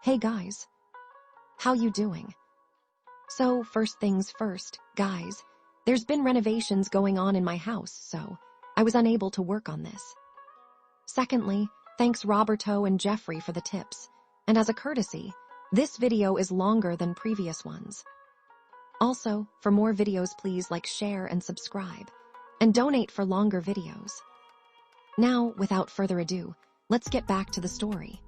Hey guys, how you doing? So first things first, guys, there's been renovations going on in my house, so I was unable to work on this. Secondly, thanks Roberto and Jeffrey for the tips, and as a courtesy, this video is longer than previous ones. Also, for more videos please like, share, and subscribe, and donate for longer videos. Now, without further ado, let's get back to the story.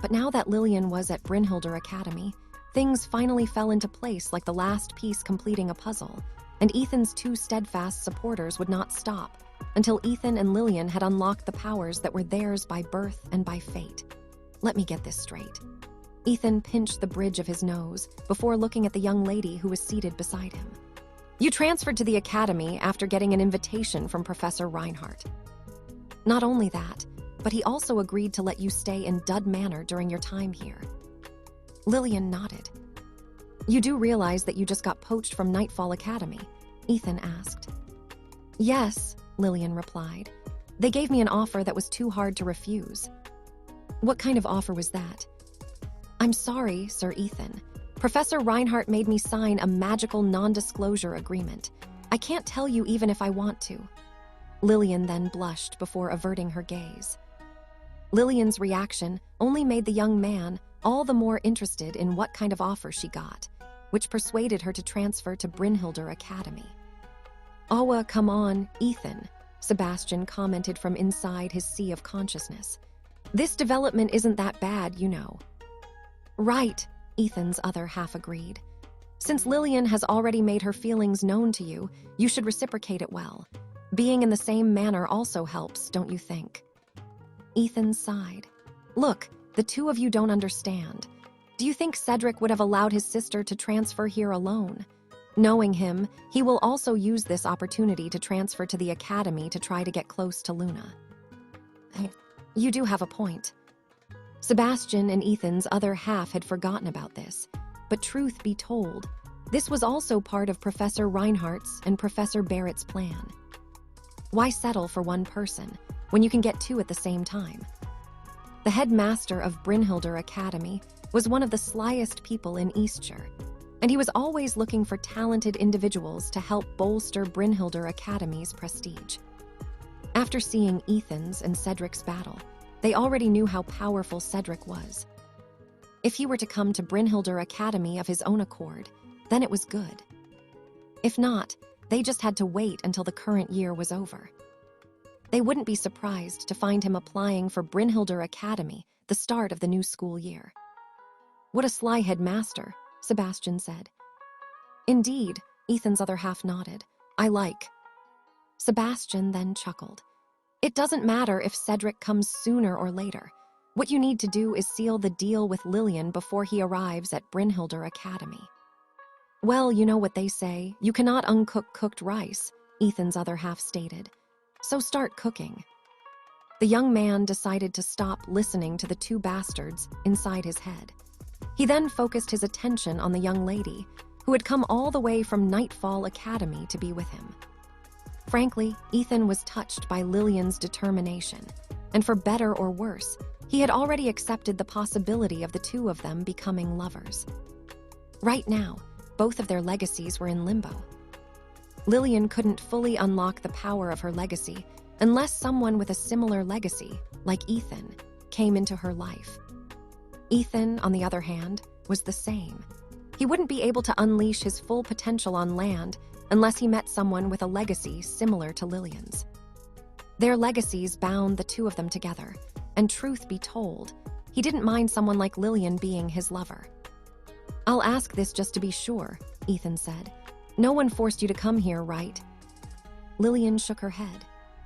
But now that Lillian was at Brynhildr Academy, things finally fell into place like the last piece completing a puzzle, and Ethan's two steadfast supporters would not stop until Ethan and Lillian had unlocked the powers that were theirs by birth and by fate. Let me get this straight. Ethan pinched the bridge of his nose before looking at the young lady who was seated beside him. You transferred to the academy after getting an invitation from Professor Reinhardt. Not only that, but he also agreed to let you stay in Dud Manor during your time here. Lillian nodded. You do realize that you just got poached from Nightfall Academy? Ethan asked. Yes, Lillian replied. They gave me an offer that was too hard to refuse. What kind of offer was that? I'm sorry, Sir Ethan. Professor Reinhardt made me sign a magical non-disclosure agreement. I can't tell you even if I want to. Lillian then blushed before averting her gaze. Lillian's reaction only made the young man all the more interested in what kind of offer she got, which persuaded her to transfer to Brynhildr Academy. Awa, come on, Ethan, Sebastian commented from inside his sea of consciousness. This development isn't that bad, you know. Right, Ethan's other half agreed. Since Lillian has already made her feelings known to you, you should reciprocate it well. Being in the same manner also helps, don't you think? Ethan sighed. Look, the two of you don't understand. Do you think Cedric would have allowed his sister to transfer here alone? Knowing him, he will also use this opportunity to transfer to the academy to try to get close to Luna. You do have a point. Sebastian and Ethan's other half had forgotten about this, but truth be told, this was also part of Professor Reinhardt's and Professor Barrett's plan. Why settle for one person when you can get two at the same time? The headmaster of Brynhildr Academy was one of the slyest people in Eastshire, and he was always looking for talented individuals to help bolster Brynhildr Academy's prestige. After seeing Ethan's and Cedric's battle, they already knew how powerful Cedric was. If he were to come to Brynhildr Academy of his own accord, then it was good. If not, they just had to wait until the current year was over. They wouldn't be surprised to find him applying for Brynhildr Academy, the start of the new school year. What a sly headmaster, Sebastian said. Indeed, Ethan's other half nodded. I like. Sebastian then chuckled. It doesn't matter if Cedric comes sooner or later. What you need to do is seal the deal with Lillian before he arrives at Brynhildr Academy. Well, you know what they say, you cannot uncook cooked rice, Ethan's other half stated. So start cooking. The young man decided to stop listening to the two bastards inside his head. He then focused his attention on the young lady, who had come all the way from Nightfall Academy to be with him. Frankly, Ethan was touched by Lillian's determination, and for better or worse, he had already accepted the possibility of the two of them becoming lovers. Right now, both of their legacies were in limbo. Lillian couldn't fully unlock the power of her legacy unless someone with a similar legacy, like Ethan, came into her life. Ethan, on the other hand, was the same. He wouldn't be able to unleash his full potential on land unless he met someone with a legacy similar to Lillian's. Their legacies bound the two of them together, and truth be told, he didn't mind someone like Lillian being his lover. I'll ask this just to be sure, Ethan said. No one forced you to come here, right? Lillian shook her head.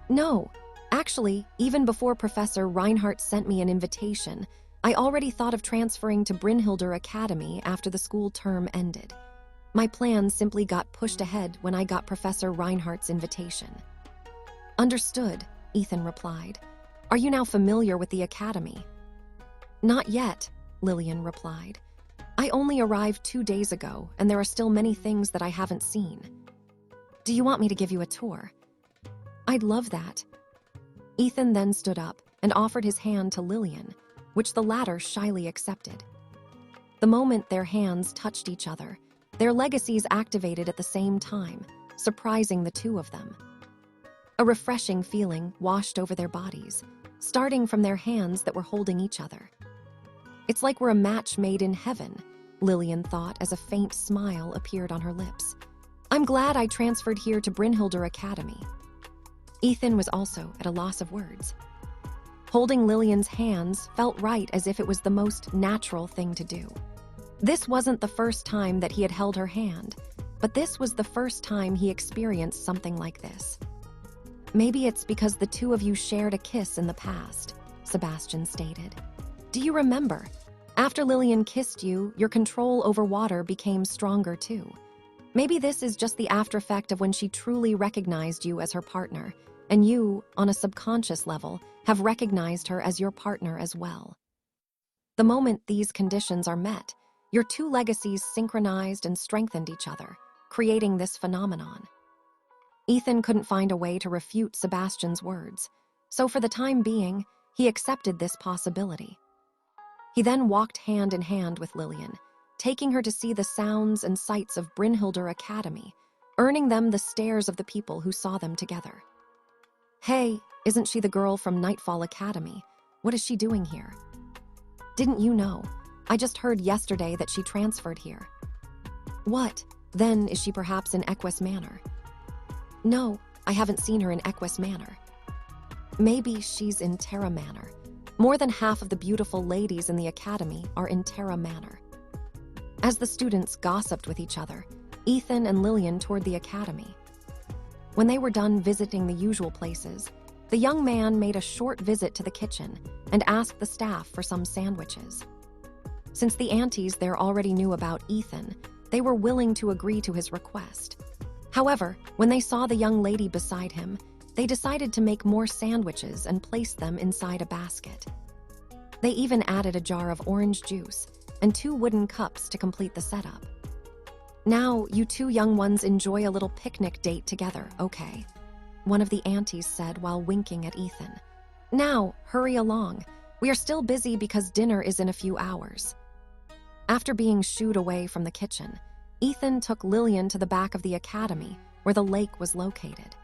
No, actually, even before Professor Reinhardt sent me an invitation, I already thought of transferring to Brynhildr Academy after the school term ended. My plans simply got pushed ahead when I got Professor Reinhardt's invitation. Understood, Ethan replied. Are you now familiar with the academy? Not yet, Lillian replied. I only arrived 2 days ago, and there are still many things that I haven't seen. Do you want me to give you a tour? I'd love that. Ethan then stood up and offered his hand to Lillian, which the latter shyly accepted. The moment their hands touched each other, their legacies activated at the same time, surprising the two of them. A refreshing feeling washed over their bodies, starting from their hands that were holding each other. It's like we're a match made in heaven, Lillian thought as a faint smile appeared on her lips. I'm glad I transferred here to Brynhildr Academy. Ethan was also at a loss of words. Holding Lillian's hands felt right as if it was the most natural thing to do. This wasn't the first time that he had held her hand, but this was the first time he experienced something like this. Maybe it's because the two of you shared a kiss in the past, Sebastian stated. Do you remember? After Lillian kissed you, your control over water became stronger too. Maybe this is just the aftereffect of when she truly recognized you as her partner, and you, on a subconscious level, have recognized her as your partner as well. The moment these conditions are met, your two legacies synchronized and strengthened each other, creating this phenomenon. Ethan couldn't find a way to refute Sebastian's words, so for the time being, he accepted this possibility. He then walked hand in hand with Lillian, taking her to see the sounds and sights of Brynhildr Academy, earning them the stares of the people who saw them together. Hey, isn't she the girl from Nightfall Academy? What is she doing here? Didn't you know? I just heard yesterday that she transferred here. What? Then is she perhaps in Equus Manor? No, I haven't seen her in Equus Manor. Maybe she's in Terra Manor. More than half of the beautiful ladies in the academy are in Terra Manor. As the students gossiped with each other, Ethan and Lillian toured the academy. When they were done visiting the usual places, the young man made a short visit to the kitchen and asked the staff for some sandwiches. Since the aunties there already knew about Ethan, they were willing to agree to his request. However, when they saw the young lady beside him, they decided to make more sandwiches and place them inside a basket. They even added a jar of orange juice and 2 wooden cups to complete the setup. Now, you two young ones enjoy a little picnic date together, okay? One of the aunties said while winking at Ethan. Now, hurry along. We are still busy because dinner is in a few hours. After being shooed away from the kitchen, Ethan took Lillian to the back of the academy where the lake was located.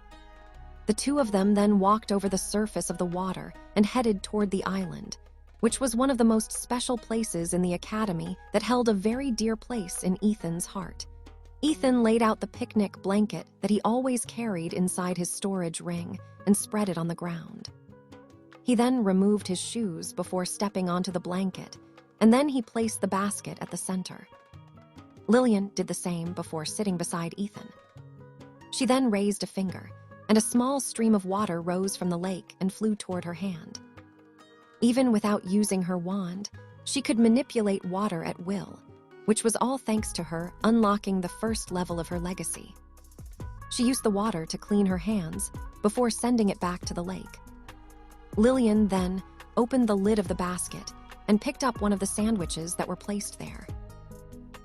The two of them then walked over the surface of the water and headed toward the island, which was one of the most special places in the academy that held a very dear place in Ethan's heart. Ethan laid out the picnic blanket that he always carried inside his storage ring and spread it on the ground. He then removed his shoes before stepping onto the blanket, and then he placed the basket at the center. Lillian did the same before sitting beside Ethan. She then raised a finger, and a small stream of water rose from the lake and flew toward her hand. Even without using her wand, she could manipulate water at will, which was all thanks to her unlocking the first level of her legacy. She used the water to clean her hands before sending it back to the lake. Lillian then opened the lid of the basket and picked up one of the sandwiches that were placed there.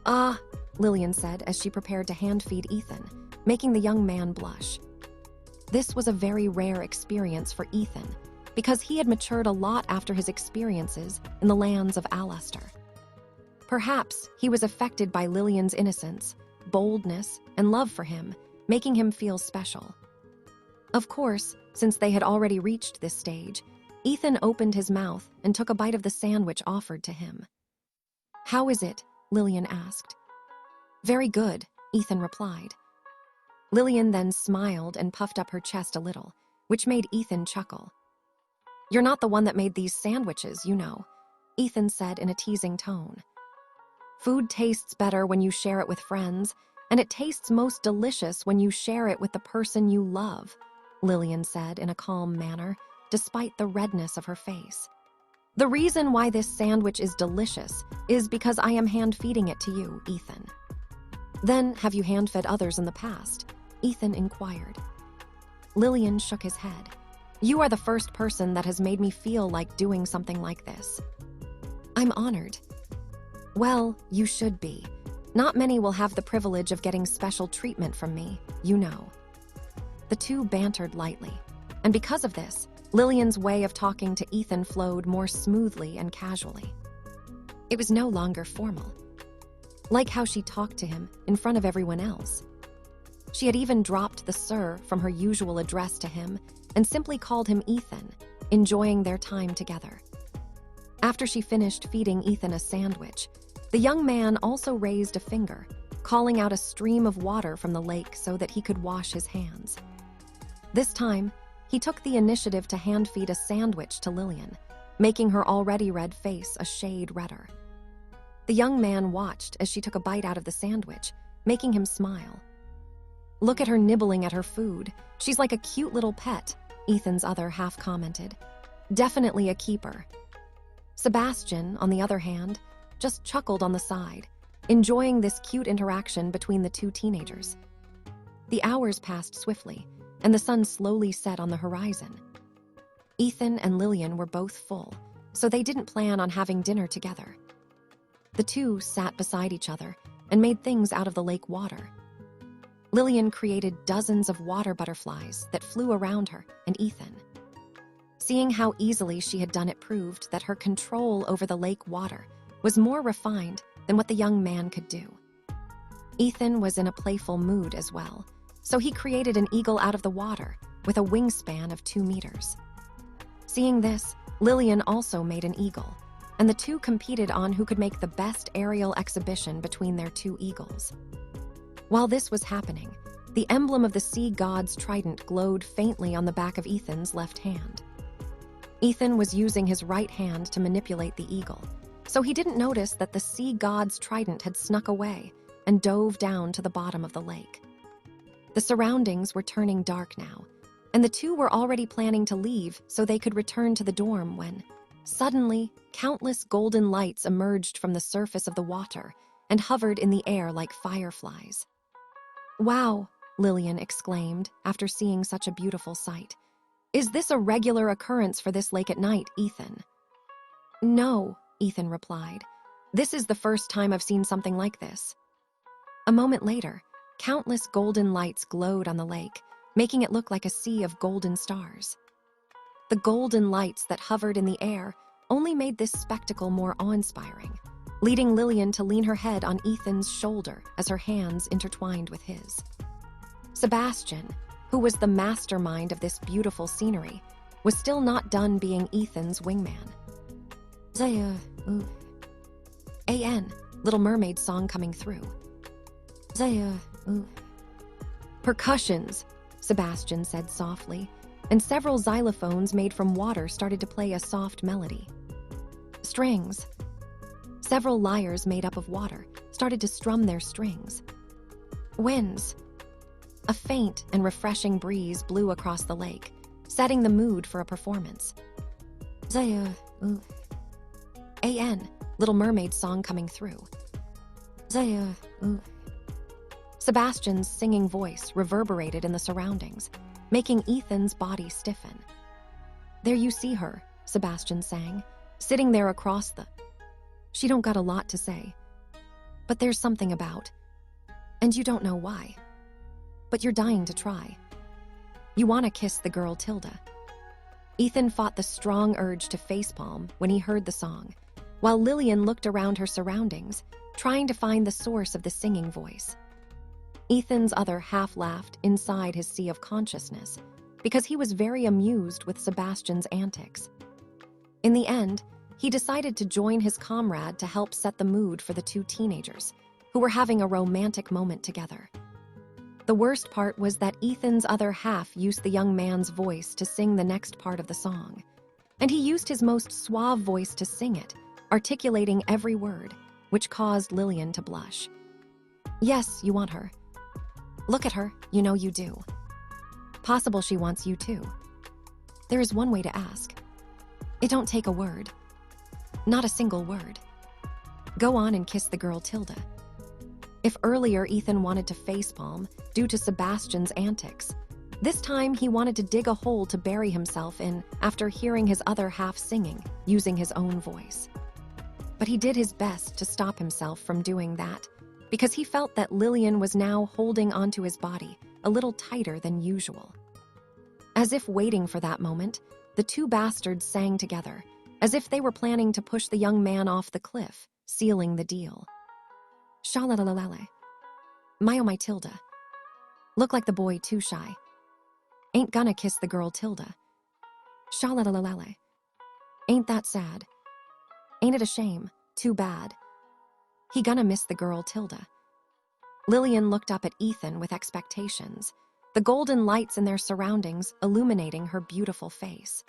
"Ah," Lillian said as she prepared to hand-feed Ethan, making the young man blush. This was a very rare experience for Ethan because he had matured a lot after his experiences in the lands of Alastair. Perhaps he was affected by Lillian's innocence, boldness, and love for him, making him feel special. Of course, since they had already reached this stage, Ethan opened his mouth and took a bite of the sandwich offered to him. "How is it?" Lillian asked. "Very good," Ethan replied. Lillian then smiled and puffed up her chest a little, which made Ethan chuckle. "You're not the one that made these sandwiches, you know," Ethan said in a teasing tone. "Food tastes better when you share it with friends, and it tastes most delicious when you share it with the person you love," Lillian said in a calm manner, despite the redness of her face. "The reason why this sandwich is delicious is because I am hand-feeding it to you, Ethan." "Then, have you hand-fed others in the past?" Ethan inquired. Lillian shook his head. "You are the first person that has made me feel like doing something like this." "I'm honored." "Well, you should be. Not many will have the privilege of getting special treatment from me, you know." The two bantered lightly, and because of this, Lillian's way of talking to Ethan flowed more smoothly and casually. It was no longer formal, like how she talked to him in front of everyone else. She had even dropped the sir from her usual address to him and simply called him Ethan, enjoying their time together. After she finished feeding Ethan a sandwich, the young man also raised a finger, calling out a stream of water from the lake so that he could wash his hands. This time, he took the initiative to hand-feed a sandwich to Lillian, making her already red face a shade redder. The young man watched as she took a bite out of the sandwich, making him smile. "Look at her nibbling at her food. She's like a cute little pet," Ethan's other half commented. "Definitely a keeper." Sebastian, on the other hand, just chuckled on the side, enjoying this cute interaction between the two teenagers. The hours passed swiftly, and the sun slowly set on the horizon. Ethan and Lillian were both full, so they didn't plan on having dinner together. The two sat beside each other and made things out of the lake water. Lillian created dozens of water butterflies that flew around her and Ethan. Seeing how easily she had done it proved that her control over the lake water was more refined than what the young man could do. Ethan was in a playful mood as well, so he created an eagle out of the water with a wingspan of 2 meters. Seeing this, Lillian also made an eagle, and the two competed on who could make the best aerial exhibition between their 2 eagles. While this was happening, the emblem of the sea god's trident glowed faintly on the back of Ethan's left hand. Ethan was using his right hand to manipulate the eagle, so he didn't notice that the sea god's trident had snuck away and dove down to the bottom of the lake. The surroundings were turning dark now, and the two were already planning to leave so they could return to the dorm when, suddenly, countless golden lights emerged from the surface of the water and hovered in the air like fireflies. "Wow," Lillian exclaimed after seeing such a beautiful sight. "Is this a regular occurrence for this lake at night, Ethan?" "No," Ethan replied. "This is the first time I've seen something like this." A moment later, countless golden lights glowed on the lake, making it look like a sea of golden stars. The golden lights that hovered in the air only made this spectacle more awe-inspiring, leading Lillian to lean her head on Ethan's shoulder as her hands intertwined with his. Sebastian, who was the mastermind of this beautiful scenery, was still not done being Ethan's wingman. "An Little Mermaid song coming through." "Percussions," Sebastian said softly, and several xylophones made from water started to play a soft melody. "Strings." Several lyres made up of water started to strum their strings. "Winds." A faint and refreshing breeze blew across the lake, setting the mood for a performance. "An Little Mermaid song coming through." Sebastian's singing voice reverberated in the surroundings, making Ethan's body stiffen. "There you see her," Sebastian sang, "sitting there across the... She don't got a lot to say. But there's something about... And you don't know why. But you're dying to try. You want to kiss the girl Tilda." Ethan fought the strong urge to facepalm when he heard the song, while Lillian looked around her surroundings, trying to find the source of the singing voice. Ethan's other half laughed inside his sea of consciousness because he was very amused with Sebastian's antics. In the end, he decided to join his comrade to help set the mood for the two teenagers, who were having a romantic moment together. The worst part was that Ethan's other half used the young man's voice to sing the next part of the song, and he used his most suave voice to sing it, articulating every word, which caused Lillian to blush. "Yes, you want her. Look at her, you know you do. Possible she wants you too. There is one way to ask. It don't take a word. Not a single word. Go on and kiss the girl Tilda." If earlier Ethan wanted to facepalm due to Sebastian's antics, this time he wanted to dig a hole to bury himself in after hearing his other half singing, using his own voice. But he did his best to stop himself from doing that, because he felt that Lillian was now holding onto his body a little tighter than usual. As if waiting for that moment, the two bastards sang together, as if they were planning to push the young man off the cliff, sealing the deal. Shalalalale. My oh my Tilda. Look like the boy too shy. Ain't gonna kiss the girl Tilda. Shalalalale. Ain't that sad? Ain't it a shame? Too bad. He gonna miss the girl Tilda. Lillian looked up at Ethan with expectations, the golden lights in their surroundings illuminating her beautiful face.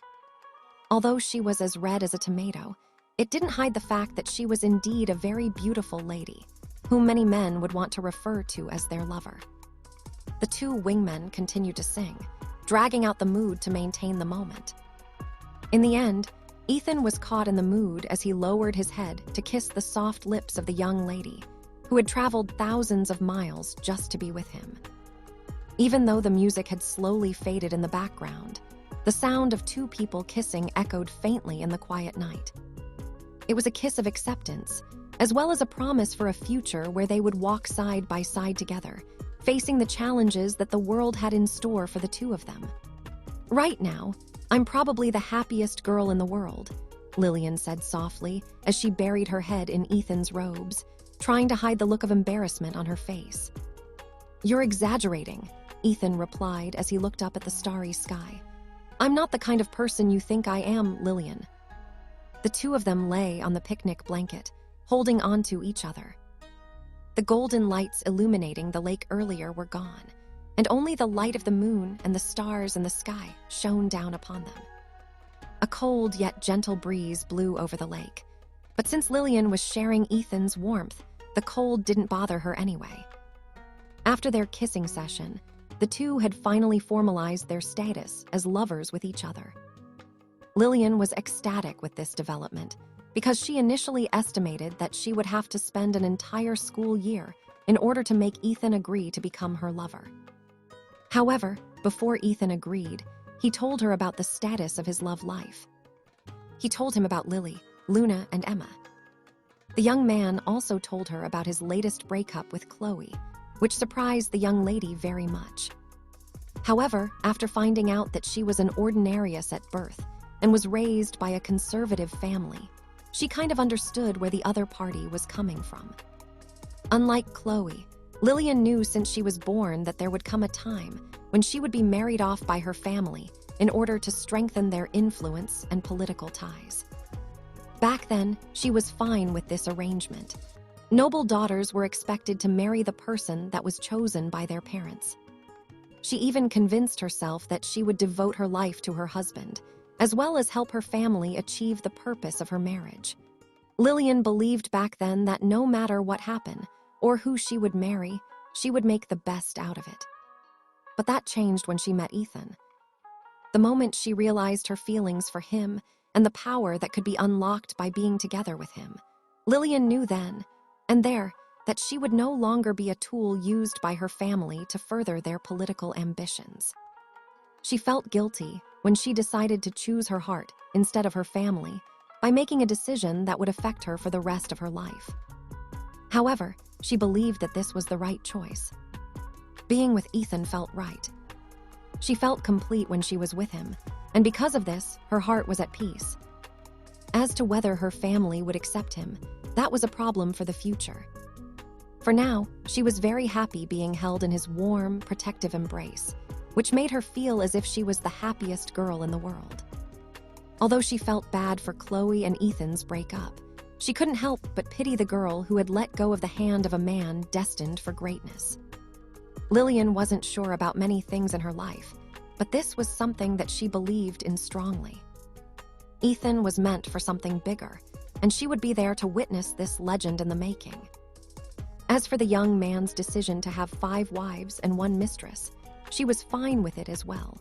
Although she was as red as a tomato, it didn't hide the fact that she was indeed a very beautiful lady, whom many men would want to refer to as their lover. The two wingmen continued to sing, dragging out the mood to maintain the moment. In the end, Ethan was caught in the mood as he lowered his head to kiss the soft lips of the young lady, who had traveled thousands of miles just to be with him. Even though the music had slowly faded in the background, the sound of two people kissing echoed faintly in the quiet night. It was a kiss of acceptance, as well as a promise for a future where they would walk side by side together, facing the challenges that the world had in store for the two of them. Right now, I'm probably the happiest girl in the world, Lillian said softly as she buried her head in Ethan's robes, trying to hide the look of embarrassment on her face. You're exaggerating, Ethan replied as he looked up at the starry sky. I'm not the kind of person you think I am, Lillian. The two of them lay on the picnic blanket, holding onto each other. The golden lights illuminating the lake earlier were gone, and only the light of the moon and the stars in the sky shone down upon them. A cold yet gentle breeze blew over the lake, but since Lillian was sharing Ethan's warmth, the cold didn't bother her anyway. After their kissing session, the two had finally formalized their status as lovers with each other. Lillian was ecstatic with this development because she initially estimated that she would have to spend an entire school year in order to make Ethan agree to become her lover. However, before Ethan agreed, he told her about the status of his love life. He told him about Lily, Luna, and Emma. The young man also told her about his latest breakup with Chloe, which surprised the young lady very much. However, after finding out that she was an ordinarius at birth and was raised by a conservative family, she kind of understood where the other party was coming from. Unlike Chloe, Lillian knew since she was born that there would come a time when she would be married off by her family in order to strengthen their influence and political ties. Back then, she was fine with this arrangement. Noble daughters were expected to marry the person that was chosen by their parents. She even convinced herself that she would devote her life to her husband, as well as help her family achieve the purpose of her marriage. Lillian believed back then that no matter what happened, or who she would marry, she would make the best out of it. But that changed when she met Ethan. The moment she realized her feelings for him and the power that could be unlocked by being together with him, Lillian knew then and there that she would no longer be a tool used by her family to further their political ambitions. She felt guilty when she decided to choose her heart instead of her family by making a decision that would affect her for the rest of her life. However, she believed that this was the right choice. Being with Ethan felt right. She felt complete when she was with him, and because of this, her heart was at peace. As to whether her family would accept him, that was a problem for the future. For now, she was very happy being held in his warm, protective embrace, which made her feel as if she was the happiest girl in the world. Although she felt bad for Chloe and Ethan's breakup, she couldn't help but pity the girl who had let go of the hand of a man destined for greatness. Lillian wasn't sure about many things in her life, but this was something that she believed in strongly. Ethan was meant for something bigger, and she would be there to witness this legend in the making. As for the young man's decision to have 5 wives and 1 mistress, she was fine with it as well.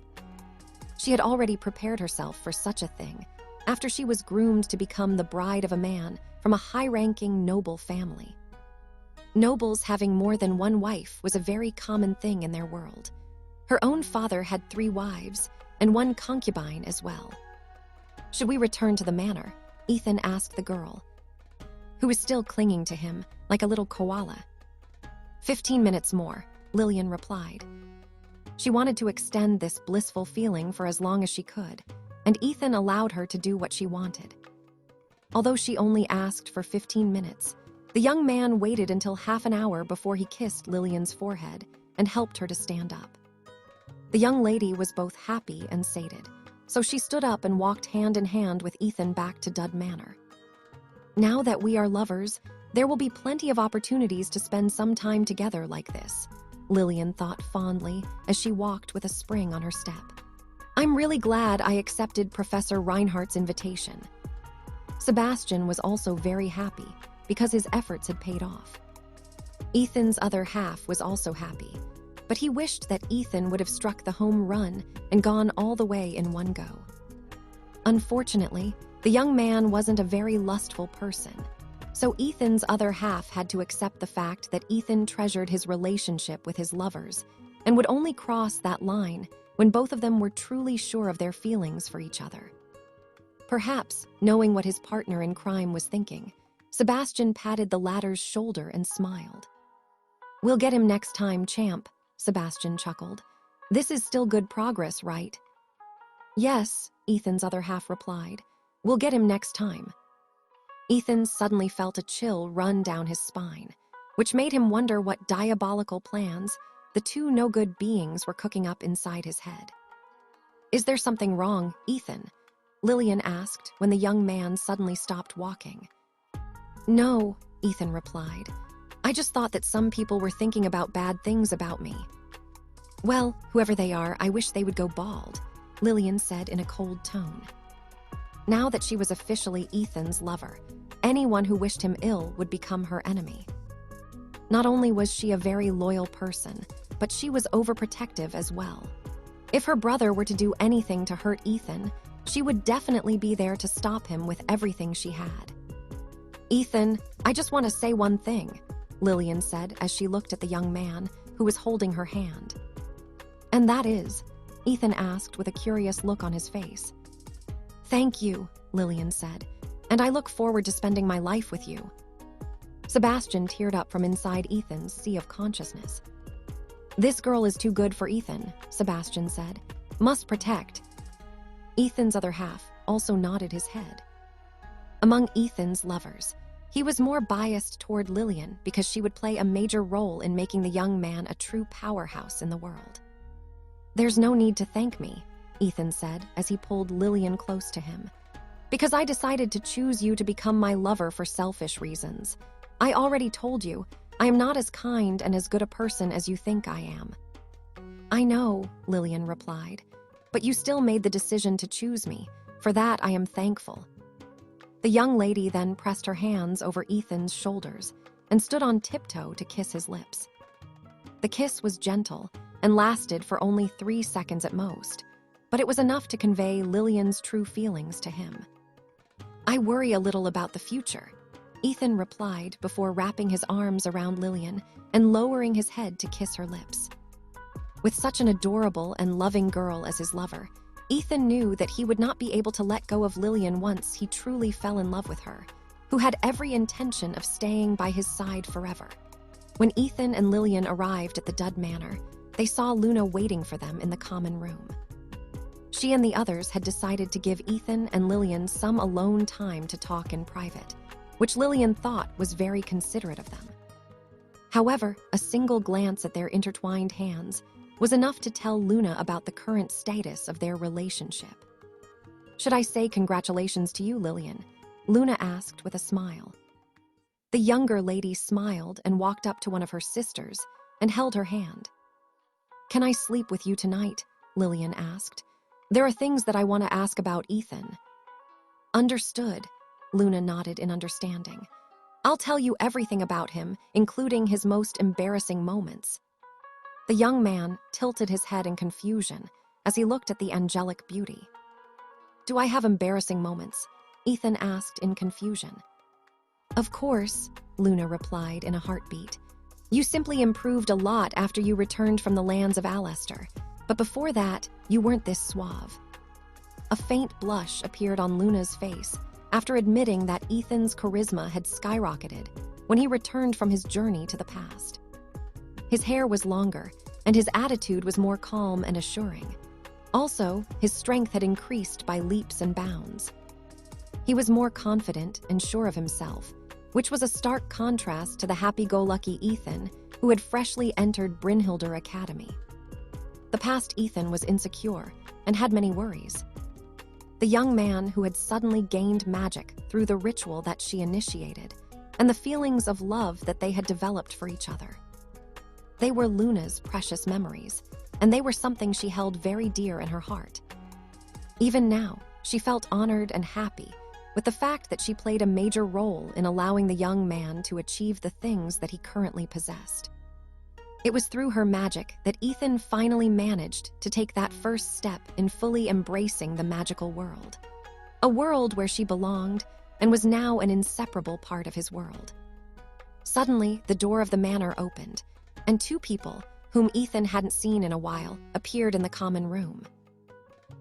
She had already prepared herself for such a thing after she was groomed to become the bride of a man from a high-ranking noble family. Nobles having more than 1 wife was a very common thing in their world. Her own father had 3 wives and 1 concubine as well. Should we return to the manor? Ethan asked the girl, who was still clinging to him like a little koala. 15 minutes more, Lillian replied. She wanted to extend this blissful feeling for as long as she could, and Ethan allowed her to do what she wanted. Although she only asked for 15 minutes, the young man waited until half an hour before he kissed Lillian's forehead and helped her to stand up. The young lady was both happy and sated, so she stood up and walked hand in hand with Ethan back to Dud Manor. Now that we are lovers, there will be plenty of opportunities to spend some time together like this, Lillian thought fondly as she walked with a spring on her step. I'm really glad I accepted Professor Reinhardt's invitation. Sebastian was also very happy because his efforts had paid off. Ethan's other half was also happy, but he wished that Ethan would have struck the home run and gone all the way in one go. Unfortunately, the young man wasn't a very lustful person, so Ethan's other half had to accept the fact that Ethan treasured his relationship with his lovers and would only cross that line when both of them were truly sure of their feelings for each other. Perhaps, knowing what his partner in crime was thinking, Sebastian patted the latter's shoulder and smiled. We'll get him next time, champ, Sebastian chuckled. This is still good progress, right? Yes, Ethan's other half replied. We'll get him next time. Ethan suddenly felt a chill run down his spine, which made him wonder what diabolical plans the two no-good beings were cooking up inside his head. Is there something wrong, Ethan? Lillian asked when the young man suddenly stopped walking. No, Ethan replied. I just thought that some people were thinking about bad things about me. Well, whoever they are, I wish they would go bald, Lillian said in a cold tone. Now that she was officially Ethan's lover, anyone who wished him ill would become her enemy. Not only was she a very loyal person, but she was overprotective as well. If her brother were to do anything to hurt Ethan, she would definitely be there to stop him with everything she had. Ethan, I just want to say one thing, Lillian said as she looked at the young man who was holding her hand. And that is, Ethan asked with a curious look on his face. Thank you, Lillian said, and I look forward to spending my life with you. Sebastian teared up from inside Ethan's sea of consciousness. This girl is too good for Ethan, Sebastian said. Must protect. Ethan's other half also nodded his head. Among Ethan's lovers, he was more biased toward Lillian because she would play a major role in making the young man a true powerhouse in the world. There's no need to thank me, Ethan said as he pulled Lillian close to him. Because I decided to choose you to become my lover for selfish reasons. I already told you, I am not as kind and as good a person as you think I am. I know, Lillian replied, but you still made the decision to choose me. For that, I am thankful. The young lady then pressed her hands over Ethan's shoulders and stood on tiptoe to kiss his lips. The kiss was gentle and lasted for only 3 seconds at most, but it was enough to convey Lillian's true feelings to him. I worry a little about the future, Ethan replied before wrapping his arms around Lillian and lowering his head to kiss her lips. With such an adorable and loving girl as his lover, Ethan knew that he would not be able to let go of Lillian once he truly fell in love with her, who had every intention of staying by his side forever. When Ethan and Lillian arrived at the Dud Manor, they saw Luna waiting for them in the common room. She and the others had decided to give Ethan and Lillian some alone time to talk in private, which Lillian thought was very considerate of them. However, a single glance at their intertwined hands was enough to tell Luna about the current status of their relationship. Should I say congratulations to you, Lillian? Luna asked with a smile. The younger lady smiled and walked up to one of her sisters and held her hand. Can I sleep with you tonight? Lillian asked. There are things that I want to ask about Ethan. Understood, Luna nodded in understanding. I'll tell you everything about him, including his most embarrassing moments. The young man tilted his head in confusion as he looked at the angelic beauty. Do I have embarrassing moments? Ethan asked in confusion. Of course, Luna replied in a heartbeat. You simply improved a lot after you returned from the lands of Alester, but before that, you weren't this suave. A faint blush appeared on Luna's face after admitting that Ethan's charisma had skyrocketed when he returned from his journey to the past. His hair was longer, and his attitude was more calm and assuring. Also, his strength had increased by leaps and bounds. He was more confident and sure of himself, which was a stark contrast to the happy-go-lucky Ethan who had freshly entered Brynhildr Academy. The past Ethan was insecure and had many worries. The young man who had suddenly gained magic through the ritual that she initiated, and the feelings of love that they had developed for each other. They were Luna's precious memories, and they were something she held very dear in her heart. Even now, she felt honored and happy with the fact that she played a major role in allowing the young man to achieve the things that he currently possessed. It was through her magic that Ethan finally managed to take that first step in fully embracing the magical world. A world where she belonged and was now an inseparable part of his world. Suddenly, the door of the manor opened, and two people, whom Ethan hadn't seen in a while, appeared in the common room.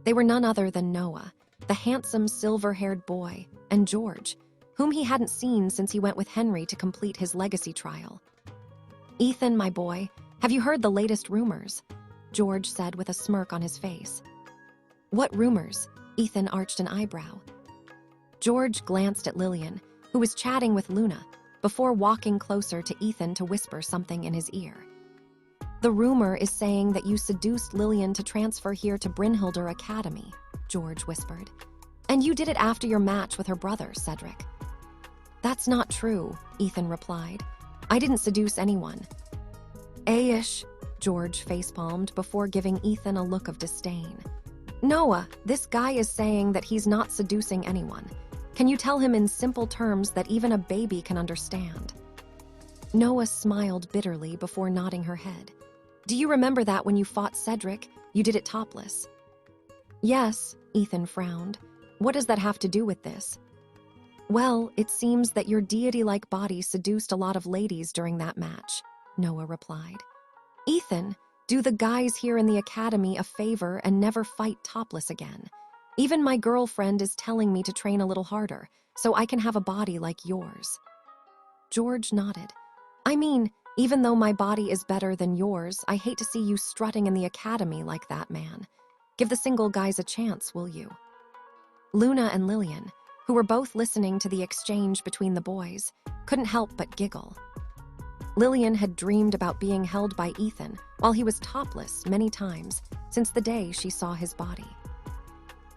They were none other than Noah, the handsome silver-haired boy, and George, whom he hadn't seen since he went with Henry to complete his legacy trial. "Ethan, my boy, have you heard the latest rumors?" George said with a smirk on his face. "What rumors?" Ethan arched an eyebrow. George glanced at Lillian, who was chatting with Luna, before walking closer to Ethan to whisper something in his ear. "The rumor is saying that you seduced Lillian to transfer here to Brynhildr Academy," George whispered. "And you did it after your match with her brother, Cedric." "That's not true," Ethan replied. "I didn't seduce anyone." "Aish," George facepalmed before giving Ethan a look of disdain. "Noah, this guy is saying that he's not seducing anyone. Can you tell him in simple terms that even a baby can understand?" Noah smiled bitterly before nodding her head. "Do you remember that when you fought Cedric, you did it topless?" "Yes," Ethan frowned. "What does that have to do with this?" "Well, it seems that your deity-like body seduced a lot of ladies during that match," Noah replied. "Ethan, do the guys here in the academy a favor and never fight topless again. Even my girlfriend is telling me to train a little harder, so I can have a body like yours." George nodded. "I mean, even though my body is better than yours, I hate to see you strutting in the academy like that, man. Give the single guys a chance, will you?" Luna and Lillian, who were both listening to the exchange between the boys, couldn't help but giggle. Lillian had dreamed about being held by Ethan while he was topless many times since the day she saw his body.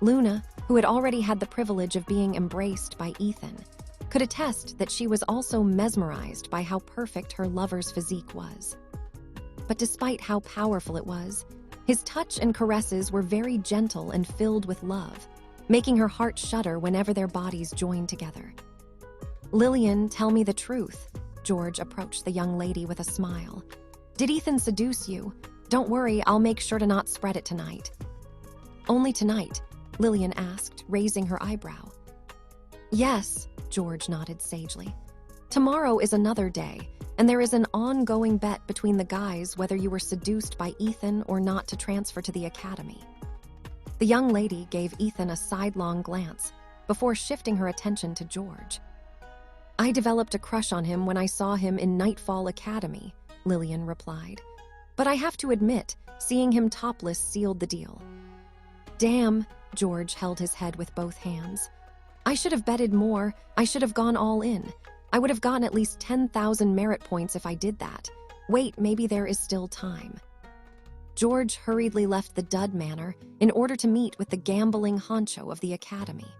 Luna, who had already had the privilege of being embraced by Ethan, could attest that she was also mesmerized by how perfect her lover's physique was. But despite how powerful it was, his touch and caresses were very gentle and filled with love, making her heart shudder whenever their bodies joined together. "Lillian, tell me the truth," George approached the young lady with a smile. "Did Ethan seduce you? Don't worry, I'll make sure to not spread it tonight." "Only tonight?" Lillian asked, raising her eyebrow. "Yes," George nodded sagely. "Tomorrow is another day, and there is an ongoing bet between the guys whether you were seduced by Ethan or not to transfer to the academy." The young lady gave Ethan a sidelong glance before shifting her attention to George. "I developed a crush on him when I saw him in Nightfall Academy," Lillian replied. "But I have to admit, seeing him topless sealed the deal." "Damn," George held his head with both hands. "I should have betted more. I should have gone all in. I would have gotten at least 10,000 merit points if I did that. Wait, maybe there is still time." George hurriedly left the Dud Manor in order to meet with the gambling honcho of the academy.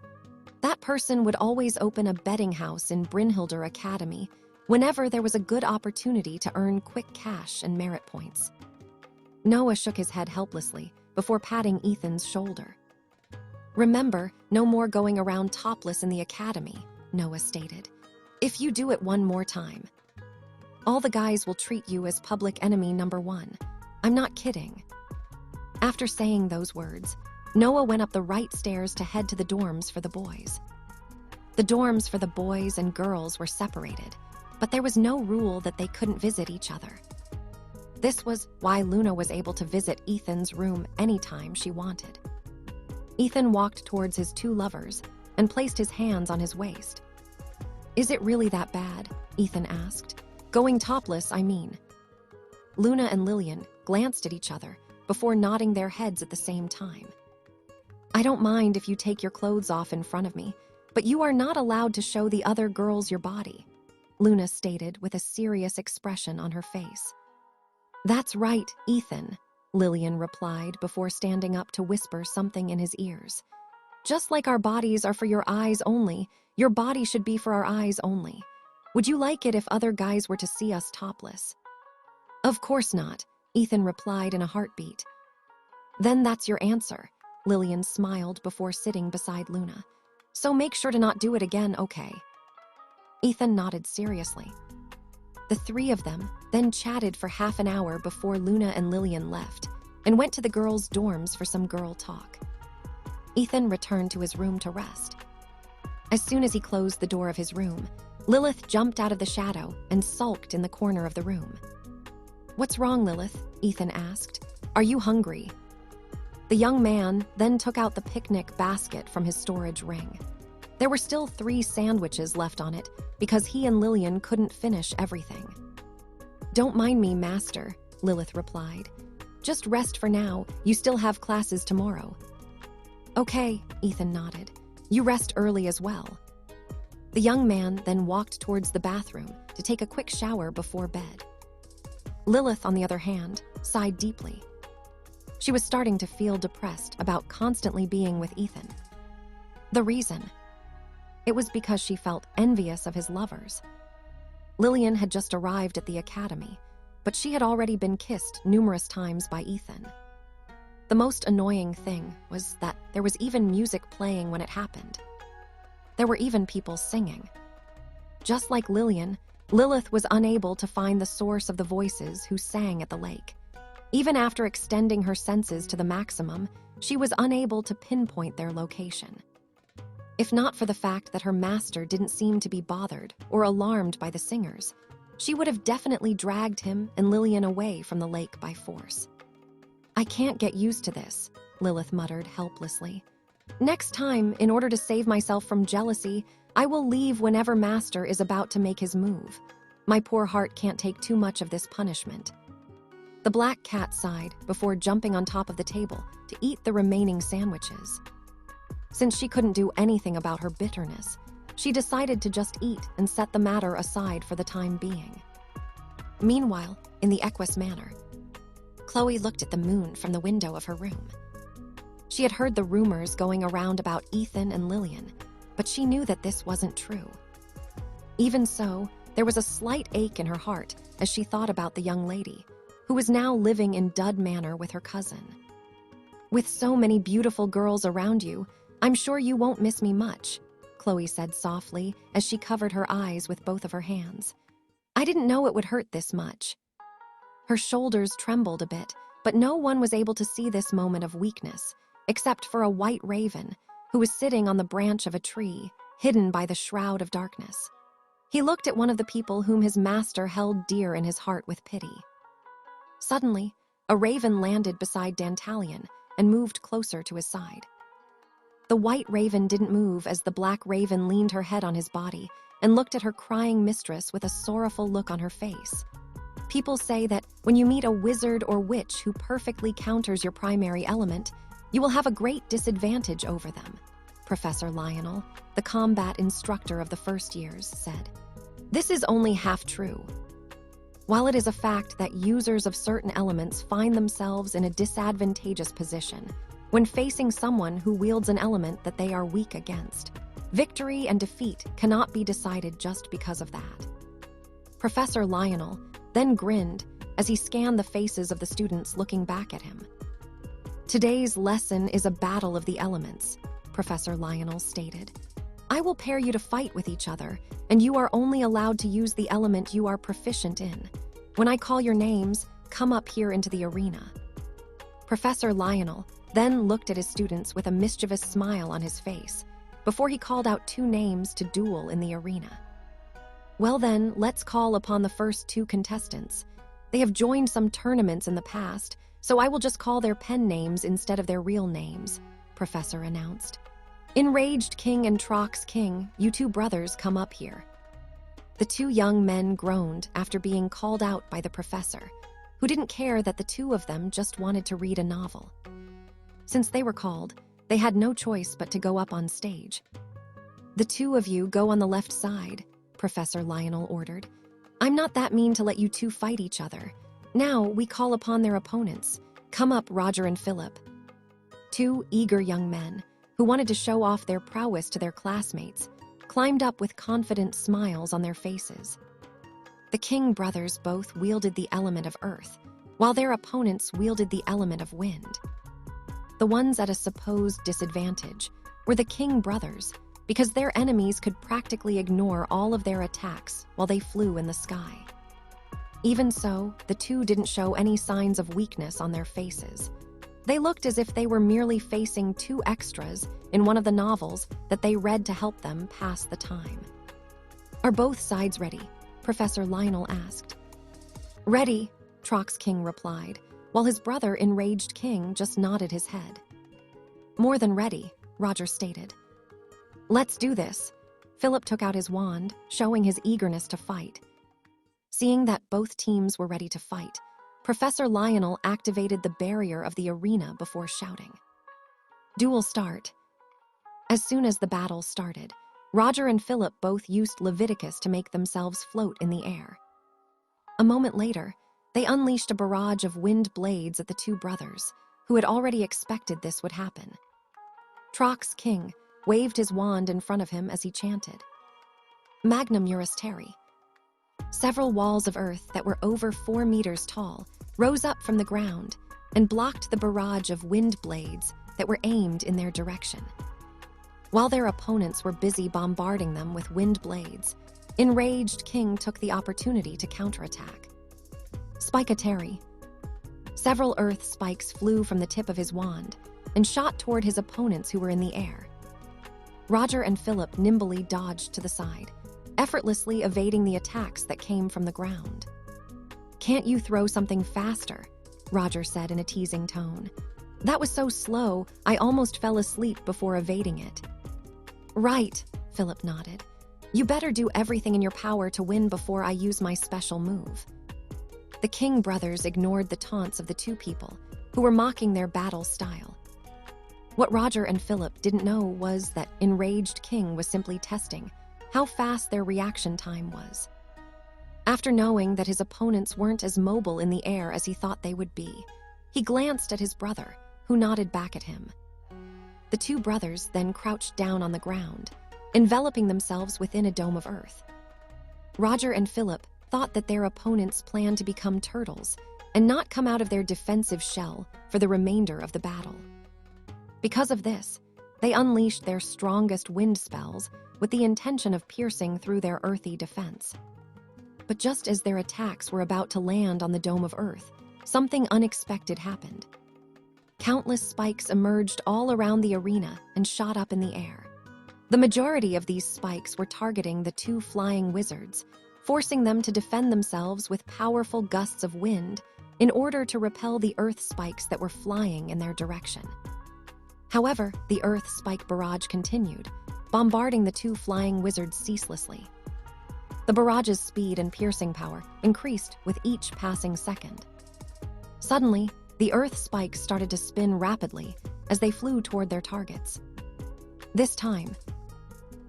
That person would always open a betting house in Brynhildr Academy whenever there was a good opportunity to earn quick cash and merit points. Noah shook his head helplessly before patting Ethan's shoulder. "Remember, no more going around topless in the academy," Noah stated. "If you do it one more time, all the guys will treat you as public enemy number one. I'm not kidding." After saying those words, Noah went up the right stairs to head to the dorms for the boys. The dorms for the boys and girls were separated, but there was no rule that they couldn't visit each other. This was why Luna was able to visit Ethan's room anytime she wanted. Ethan walked towards his two lovers and placed his hands on his waist. "Is it really that bad?" Ethan asked. "Going topless, I mean." Luna and Lillian glanced at each other before nodding their heads at the same time. I don't mind if you take your clothes off in front of me, but you are not allowed to show the other girls your body, Luna stated with a serious expression on her face. That's right, Ethan, Lillian replied before standing up to whisper something in his ears. Just like our bodies are for your eyes only, your body should be for our eyes only. Would you like it if other guys were to see us topless? Of course not, Ethan replied in a heartbeat. Then that's your answer, Lillian smiled before sitting beside Luna. So make sure to not do it again, okay? Ethan nodded seriously. The three of them then chatted for half an hour before Luna and Lillian left and went to the girls' dorms for some girl talk. Ethan returned to his room to rest. As soon as he closed the door of his room, Lilith jumped out of the shadow and sulked in the corner of the room. What's wrong, Lilith? Ethan asked. Are you hungry? The young man then took out the picnic basket from his storage ring. There were still 3 sandwiches left on it because he and Lillian couldn't finish everything. Don't mind me, Master, Lilith replied. Just rest for now, you still have classes tomorrow. Okay, Ethan nodded. You rest early as well. The young man then walked towards the bathroom to take a quick shower before bed. Lilith, on the other hand, sighed deeply. She was starting to feel depressed about constantly being with Ethan. The reason? It was because she felt envious of his lovers. Lillian had just arrived at the academy, but she had already been kissed numerous times by Ethan. The most annoying thing was that there was even music playing when it happened. There were even people singing. Just like Lillian, Lilith was unable to find the source of the voices who sang at the lake. Even after extending her senses to the maximum, she was unable to pinpoint their location. If not for the fact that her master didn't seem to be bothered or alarmed by the singers, she would have definitely dragged him and Lillian away from the lake by force. I can't get used to this, Lilith muttered helplessly. Next time, in order to save myself from jealousy, I will leave whenever Master is about to make his move. My poor heart can't take too much of this punishment. The black cat sighed before jumping on top of the table to eat the remaining sandwiches. Since she couldn't do anything about her bitterness, she decided to just eat and set the matter aside for the time being. Meanwhile, in the Equus Manor, Chloe looked at the moon from the window of her room. She had heard the rumors going around about Ethan and Lillian, but she knew that this wasn't true. Even so, there was a slight ache in her heart as she thought about the young lady, who was now living in Dud Manor with her cousin. With so many beautiful girls around you, I'm sure you won't miss me much, Chloe said softly as she covered her eyes with both of her hands. I didn't know it would hurt this much. Her shoulders trembled a bit, but no one was able to see this moment of weakness, except for a white raven who was sitting on the branch of a tree, hidden by the shroud of darkness. He looked at one of the people whom his master held dear in his heart with pity. Suddenly, a raven landed beside Dantalion and moved closer to his side. The white raven didn't move as the black raven leaned her head on his body and looked at her crying mistress with a sorrowful look on her face. People say that when you meet a wizard or witch who perfectly counters your primary element, you will have a great disadvantage over them, Professor Lionel, the combat instructor of the first years, said. This is only half true. While it is a fact that users of certain elements find themselves in a disadvantageous position when facing someone who wields an element that they are weak against, victory and defeat cannot be decided just because of that. Professor Lionel then grinned as he scanned the faces of the students looking back at him. Today's lesson is a battle of the elements, Professor Lionel stated. I will pair you to fight with each other, and you are only allowed to use the element you are proficient in. When I call your names, come up here into the arena. Professor Lionel then looked at his students with a mischievous smile on his face before he called out 2 names to duel in the arena. Well then, let's call upon the first 2 contestants. They have joined some tournaments in the past, so I will just call their pen names instead of their real names, Professor announced. Enraged King and Trox King, you 2 brothers come up here. The 2 young men groaned after being called out by the professor, who didn't care that the two of them just wanted to read a novel. Since they were called, they had no choice but to go up on stage. "The two of you go on the left side," Professor Lionel ordered. "I'm not that mean to let you two fight each other. Now we call upon their opponents. Come up, Roger and Philip." Two eager young men, who wanted to show off their prowess to their classmates, climbed up with confident smiles on their faces. The King brothers both wielded the element of earth, while their opponents wielded the element of wind. The ones at a supposed disadvantage were the King brothers, because their enemies could practically ignore all of their attacks while they flew in the sky. Even so, the two didn't show any signs of weakness on their faces. They looked as if they were merely facing two extras in one of the novels that they read to help them pass the time. "Are both sides ready?" Professor Lionel asked. "Ready," Trox King replied, while his brother, Enraged King, just nodded his head. "More than ready," Roger stated. "Let's do this." Philip took out his wand, showing his eagerness to fight. Seeing that both teams were ready to fight, Professor Lionel activated the barrier of the arena before shouting, "Duel start." As soon as the battle started, Roger and Philip both used Leviticus to make themselves float in the air. A moment later, they unleashed a barrage of wind blades at the two brothers, who had already expected this would happen. Trox King waved his wand in front of him as he chanted, "Magnum Juris Terri." Several walls of earth that were over 4 meters tall rose up from the ground and blocked the barrage of wind blades that were aimed in their direction. While their opponents were busy bombarding them with wind blades, Enraged King took the opportunity to counterattack. Spike-a-Terri. Several earth spikes flew from the tip of his wand and shot toward his opponents who were in the air. Roger and Philip nimbly dodged to the side, effortlessly evading the attacks that came from the ground. "Can't you throw something faster?" Roger said in a teasing tone. "That was so slow, I almost fell asleep before evading it." "Right," Philip nodded. "You better do everything in your power to win before I use my special move." The King brothers ignored the taunts of the two people, who were mocking their battle style. What Roger and Philip didn't know was that Enraged King was simply testing how fast their reaction time was. After knowing that his opponents weren't as mobile in the air as he thought they would be, he glanced at his brother, who nodded back at him. The two brothers then crouched down on the ground, enveloping themselves within a dome of earth. Roger and Philip thought that their opponents planned to become turtles and not come out of their defensive shell for the remainder of the battle. Because of this, they unleashed their strongest wind spells with the intention of piercing through their earthy defense. But just as their attacks were about to land on the dome of earth, something unexpected happened. Countless spikes emerged all around the arena and shot up in the air. The majority of these spikes were targeting the two flying wizards, forcing them to defend themselves with powerful gusts of wind in order to repel the earth spikes that were flying in their direction. However, the earth spike barrage continued, bombarding the two flying wizards ceaselessly. The barrage's speed and piercing power increased with each passing second. Suddenly, the earth spikes started to spin rapidly as they flew toward their targets. This time,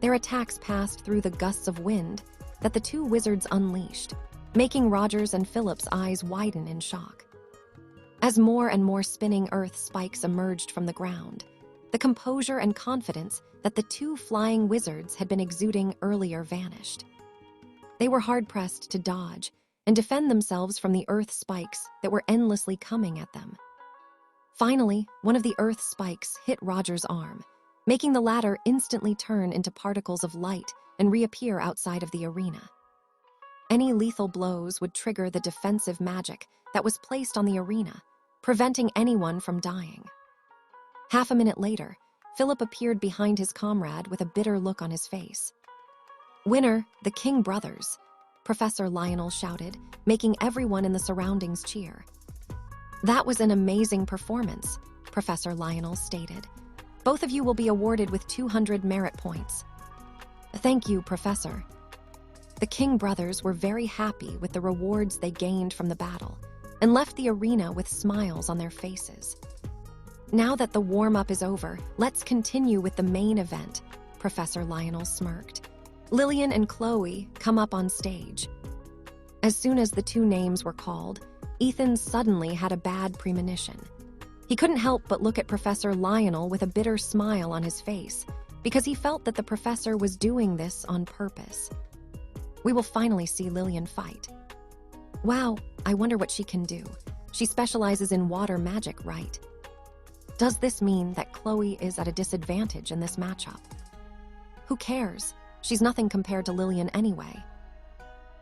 their attacks passed through the gusts of wind that the two wizards unleashed, making Roger's and Philip's eyes widen in shock. As more and more spinning earth spikes emerged from the ground, the composure and confidence that the two flying wizards had been exuding earlier vanished. They were hard-pressed to dodge and defend themselves from the earth spikes that were endlessly coming at them. Finally, one of the earth spikes hit Roger's arm, making the latter instantly turn into particles of light and reappear outside of the arena. Any lethal blows would trigger the defensive magic that was placed on the arena, preventing anyone from dying. Half a minute later, Philip appeared behind his comrade with a bitter look on his face. "Winner, the King brothers," Professor Lionel shouted, making everyone in the surroundings cheer. "That was an amazing performance," Professor Lionel stated. "Both of you will be awarded with 200 merit points." "Thank you, Professor." The King brothers were very happy with the rewards they gained from the battle, and left the arena with smiles on their faces. Now that the warm-up is over, let's continue with the main event, Professor Lionel smirked. Lillian and Chloe come up on stage. As soon as the two names were called, Ethan suddenly had a bad premonition. He couldn't help but look at Professor Lionel with a bitter smile on his face, because he felt that the professor was doing this on purpose. We will finally see Lillian fight. Wow, I wonder what she can do. She specializes in water magic, right? Does this mean that Chloe is at a disadvantage in this matchup? Who cares? She's nothing compared to Lillian anyway.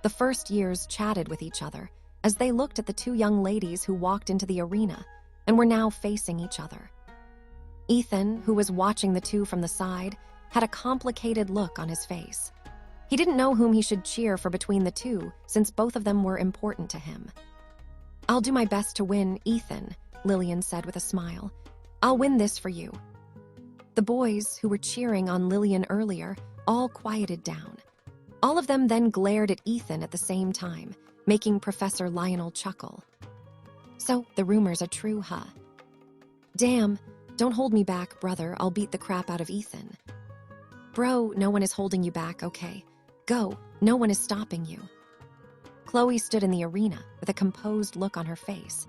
The first years chatted with each other as they looked at the two young ladies who walked into the arena and were now facing each other. Ethan, who was watching the two from the side, had a complicated look on his face. He didn't know whom he should cheer for between the two, since both of them were important to him. "I'll do my best to win, Ethan," Lillian said with a smile. "I'll win this for you." The boys, who were cheering on Lillian earlier, all quieted down. All of them then glared at Ethan at the same time, making Professor Lionel chuckle. "So, the rumors are true, huh? Damn, don't hold me back, brother, I'll beat the crap out of Ethan." "Bro, no one is holding you back, okay? Go, no one is stopping you." Chloe stood in the arena with a composed look on her face.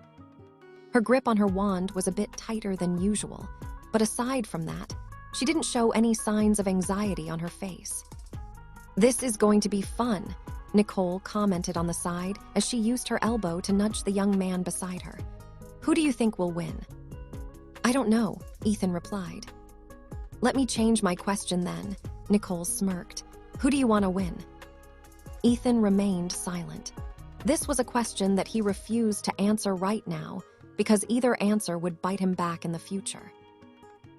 Her grip on her wand was a bit tighter than usual, but aside from that, she didn't show any signs of anxiety on her face. "This is going to be fun," Nicole commented on the side as she used her elbow to nudge the young man beside her. "Who do you think will win?" "I don't know," Ethan replied. "Let me change my question then," Nicole smirked. "Who do you want to win?" Ethan remained silent. This was a question that he refused to answer right now because either answer would bite him back in the future.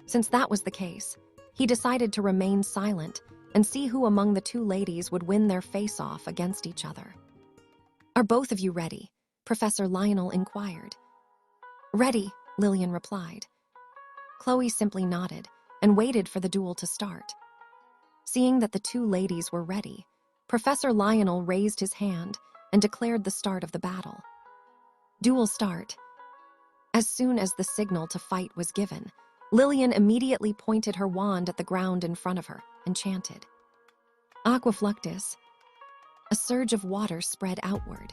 Since that was the case, he decided to remain silent and see who among the two ladies would win their face-off against each other. "Are both of you ready?" Professor Lionel inquired. "Ready," Lillian replied. Chloe simply nodded and waited for the duel to start. Seeing that the two ladies were ready, Professor Lionel raised his hand and declared the start of the battle. Duel start. As soon as the signal to fight was given, Lillian immediately pointed her wand at the ground in front of her and chanted. Aqua Fluctus. A surge of water spread outward.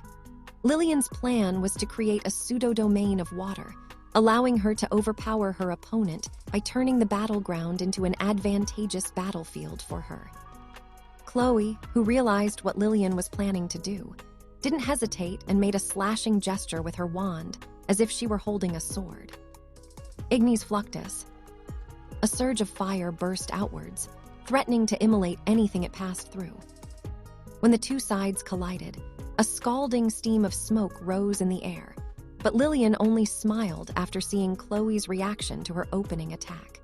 Lillian's plan was to create a pseudo-domain of water, allowing her to overpower her opponent by turning the battleground into an advantageous battlefield for her. Chloe, who realized what Lillian was planning to do, didn't hesitate and made a slashing gesture with her wand, as if she were holding a sword. Ignis Fluctus. A surge of fire burst outwards, threatening to immolate anything it passed through. When the two sides collided, a scalding steam of smoke rose in the air, but Lillian only smiled after seeing Chloe's reaction to her opening attack.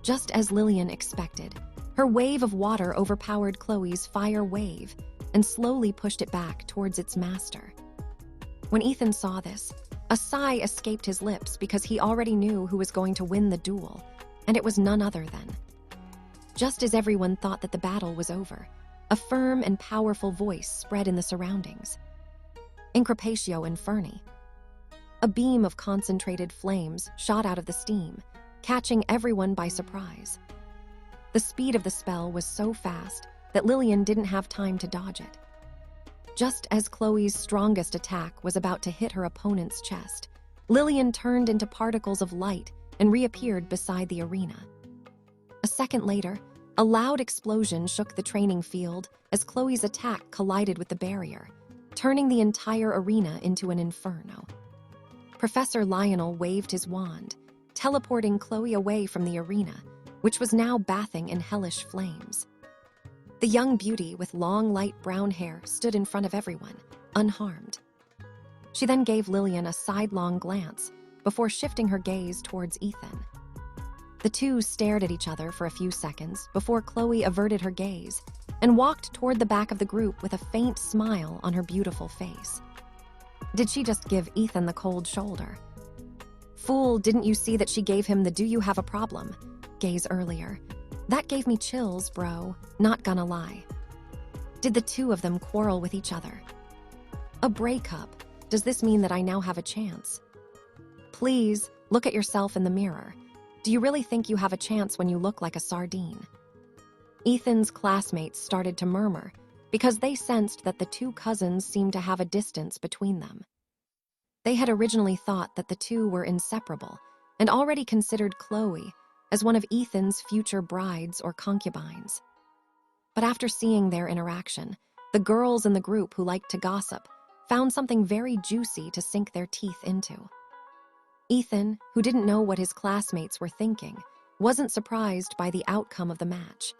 Just as Lillian expected, her wave of water overpowered Chloe's fire wave and slowly pushed it back towards its master. When Ethan saw this, a sigh escaped his lips because he already knew who was going to win the duel, and it was none other than. Just as everyone thought that the battle was over, a firm and powerful voice spread in the surroundings. Increpatio Inferni. A beam of concentrated flames shot out of the steam, catching everyone by surprise. The speed of the spell was so fast that Lillian didn't have time to dodge it. Just as Chloe's strongest attack was about to hit her opponent's chest, Lillian turned into particles of light and reappeared beside the arena. A second later, a loud explosion shook the training field as Chloe's attack collided with the barrier, turning the entire arena into an inferno. Professor Lionel waved his wand, teleporting Chloe away from the arena, which was now bathing in hellish flames. The young beauty with long, light brown hair stood in front of everyone, unharmed. She then gave Lillian a sidelong glance before shifting her gaze towards Ethan. The two stared at each other for a few seconds before Chloe averted her gaze and walked toward the back of the group with a faint smile on her beautiful face. Did she just give Ethan the cold shoulder? Fool, didn't you see that she gave him the "do you have a problem" gaze earlier? That gave me chills, bro, not gonna lie. Did the two of them quarrel with each other? A breakup, Does this mean that I now have a chance? Please, look at yourself in the mirror. Do you really think you have a chance when you look like a sardine? Ethan's classmates started to murmur because they sensed that the two cousins seemed to have a distance between them. They had originally thought that the two were inseparable and already considered Chloe as one of Ethan's future brides or concubines. But after seeing their interaction, the girls in the group who liked to gossip found something very juicy to sink their teeth into. Ethan, who didn't know what his classmates were thinking, wasn't surprised by the outcome of the match.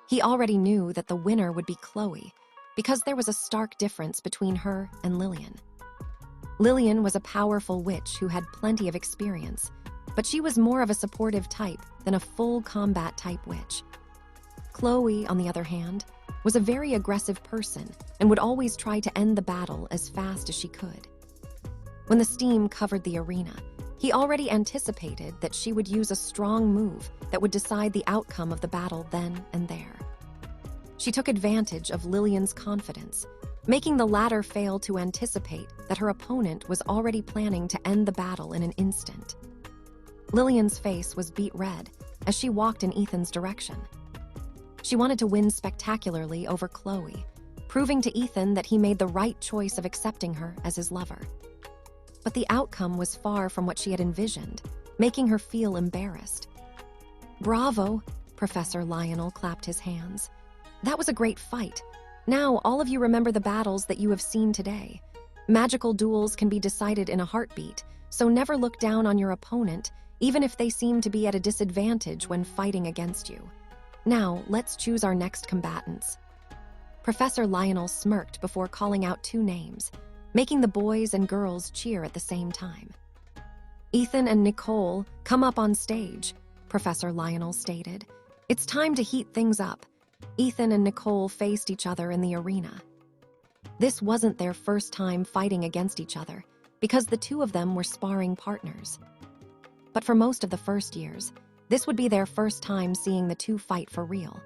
He already knew that the winner would be Chloe because there was a stark difference between her and Lillian. Lillian was a powerful witch who had plenty of experience, but she was more of a supportive type than a full combat type witch. Chloe, on the other hand, was a very aggressive person and would always try to end the battle as fast as she could. When the steam covered the arena, he already anticipated that she would use a strong move that would decide the outcome of the battle then and there. She took advantage of Lillian's confidence, making the latter fail to anticipate that her opponent was already planning to end the battle in an instant. Lillian's face was beet red as she walked in Ethan's direction. She wanted to win spectacularly over Chloe, proving to Ethan that he made the right choice of accepting her as his lover. But the outcome was far from what she had envisioned, making her feel embarrassed. "Bravo," Professor Lionel clapped his hands. "That was a great fight. Now all of you remember the battles that you have seen today. Magical duels can be decided in a heartbeat, so never look down on your opponent, even if they seem to be at a disadvantage when fighting against you. Now, let's choose our next combatants." Professor Lionel smirked before calling out two names, making the boys and girls cheer at the same time. "Ethan and Nicole, come up on stage," Professor Lionel stated. "It's time to heat things up." Ethan and Nicole faced each other in the arena. This wasn't their first time fighting against each other, because the two of them were sparring partners. But for most of the first years, this would be their first time seeing the two fight for real.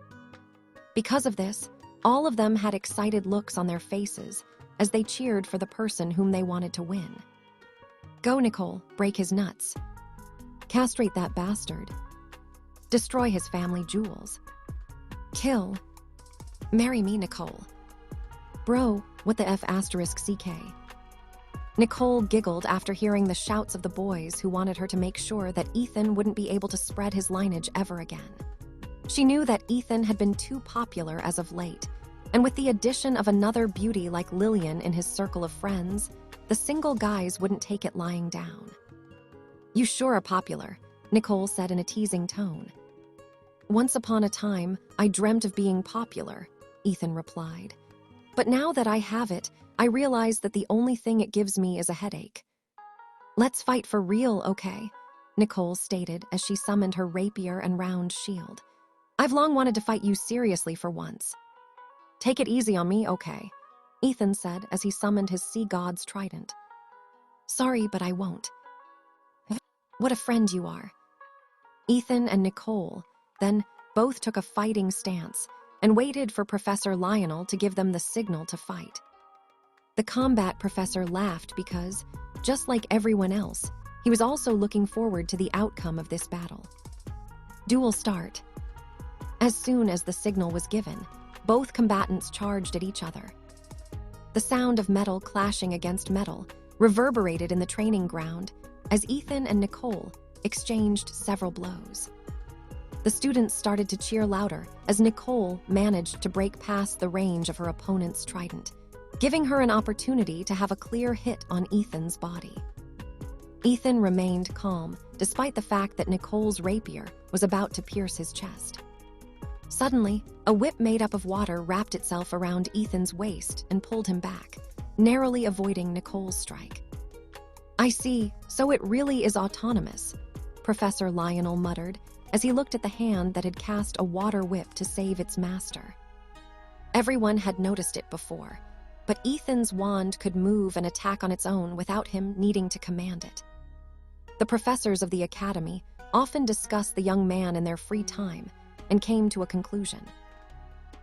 Because of this, all of them had excited looks on their faces as they cheered for the person whom they wanted to win. "Go, Nicole, break his nuts. Castrate that bastard. Destroy his family jewels. Kill. Marry me, Nicole. Bro, what the F asterisk CK?" Nicole giggled after hearing the shouts of the boys who wanted her to make sure that Ethan wouldn't be able to spread his lineage ever again. She knew that Ethan had been too popular as of late, and with the addition of another beauty like Lillian in his circle of friends, the single guys wouldn't take it lying down. "You sure are popular," Nicole said in a teasing tone. "Once upon a time, I dreamt of being popular," Ethan replied. "But now that I have it, I realize that the only thing it gives me is a headache." "Let's fight for real, okay?" Nicole stated as she summoned her rapier and round shield. "I've long wanted to fight you seriously for once." "Take it easy on me, okay?" Ethan said as he summoned his sea god's trident. "Sorry, but I won't." "What a friend you are." Ethan and Nicole then both took a fighting stance and waited for Professor Lionel to give them the signal to fight. The combat professor laughed because, just like everyone else, he was also looking forward to the outcome of this battle. Duel start. As soon as the signal was given, both combatants charged at each other. The sound of metal clashing against metal reverberated in the training ground as Ethan and Nicole exchanged several blows. The students started to cheer louder as Nicole managed to break past the range of her opponent's trident, giving her an opportunity to have a clear hit on Ethan's body. Ethan remained calm despite the fact that Nicole's rapier was about to pierce his chest. Suddenly, a whip made up of water wrapped itself around Ethan's waist and pulled him back, narrowly avoiding Nicole's strike. "I see, so it really is autonomous," Professor Lionel muttered as he looked at the hand that had cast a water whip to save its master. Everyone had noticed it before, but Ethan's wand could move and attack on its own without him needing to command it. The professors of the academy often discussed the young man in their free time and came to a conclusion.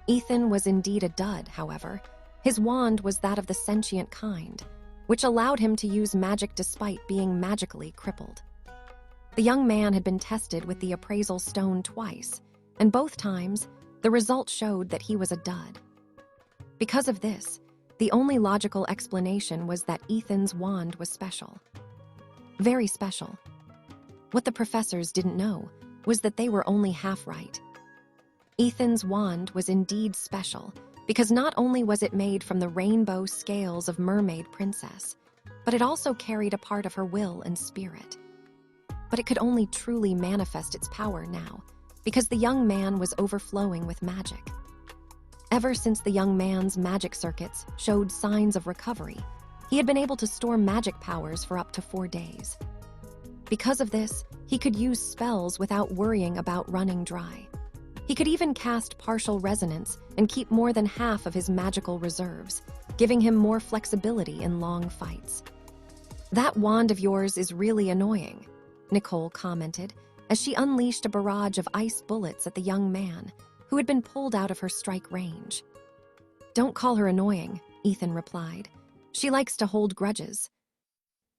Ethan was indeed a dud, however. His wand was that of the sentient kind, which allowed him to use magic despite being magically crippled. The young man had been tested with the appraisal stone twice, and both times, the result showed that he was a dud. Because of this, the only logical explanation was that Ethan's wand was special. Very special. What the professors didn't know was that they were only half right. Ethan's wand was indeed special, because not only was it made from the rainbow scales of Mermaid Princess, but it also carried a part of her will and spirit. But it could only truly manifest its power now, because the young man was overflowing with magic. Ever since the young man's magic circuits showed signs of recovery, he had been able to store magic powers for up to 4 days. Because of this, he could use spells without worrying about running dry. He could even cast partial resonance and keep more than half of his magical reserves, giving him more flexibility in long fights. "That wand of yours is really annoying," Nicole commented as she unleashed a barrage of ice bullets at the young man, who had been pulled out of her strike range. "Don't call her annoying," Ethan replied. "She likes to hold grudges."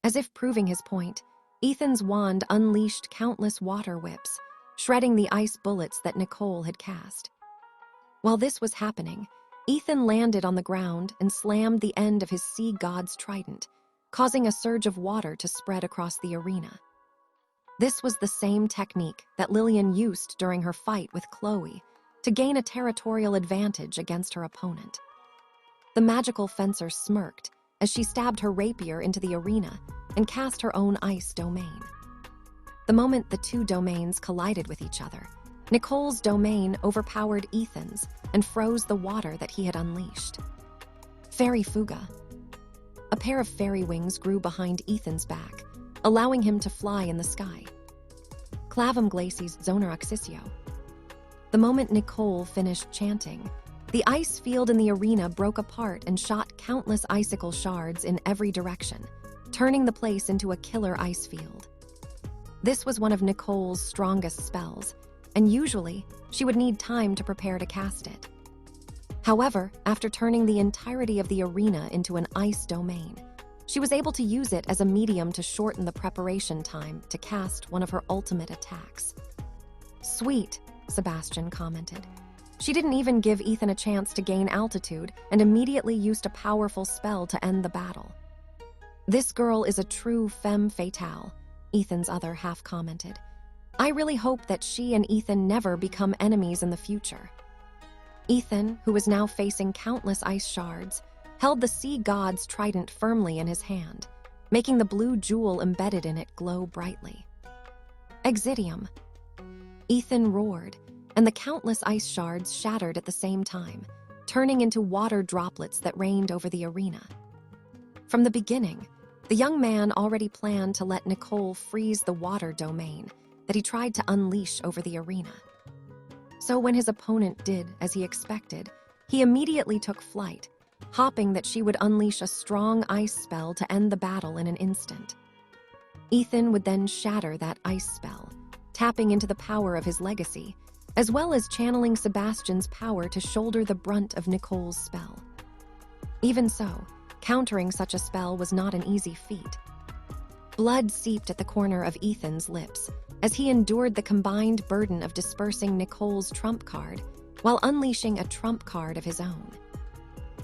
As if proving his point, Ethan's wand unleashed countless water whips, shredding the ice bullets that Nicole had cast. While this was happening, Ethan landed on the ground and slammed the end of his sea god's trident, causing a surge of water to spread across the arena. This was the same technique that Elyon used during her fight with Chloe to gain a territorial advantage against her opponent. The magical fencer smirked as she stabbed her rapier into the arena and cast her own ice domain. The moment the two domains collided with each other, Nicole's domain overpowered Ethan's and froze the water that he had unleashed. Fairy Fuga. A pair of fairy wings grew behind Ethan's back, allowing him to fly in the sky. Clavum Glacis Zonaroxisio. The moment Nicole finished chanting, the ice field in the arena broke apart and shot countless icicle shards in every direction, turning the place into a killer ice field. This was one of Nicole's strongest spells, and usually, she would need time to prepare to cast it. However, after turning the entirety of the arena into an ice domain, she was able to use it as a medium to shorten the preparation time to cast one of her ultimate attacks. "Sweet," Sebastian commented. She didn't even give Ethan a chance to gain altitude and immediately used a powerful spell to end the battle. "This girl is a true femme fatale," Ethan's other half commented. "I really hope that she and Ethan never become enemies in the future." Ethan, who was now facing countless ice shards, held the sea god's trident firmly in his hand, making the blue jewel embedded in it glow brightly. "Exidium." Ethan roared, and the countless ice shards shattered at the same time, turning into water droplets that rained over the arena. From the beginning, the young man already planned to let Nicole freeze the water domain that he tried to unleash over the arena. So when his opponent did as he expected, he immediately took flight, hoping that she would unleash a strong ice spell to end the battle in an instant. Ethan would then shatter that ice spell, tapping into the power of his legacy, as well as channeling Sebastian's power to shoulder the brunt of Nicole's spell. Even so, countering such a spell was not an easy feat. Blood seeped at the corner of Ethan's lips as he endured the combined burden of dispersing Nicole's trump card while unleashing a trump card of his own.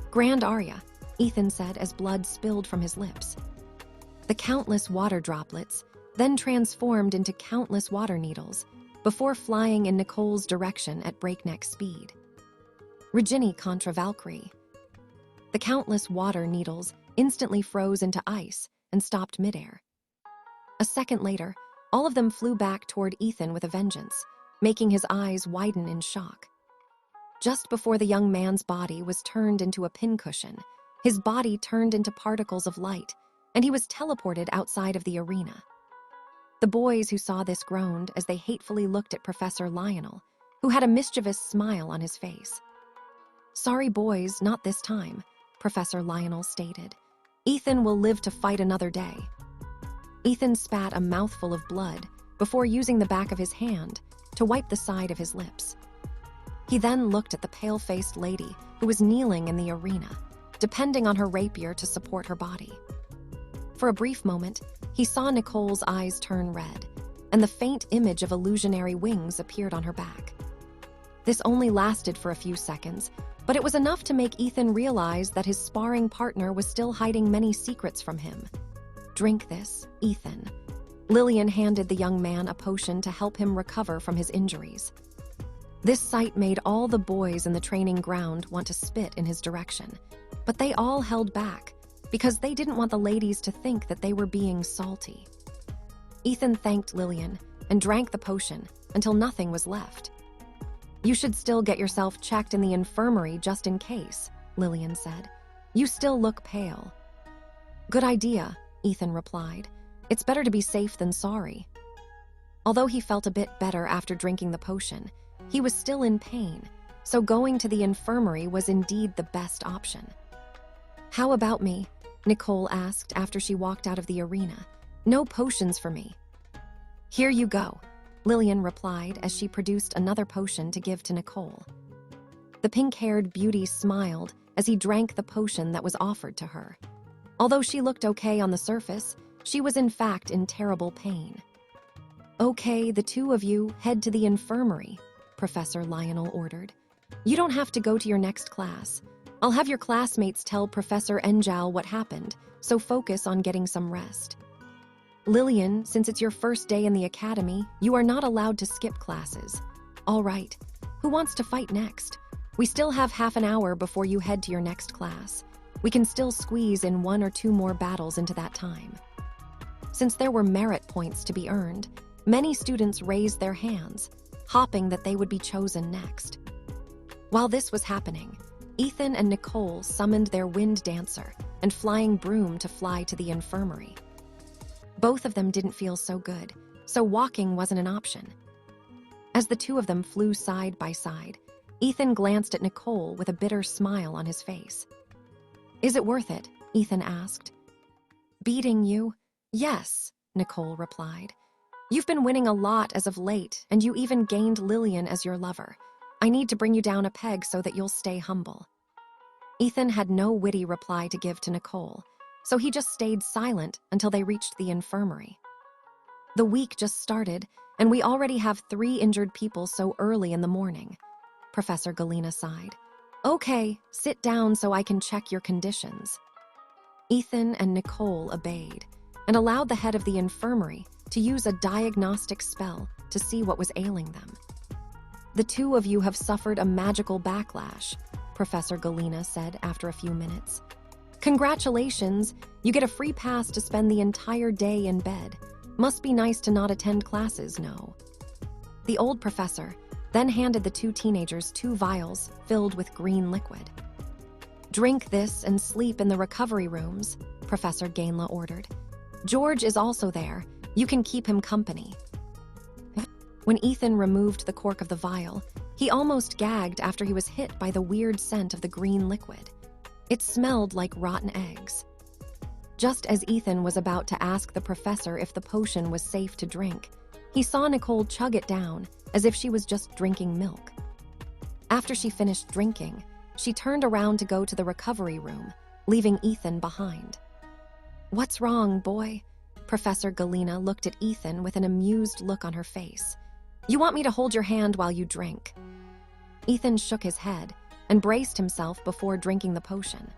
"Grand Aria," Ethan said as blood spilled from his lips. The countless water droplets then transformed into countless water needles before flying in Nicole's direction at breakneck speed. "Regini contra Valkyrie." The countless water needles instantly froze into ice and stopped midair. A second later, all of them flew back toward Ethan with a vengeance, making his eyes widen in shock. Just before the young man's body was turned into a pincushion, his body turned into particles of light, and he was teleported outside of the arena. The boys who saw this groaned as they hatefully looked at Professor Lionel, who had a mischievous smile on his face. "Sorry boys, not this time," Professor Lionel stated. "Ethan will live to fight another day." Ethan spat a mouthful of blood before using the back of his hand to wipe the side of his lips. He then looked at the pale-faced lady who was kneeling in the arena, depending on her rapier to support her body. For a brief moment, he saw Nicole's eyes turn red, and the faint image of illusionary wings appeared on her back. This only lasted for a few seconds, but it was enough to make Ethan realize that his sparring partner was still hiding many secrets from him. "Drink this, Ethan." Lillian handed the young man a potion to help him recover from his injuries. This sight made all the boys in the training ground want to spit in his direction, but they all held back because they didn't want the ladies to think that they were being salty. Ethan thanked Lillian and drank the potion until nothing was left. "You should still get yourself checked in the infirmary just in case," Lillian said. "You still look pale." "Good idea," Ethan replied. "It's better to be safe than sorry." Although he felt a bit better after drinking the potion, he was still in pain, so going to the infirmary was indeed the best option. "How about me?" Nicole asked after she walked out of the arena. "No potions for me." "Here you go," Lillian replied as she produced another potion to give to Nicole. The pink-haired beauty smiled as he drank the potion that was offered to her. Although she looked okay on the surface, she was in fact in terrible pain. "Okay, the two of you head to the infirmary," Professor Lionel ordered. "You don't have to go to your next class. I'll have your classmates tell Professor Enjal what happened, so focus on getting some rest. Lillian, since it's your first day in the academy, you are not allowed to skip classes. All right, who wants to fight next? We still have half an hour before you head to your next class. We can still squeeze in 1 or 2 more battles into that time." Since there were merit points to be earned, many students raised their hands, hoping that they would be chosen next. While this was happening, Ethan and Nicole summoned their wind dancer and flying broom to fly to the infirmary. Both of them didn't feel so good, so walking wasn't an option. As the two of them flew side by side, Ethan glanced at Nicole with a bitter smile on his face. "Is it worth it?" Ethan asked. "Beating you? Yes," Nicole replied. "You've been winning a lot as of late, and you even gained Lillian as your lover. I need to bring you down a peg so that you'll stay humble." Ethan had no witty reply to give to Nicole, so he just stayed silent until they reached the infirmary. "The week just started, and we already have 3 injured people so early in the morning," Professor Galena sighed. "Okay, sit down so I can check your conditions." Ethan and Nicole obeyed and allowed the head of the infirmary to use a diagnostic spell to see what was ailing them. "The two of you have suffered a magical backlash," Professor Galena said after a few minutes. "Congratulations, you get a free pass to spend the entire day in bed. Must be nice to not attend classes, no?" The old professor then handed the 2 teenagers 2 vials filled with green liquid. "Drink this and sleep in the recovery rooms," Professor Gainla ordered. "George is also there. You can keep him company." When Ethan removed the cork of the vial, he almost gagged after he was hit by the weird scent of the green liquid. It smelled like rotten eggs. Just as Ethan was about to ask the professor if the potion was safe to drink, he saw Nicole chug it down as if she was just drinking milk. After she finished drinking, she turned around to go to the recovery room, leaving Ethan behind. "What's wrong, boy?" Professor Galena looked at Ethan with an amused look on her face. "You want me to hold your hand while you drink?" Ethan shook his head and braced himself before drinking the potion.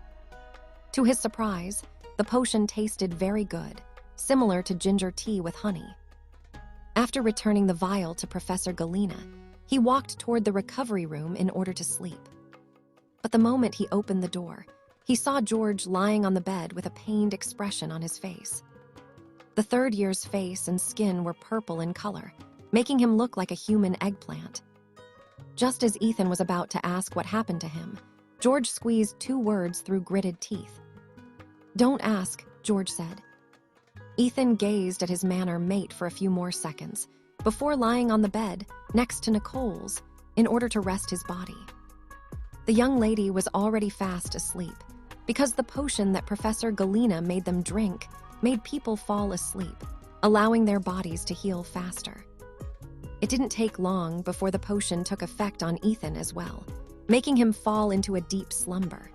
To his surprise, the potion tasted very good, similar to ginger tea with honey. After returning the vial to Professor Galena, he walked toward the recovery room in order to sleep. But the moment he opened the door, he saw George lying on the bed with a pained expression on his face. The third year's face and skin were purple in color, making him look like a human eggplant. Just as Ethan was about to ask what happened to him, George squeezed 2 words through gritted teeth. "Don't ask," George said. Ethan gazed at his manor mate for a few more seconds before lying on the bed next to Nicole's in order to rest his body. The young lady was already fast asleep because the potion that Professor Galena made them drink made people fall asleep, allowing their bodies to heal faster. It didn't take long before the potion took effect on Ethan as well, making him fall into a deep slumber.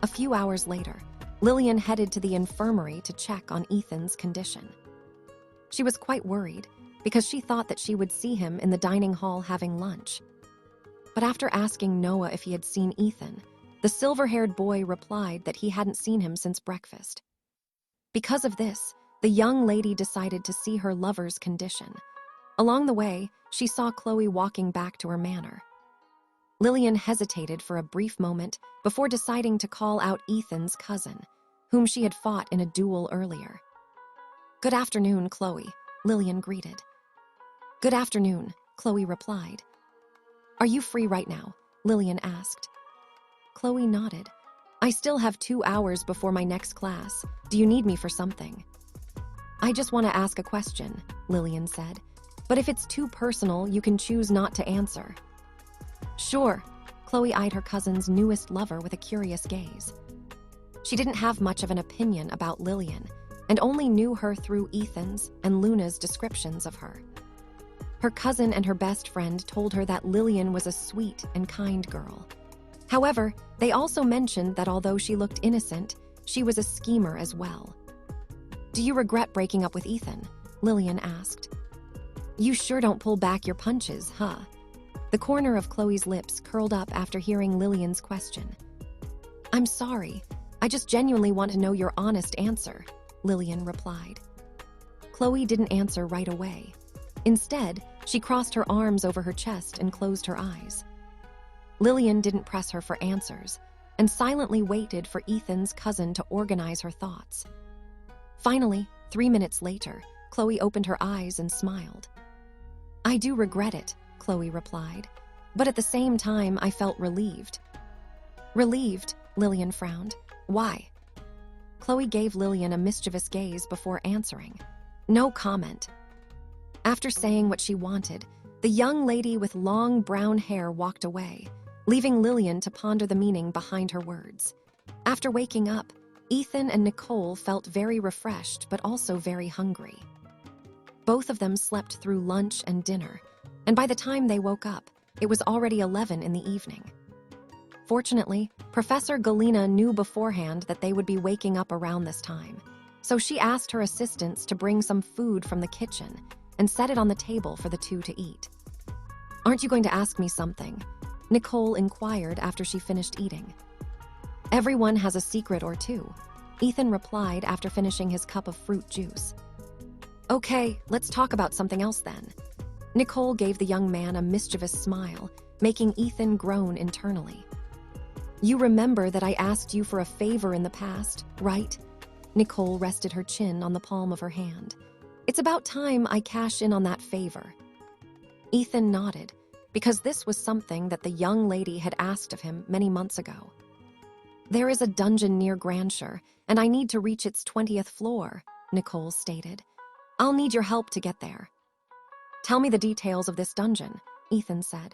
A few hours later, Lillian headed to the infirmary to check on Ethan's condition. She was quite worried because she thought that she would see him in the dining hall having lunch. But after asking Noah if he had seen Ethan, the silver-haired boy replied that he hadn't seen him since breakfast. Because of this, the young lady decided to see her lover's condition. Along the way, she saw Chloe walking back to her manor. Lillian hesitated for a brief moment before deciding to call out Ethan's cousin, whom she had fought in a duel earlier. "Good afternoon, Chloe," Lillian greeted. "Good afternoon," Chloe replied. "Are you free right now?" Lillian asked. Chloe nodded. "I still have 2 hours before my next class. Do you need me for something?" "I just want to ask a question," Lillian said. "But if it's too personal, you can choose not to answer." "Sure." Chloe eyed her cousin's newest lover with a curious gaze. She didn't have much of an opinion about Lillian, and only knew her through Ethan's and Luna's descriptions of her. Her cousin and her best friend told her that Lillian was a sweet and kind girl. However, they also mentioned that although she looked innocent, she was a schemer as well. "Do you regret breaking up with Ethan?" Lillian asked. "You sure don't pull back your punches, huh?" The corner of Chloe's lips curled up after hearing Lillian's question. "I'm sorry. I just genuinely want to know your honest answer," Lillian replied. Chloe didn't answer right away. Instead, she crossed her arms over her chest and closed her eyes. Lillian didn't press her for answers, and silently waited for Ethan's cousin to organize her thoughts. Finally, 3 minutes later, Chloe opened her eyes and smiled. "I do regret it," Chloe replied, "but at the same time I felt relieved." "Relieved?" Lillian frowned. "Why?" Chloe gave Lillian a mischievous gaze before answering. "No comment." After saying what she wanted, the young lady with long brown hair walked away, leaving Lillian to ponder the meaning behind her words. After waking up, Ethan and Nicole felt very refreshed but also very hungry. Both of them slept through lunch and dinner, and by the time they woke up, it was already 11 in the evening. Fortunately, Professor Galena knew beforehand that they would be waking up around this time, so she asked her assistants to bring some food from the kitchen and set it on the table for the two to eat. "Aren't you going to ask me something?" Nicole inquired after she finished eating. "Everyone has a secret or two," Ethan replied after finishing his cup of fruit juice. "Okay, let's talk about something else then." Nicole gave the young man a mischievous smile, making Ethan groan internally. "You remember that I asked you for a favor in the past, right?" Nicole rested her chin on the palm of her hand. "It's about time I cash in on that favor." Ethan nodded, because this was something that the young lady had asked of him many months ago. "There is a dungeon near Grandshire, and I need to reach its 20th floor, Nicole stated. "I'll need your help to get there." "Tell me the details of this dungeon," Ethan said.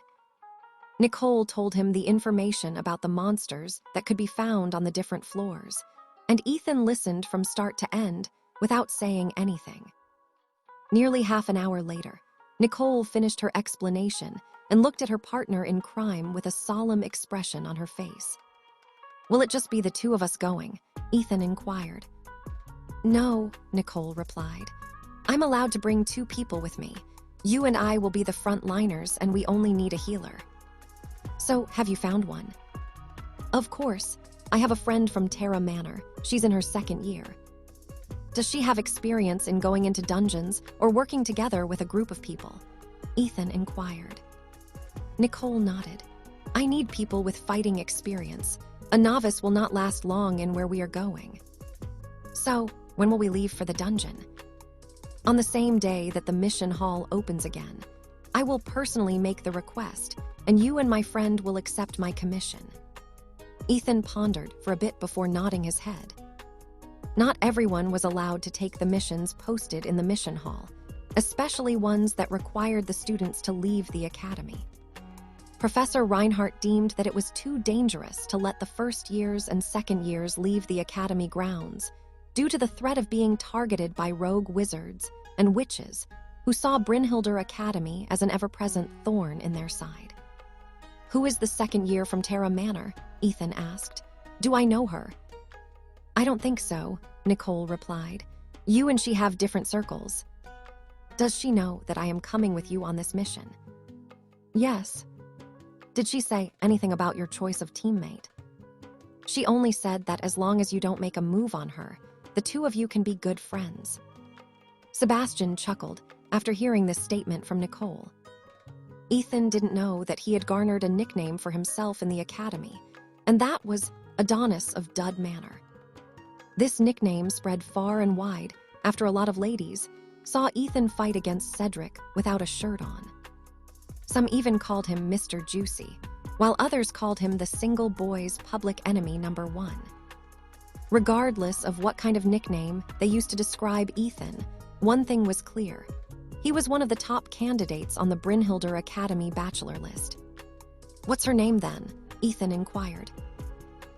Nicole told him the information about the monsters that could be found on the different floors, and Ethan listened from start to end without saying anything. Nearly half an hour later, Nicole finished her explanation and looked at her partner in crime with a solemn expression on her face. "Will it just be the two of us going?" Ethan inquired. "No," Nicole replied. "I'm allowed to bring 2 people with me. You and I will be the frontliners, and we only need a healer." "So, have you found one?" "Of course. I have a friend from Terra Manor. She's in her 2nd year." "Does she have experience in going into dungeons or working together with a group of people?" Ethan inquired. Nicole nodded. "I need people with fighting experience. A novice will not last long in where we are going." "So, when will we leave for the dungeon?" "On the same day that the mission hall opens again. I will personally make the request, and you and my friend will accept my commission." Ethan pondered for a bit before nodding his head. Not everyone was allowed to take the missions posted in the mission hall, especially ones that required the students to leave the academy. Professor Reinhardt deemed that it was too dangerous to let the 1st years and 2nd years leave the academy grounds due to the threat of being targeted by rogue wizards and witches who saw Brynhilder Academy as an ever-present thorn in their side. "Who is the 2nd year from Terra Manor?" Ethan asked. "Do I know her?" I don't think so, Nicole replied. You and she have different circles. Does she know that I am coming with you on this mission? Yes. Did she say anything about your choice of teammate? She only said that as long as you don't make a move on her, the two of you can be good friends. Sebastian chuckled after hearing this statement from Nicole. Ethan didn't know that he had garnered a nickname for himself in the academy, and that was Adonis of Dud Manor. This nickname spread far and wide after a lot of ladies saw Ethan fight against Cedric without a shirt on. Some even called him Mr. Juicy, while others called him the single boy's public enemy #1. Regardless of what kind of nickname they used to describe Ethan, one thing was clear. He was one of the top candidates on the Brynhilder Academy bachelor list. What's her name then? Ethan inquired.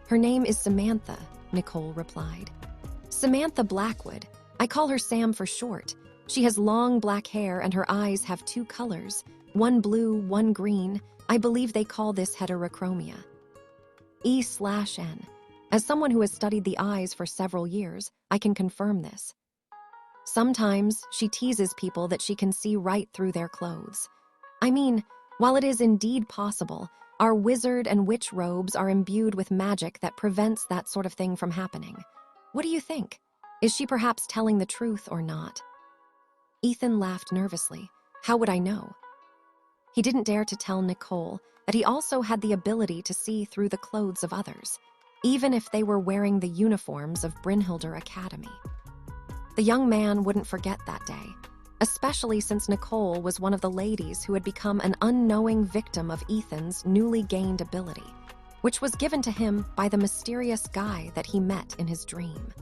Her name is Samantha, Nicole replied. Samantha Blackwood. I call her Sam for short. She has long black hair and her eyes have 2 colors, one blue, one green. I believe they call this heterochromia. E/N. As someone who has studied the eyes for several years, I can confirm this. Sometimes she teases people that she can see right through their clothes. I mean, while it is indeed possible, our wizard and witch robes are imbued with magic that prevents that sort of thing from happening. What do you think? Is she perhaps telling the truth or not? Ethan laughed nervously. How would I know? He didn't dare to tell Nicole that he also had the ability to see through the clothes of others, even if they were wearing the uniforms of Brynhilder Academy. The young man wouldn't forget that day, especially since Nicole was one of the ladies who had become an unknowing victim of Ethan's newly gained ability, which was given to him by the mysterious guy that he met in his dream.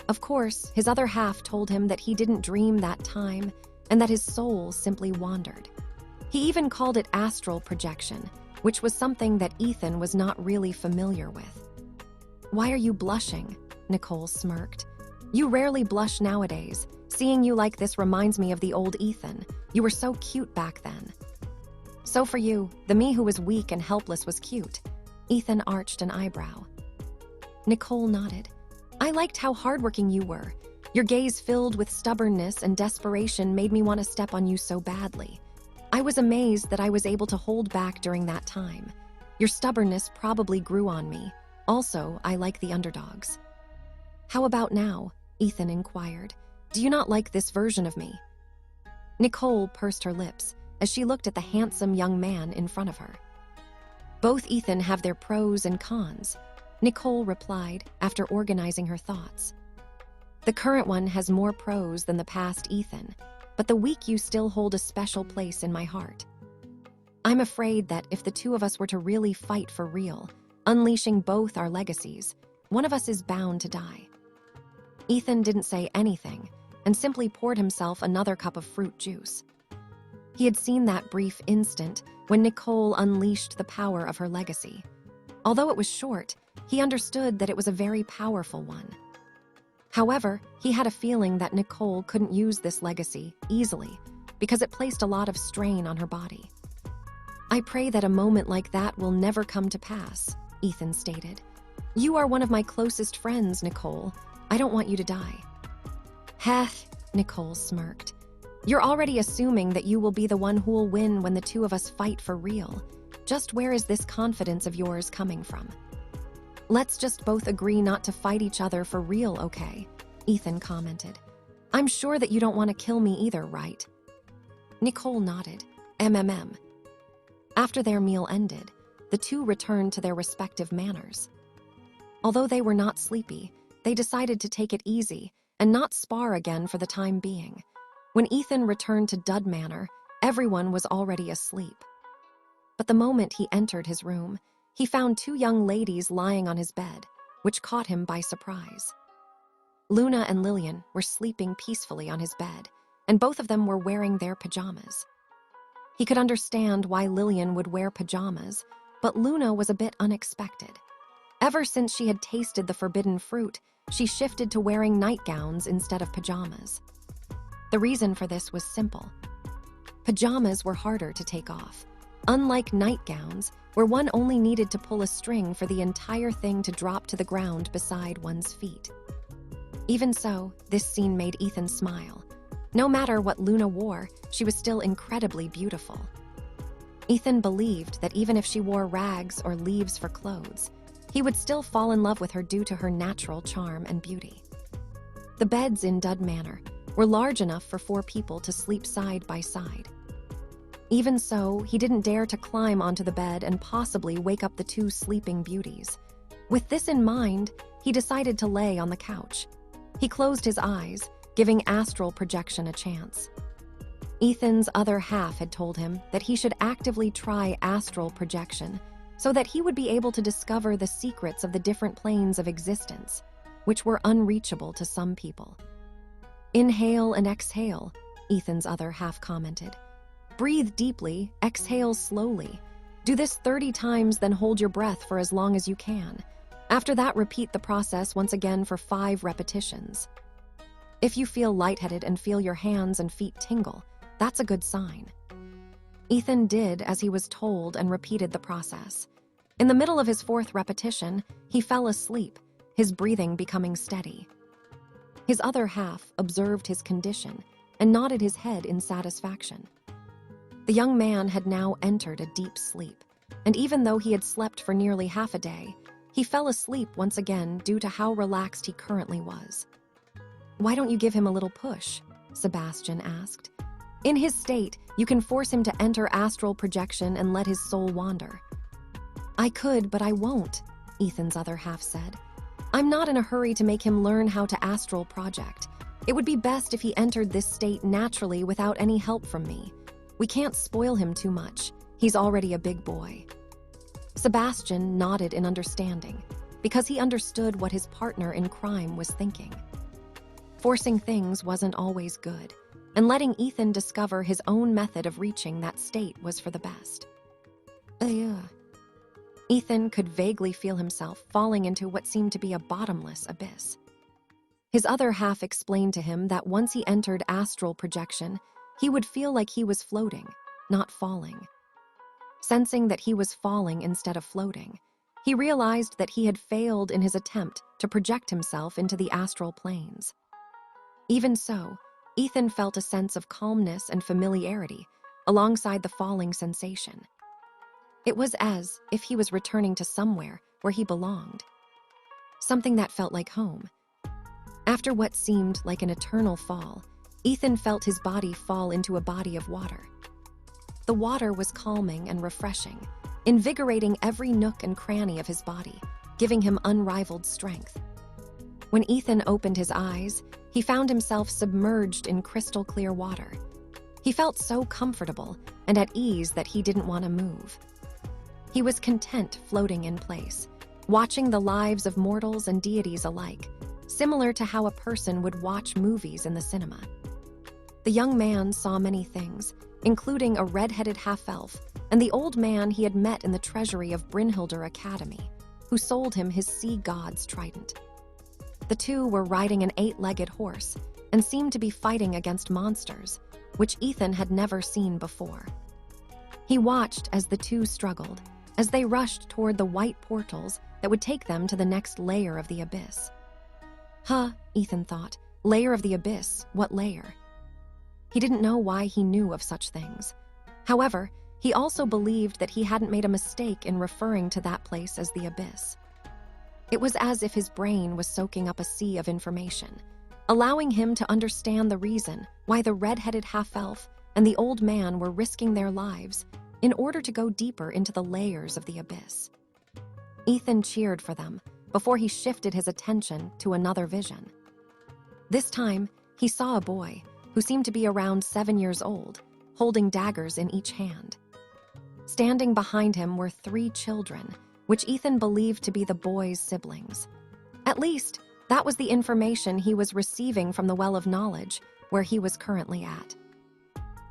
Of course, his other half told him that he didn't dream that time and that his soul simply wandered. He even called it astral projection, which was something that Ethan was not really familiar with. Why are you blushing? Nicole smirked. You rarely blush nowadays. Seeing you like this reminds me of the old Ethan. You were so cute back then. So for you, the me who was weak and helpless was cute. Ethan arched an eyebrow. Nicole nodded. I liked how hardworking you were. Your gaze filled with stubbornness and desperation made me want to step on you so badly. I was amazed that I was able to hold back during that time. Your stubbornness probably grew on me. Also, I like the underdogs. How about now? Ethan inquired. Do you not like this version of me? Nicole pursed her lips as she looked at the handsome young man in front of her. Both Ethan have their pros and cons, Nicole replied after organizing her thoughts. The current one has more pros than the past Ethan, but the weak you still hold a special place in my heart. I'm afraid that if the two of us were to really fight for real, unleashing both our legacies, one of us is bound to die. Ethan didn't say anything and simply poured himself another cup of fruit juice. He had seen that brief instant when Nicole unleashed the power of her legacy. Although it was short, he understood that it was a very powerful one. However, he had a feeling that Nicole couldn't use this legacy easily because it placed a lot of strain on her body. I pray that a moment like that will never come to pass, Ethan stated. You are one of my closest friends, Nicole. I don't want you to die. Heh, Nicole smirked. You're already assuming that you will be the one who will win when the two of us fight for real. Just where is this confidence of yours coming from? Let's just both agree not to fight each other for real, okay? Ethan commented. I'm sure that you don't want to kill me either, right? Nicole nodded. MMM. After their meal ended, the two returned to their respective manors. Although they were not sleepy, they decided to take it easy and not spar again for the time being. When Ethan returned to Dud Manor, everyone was already asleep. But the moment he entered his room, he found two young ladies lying on his bed, which caught him by surprise. Luna and Lillian were sleeping peacefully on his bed, and both of them were wearing their pajamas. He could understand why Lillian would wear pajamas, but Luna was a bit unexpected. Ever since she had tasted the forbidden fruit, she shifted to wearing nightgowns instead of pajamas. The reason for this was simple. Pajamas were harder to take off. unlike nightgowns, where one only needed to pull a string for the entire thing to drop to the ground beside one's feet. Even so, this scene made Ethan smile. No matter what Luna wore, she was still incredibly beautiful. Ethan believed that even if she wore rags or leaves for clothes, he would still fall in love with her due to her natural charm and beauty. The beds in Dud Manor were large enough for 4 people to sleep side by side. Even so, he didn't dare to climb onto the bed and possibly wake up the 2 sleeping beauties. With this in mind, he decided to lay on the couch. He closed his eyes, giving astral projection a chance. Ethan's other half had told him that he should actively try astral projection so that he would be able to discover the secrets of the different planes of existence, which were unreachable to some people. "Inhale and exhale," Ethan's other half commented. "Breathe deeply, exhale slowly. Do this 30 times, then hold your breath for as long as you can. After that, repeat the process once again for 5 repetitions. If you feel lightheaded and feel your hands and feet tingle, that's a good sign." Ethan did as he was told and repeated the process. In the middle of his 4th repetition, he fell asleep, his breathing becoming steady. His other half observed his condition and nodded his head in satisfaction. The young man had now entered a deep sleep, and even though he had slept for nearly half a day, he fell asleep once again due to how relaxed he currently was. "Why don't you give him a little push?" Sebastian asked. "In his state, you can force him to enter astral projection and let his soul wander." "I could, but I won't," Ethan's other half said. "I'm not in a hurry to make him learn how to astral project. It would be best if he entered this state naturally without any help from me. We can't spoil him too much. He's already a big boy." Sebastian nodded in understanding, because he understood what his partner in crime was thinking. Forcing things wasn't always good, and letting Ethan discover his own method of reaching that state was for the best. Ethan could vaguely feel himself falling into what seemed to be a bottomless abyss. His other half explained to him that once he entered astral projection, he would feel like he was floating, not falling. Sensing that he was falling instead of floating, he realized that he had failed in his attempt to project himself into the astral planes. Even so, Ethan felt a sense of calmness and familiarity alongside the falling sensation. It was as if he was returning to somewhere where he belonged, something that felt like home. After what seemed like an eternal fall, Ethan felt his body fall into a body of water. The water was calming and refreshing, invigorating every nook and cranny of his body, giving him unrivaled strength. When Ethan opened his eyes, he found himself submerged in crystal clear water. He felt so comfortable and at ease that he didn't want to move. He was content floating in place, watching the lives of mortals and deities alike, similar to how a person would watch movies in the cinema. The young man saw many things, including a red-headed half-elf and the old man he had met in the treasury of Brynhildr Academy, who sold him his sea god's trident. The 2 were riding an 8-legged horse and seemed to be fighting against monsters, which Ethan had never seen before. He watched as the 2 struggled, as they rushed toward the white portals that would take them to the next layer of the abyss. Ethan thought, layer of the abyss, what layer? He didn't know why he knew of such things. However, he also believed that he hadn't made a mistake in referring to that place as the abyss. It was as if his brain was soaking up a sea of information, allowing him to understand the reason why the red-headed half-elf and the old man were risking their lives in order to go deeper into the layers of the abyss. Ethan cheered for them before he shifted his attention to another vision. This time, he saw a boy who seemed to be around 7 years old, holding daggers in each hand. Standing behind him were 3 children, which Ethan believed to be the boy's siblings. At least, that was the information he was receiving from the Well of Knowledge, where he was currently at.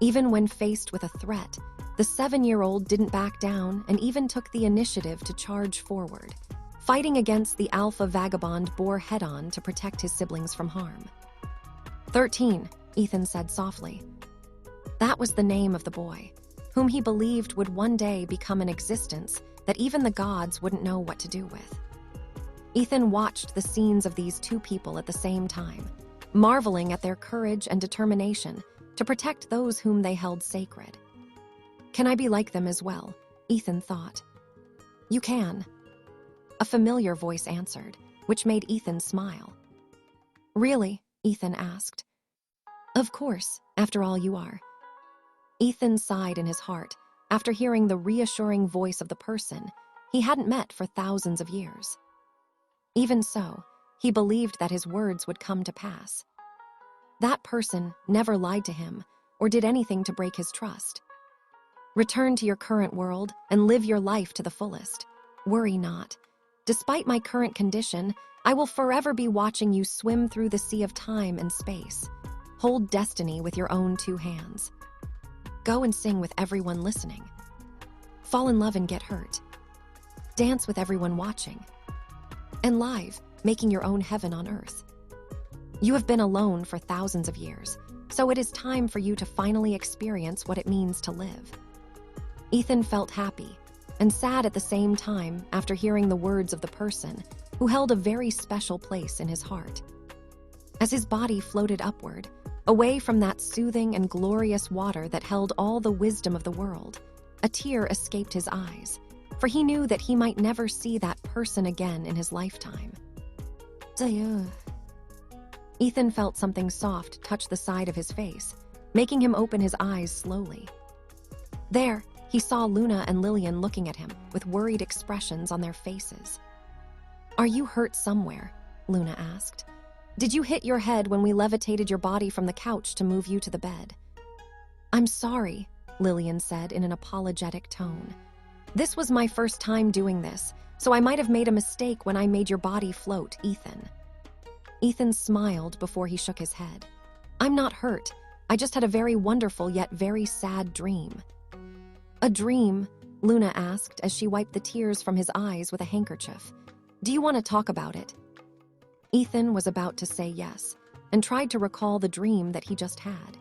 Even when faced with a threat, the 7-year-old didn't back down and even took the initiative to charge forward. Fighting against the alpha vagabond bore head-on to protect his siblings from harm. 13, Ethan said softly. That was the name of the boy, whom he believed would one day become an existence that even the gods wouldn't know what to do with. Ethan watched the scenes of these two people at the same time, marveling at their courage and determination to protect those whom they held sacred. Can I be like them as well? Ethan thought. You can. A familiar voice answered, which made Ethan smile. Really? Ethan asked. Of course, after all you are. Ethan sighed in his heart after hearing the reassuring voice of the person he hadn't met for thousands of years. Even so, he believed that his words would come to pass. That person never lied to him or did anything to break his trust. Return to your current world and live your life to the fullest. Worry not. Despite my current condition, I will forever be watching you swim through the sea of time and space. Hold destiny with your own two hands. Go and sing with everyone listening. Fall in love and get hurt. Dance with everyone watching. And live, making your own heaven on earth. You have been alone for thousands of years, so it is time for you to finally experience what it means to live. Ethan felt happy and sad at the same time after hearing the words of the person who held a very special place in his heart. As his body floated upward, away from that soothing and glorious water that held all the wisdom of the world, a tear escaped his eyes, for he knew that he might never see that person again in his lifetime. Ethan felt something soft touch the side of his face, making him open his eyes slowly. There, he saw Luna and Lillian looking at him with worried expressions on their faces. Are you hurt somewhere? Luna asked. Did you hit your head when we levitated your body from the couch to move you to the bed? I'm sorry, Lillian said in an apologetic tone. This was my first time doing this, so I might have made a mistake when I made your body float, Ethan. Ethan smiled before he shook his head. I'm not hurt. I just had a very wonderful yet very sad dream. A dream? Luna asked as she wiped the tears from his eyes with a handkerchief. Do you want to talk about it? Ethan was about to say yes, and tried to recall the dream that he just had.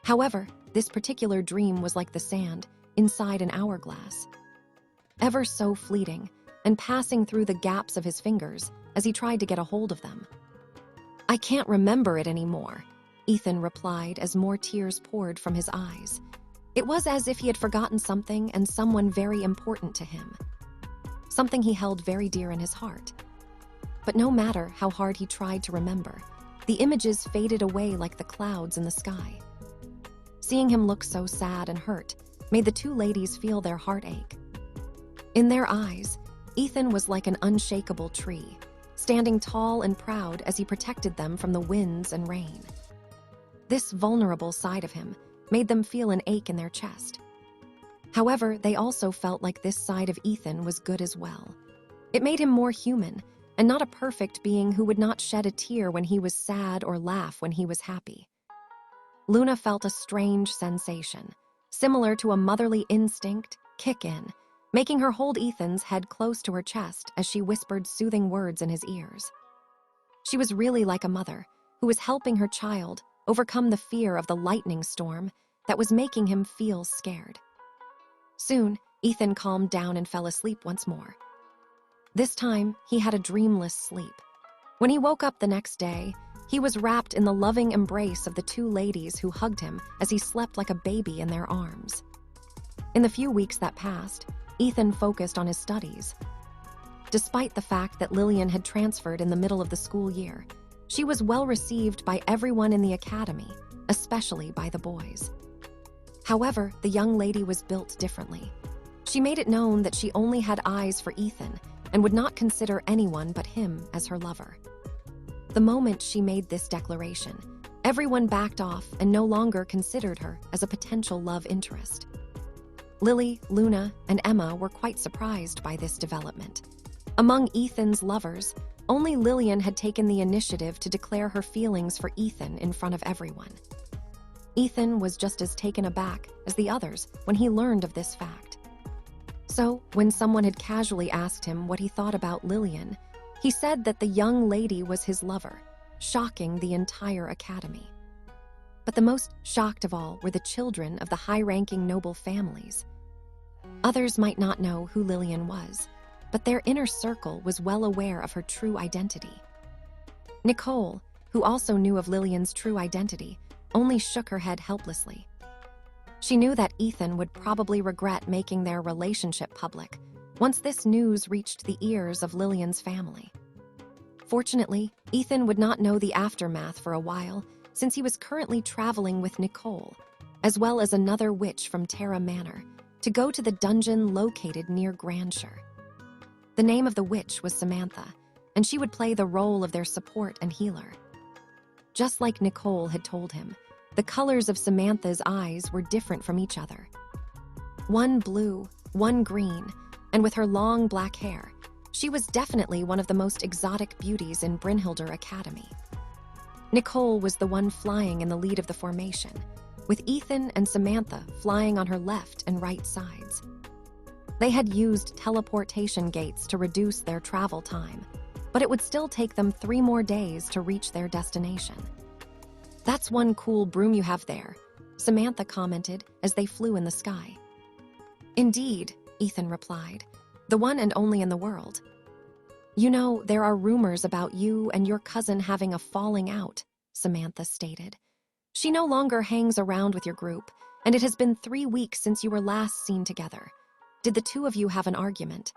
However, this particular dream was like the sand inside an hourglass. Ever so fleeting, and passing through the gaps of his fingers as he tried to get a hold of them. I can't remember it anymore, Ethan replied as more tears poured from his eyes. It was as if he had forgotten something and someone very important to him. Something he held very dear in his heart. But no matter how hard he tried to remember, the images faded away like the clouds in the sky. Seeing him look so sad and hurt made the two ladies feel their heartache. In their eyes, Ethan was like an unshakable tree, standing tall and proud as he protected them from the winds and rain. This vulnerable side of him made them feel an ache in their chest. However, they also felt like this side of Ethan was good as well. It made him more human, and not a perfect being who would not shed a tear when he was sad or laugh when he was happy. Luna felt a strange sensation, similar to a motherly instinct, kick in, making her hold Ethan's head close to her chest as she whispered soothing words in his ears. She was really like a mother who was helping her child overcome the fear of the lightning storm that was making him feel scared. Soon, Ethan calmed down and fell asleep once more. This time, he had a dreamless sleep. When he woke up the next day, he was wrapped in the loving embrace of the two ladies who hugged him as he slept like a baby in their arms. In the few weeks that passed, Ethan focused on his studies. Despite the fact that Lillian had transferred in the middle of the school year, she was well received by everyone in the academy, especially by the boys. However, the young lady was built differently. She made it known that she only had eyes for Ethan and would not consider anyone but him as her lover. The moment she made this declaration, everyone backed off and no longer considered her as a potential love interest. Lily, Luna, and Emma were quite surprised by this development. Among Ethan's lovers, only Lillian had taken the initiative to declare her feelings for Ethan in front of everyone. Ethan was just as taken aback as the others when he learned of this fact. So, when someone had casually asked him what he thought about Lillian, he said that the young lady was his lover, shocking the entire academy. But the most shocked of all were the children of the high-ranking noble families. Others might not know who Lillian was, but their inner circle was well aware of her true identity. Nicole, who also knew of Lillian's true identity, only shook her head helplessly. She knew that Ethan would probably regret making their relationship public once this news reached the ears of Lillian's family. Fortunately, Ethan would not know the aftermath for a while, since he was currently traveling with Nicole, as well as another witch from Terra Manor, to go to the dungeon located near Grandshire. The name of the witch was Samantha, and she would play the role of their support and healer. Just like Nicole had told him, the colors of Samantha's eyes were different from each other. One blue, one green, and with her long black hair, she was definitely one of the most exotic beauties in Brynhildr Academy. Nicole was the one flying in the lead of the formation, with Ethan and Samantha flying on her left and right sides. They had used teleportation gates to reduce their travel time, but it would still take them 3 more days to reach their destination. "That's one cool broom you have there," Samantha commented as they flew in the sky. "Indeed," Ethan replied, "the one and only in the world. You know, there are rumors about you and your cousin having a falling out," Samantha stated. "She no longer hangs around with your group, and it has been 3 weeks since you were last seen together. Did the two of you have an argument?"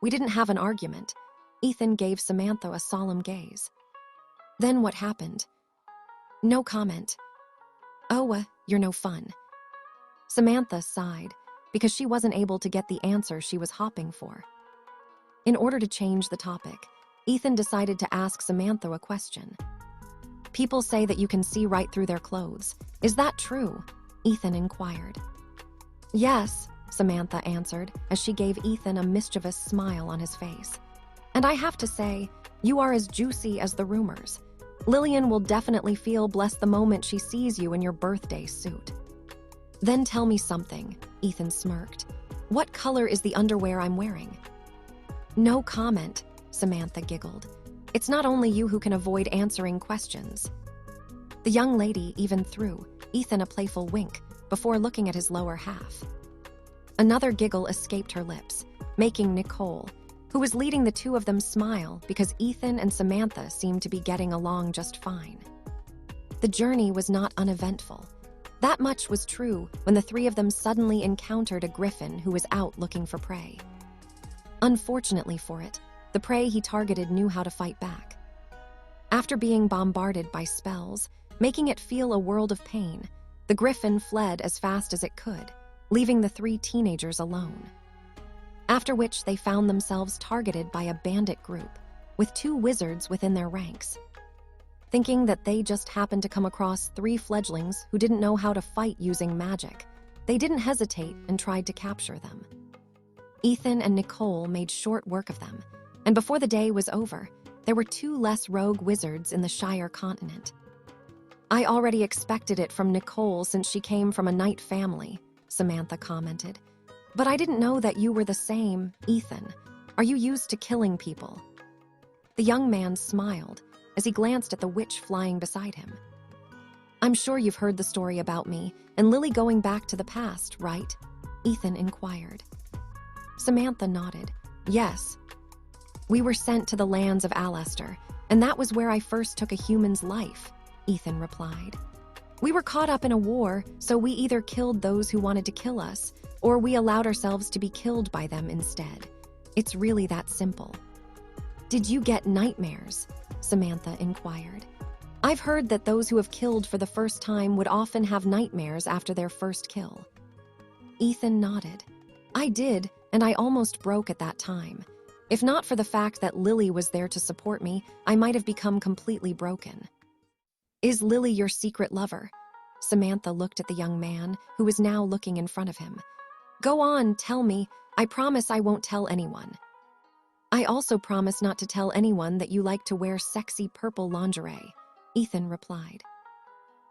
"We didn't have an argument." Ethan gave Samantha a solemn gaze. "Then what happened?" "No comment." "Oh, you're no fun." Samantha sighed, because she wasn't able to get the answer she was hoping for. In order to change the topic, Ethan decided to ask Samantha a question. "People say that you can see right through their clothes. Is that true?" Ethan inquired. "Yes," Samantha answered as she gave Ethan a mischievous smile on his face. "And I have to say, you are as juicy as the rumors. Lillian will definitely feel blessed the moment she sees you in your birthday suit." "Then tell me something," Ethan smirked. "What color is the underwear I'm wearing?" "No comment," Samantha giggled. "It's not only you who can avoid answering questions." The young lady even threw Ethan a playful wink before looking at his lower half. Another giggle escaped her lips, making Nicole, who was leading the two of them, smile because Ethan and Samantha seemed to be getting along just fine. The journey was not uneventful. That much was true when the 3 of them suddenly encountered a griffin who was out looking for prey. Unfortunately for it, the prey he targeted knew how to fight back. After being bombarded by spells, making it feel a world of pain, the griffin fled as fast as it could, leaving the 3 teenagers alone. After which they found themselves targeted by a bandit group, with 2 wizards within their ranks. Thinking that they just happened to come across 3 fledglings who didn't know how to fight using magic, they didn't hesitate and tried to capture them. Ethan and Nicole made short work of them, and before the day was over, there were 2 less rogue wizards in the Shire continent. "I already expected it from Nicole since she came from a knight family," Samantha commented. "But I didn't know that you were the same, Ethan. Are you used to killing people?" The young man smiled as he glanced at the witch flying beside him. "I'm sure you've heard the story about me and Lily going back to the past, right?" Ethan inquired. Samantha nodded. "Yes. We were sent to the lands of Alastair, and that was where I first took a human's life," Ethan replied. "We were caught up in a war, so we either killed those who wanted to kill us, or we allowed ourselves to be killed by them instead. It's really that simple." "Did you get nightmares?" Samantha inquired. "I've heard that those who have killed for the first time would often have nightmares after their first kill." Ethan nodded. "I did, and I almost broke at that time. If not for the fact that Lily was there to support me, I might have become completely broken." "Is Lily your secret lover?" Samantha looked at the young man, who was now looking in front of him. "Go on, tell me. I promise I won't tell anyone." "I also promise not to tell anyone that you like to wear sexy purple lingerie," Ethan replied.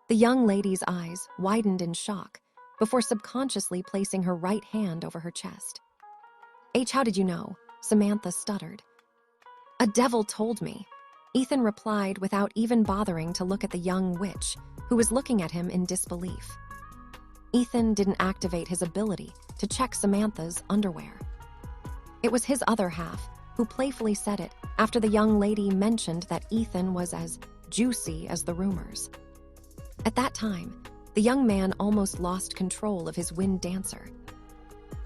The young lady's eyes widened in shock before subconsciously placing her right hand over her chest. "How did you know?" Samantha stuttered. "A devil told me," Ethan replied without even bothering to look at the young witch, who was looking at him in disbelief. Ethan didn't activate his ability to check Samantha's underwear. It was his other half who playfully said it after the young lady mentioned that Ethan was as juicy as the rumors. At that time, the young man almost lost control of his wind dancer.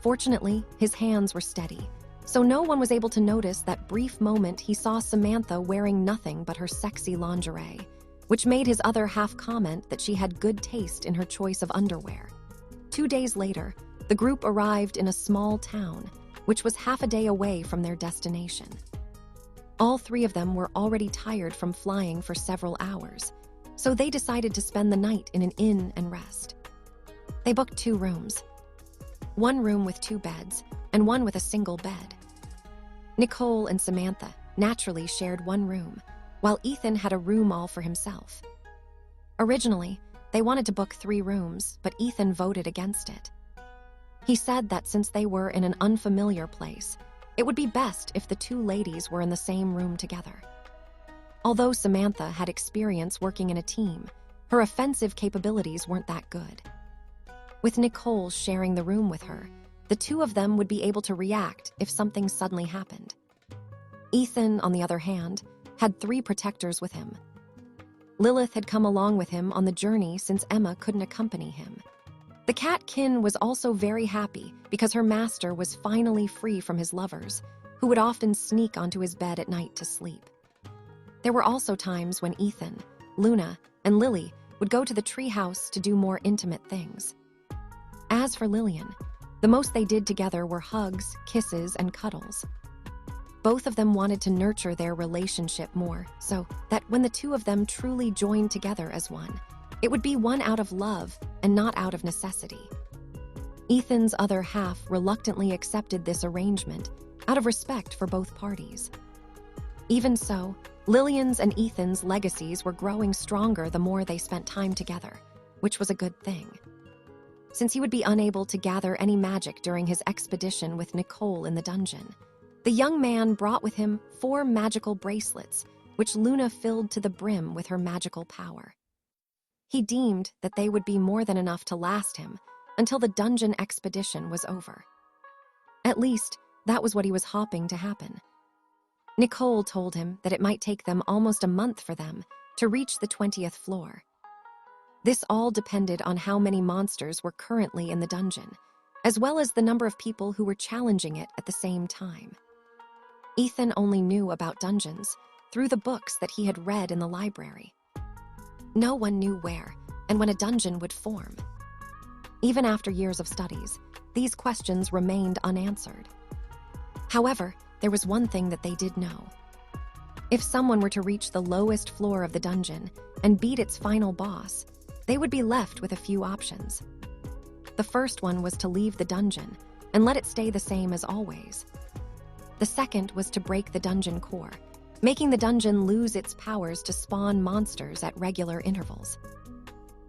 Fortunately, his hands were steady, so no one was able to notice that brief moment he saw Samantha wearing nothing but her sexy lingerie, which made his other half comment that she had good taste in her choice of underwear. 2 days later, the group arrived in a small town, which was half a day away from their destination. All 3 of them were already tired from flying for several hours, so they decided to spend the night in an inn and rest. They booked 2 rooms, one room with 2 beds and one with a single bed. Nicole and Samantha naturally shared one room, while Ethan had a room all for himself. Originally, they wanted to book 3 rooms, but Ethan voted against it. He said that since they were in an unfamiliar place, it would be best if the 2 ladies were in the same room together. Although Samantha had experience working in a team, her offensive capabilities weren't that good. With Nicole sharing the room with her, the 2 of them would be able to react if something suddenly happened. Ethan, on the other hand, had 3 protectors with him. Lilith had come along with him on the journey since Emma couldn't accompany him. The cat Kin was also very happy because her master was finally free from his lovers, who would often sneak onto his bed at night to sleep. There were also times when Ethan, Luna, and Lily would go to the treehouse to do more intimate things. As for Lillian, the most they did together were hugs, kisses, and cuddles. Both of them wanted to nurture their relationship more, so that when the 2 of them truly joined together as one, it would be one out of love and not out of necessity. Ethan's other half reluctantly accepted this arrangement out of respect for both parties. Even so, Lillian's and Ethan's legacies were growing stronger the more they spent time together, which was a good thing. Since he would be unable to gather any magic during his expedition with Nicole in the dungeon, the young man brought with him 4 magical bracelets, which Luna filled to the brim with her magical power. He deemed that they would be more than enough to last him until the dungeon expedition was over. At least, that was what he was hoping to happen. Nicole told him that it might take them almost a month for them to reach the 20th floor. This all depended on how many monsters were currently in the dungeon, as well as the number of people who were challenging it at the same time. Ethan only knew about dungeons through the books that he had read in the library. No one knew where and when a dungeon would form. Even after years of studies, these questions remained unanswered. However, there was one thing that they did know. If someone were to reach the lowest floor of the dungeon and beat its final boss, they would be left with a few options. The first one was to leave the dungeon and let it stay the same as always. The second was to break the dungeon core, making the dungeon lose its powers to spawn monsters at regular intervals.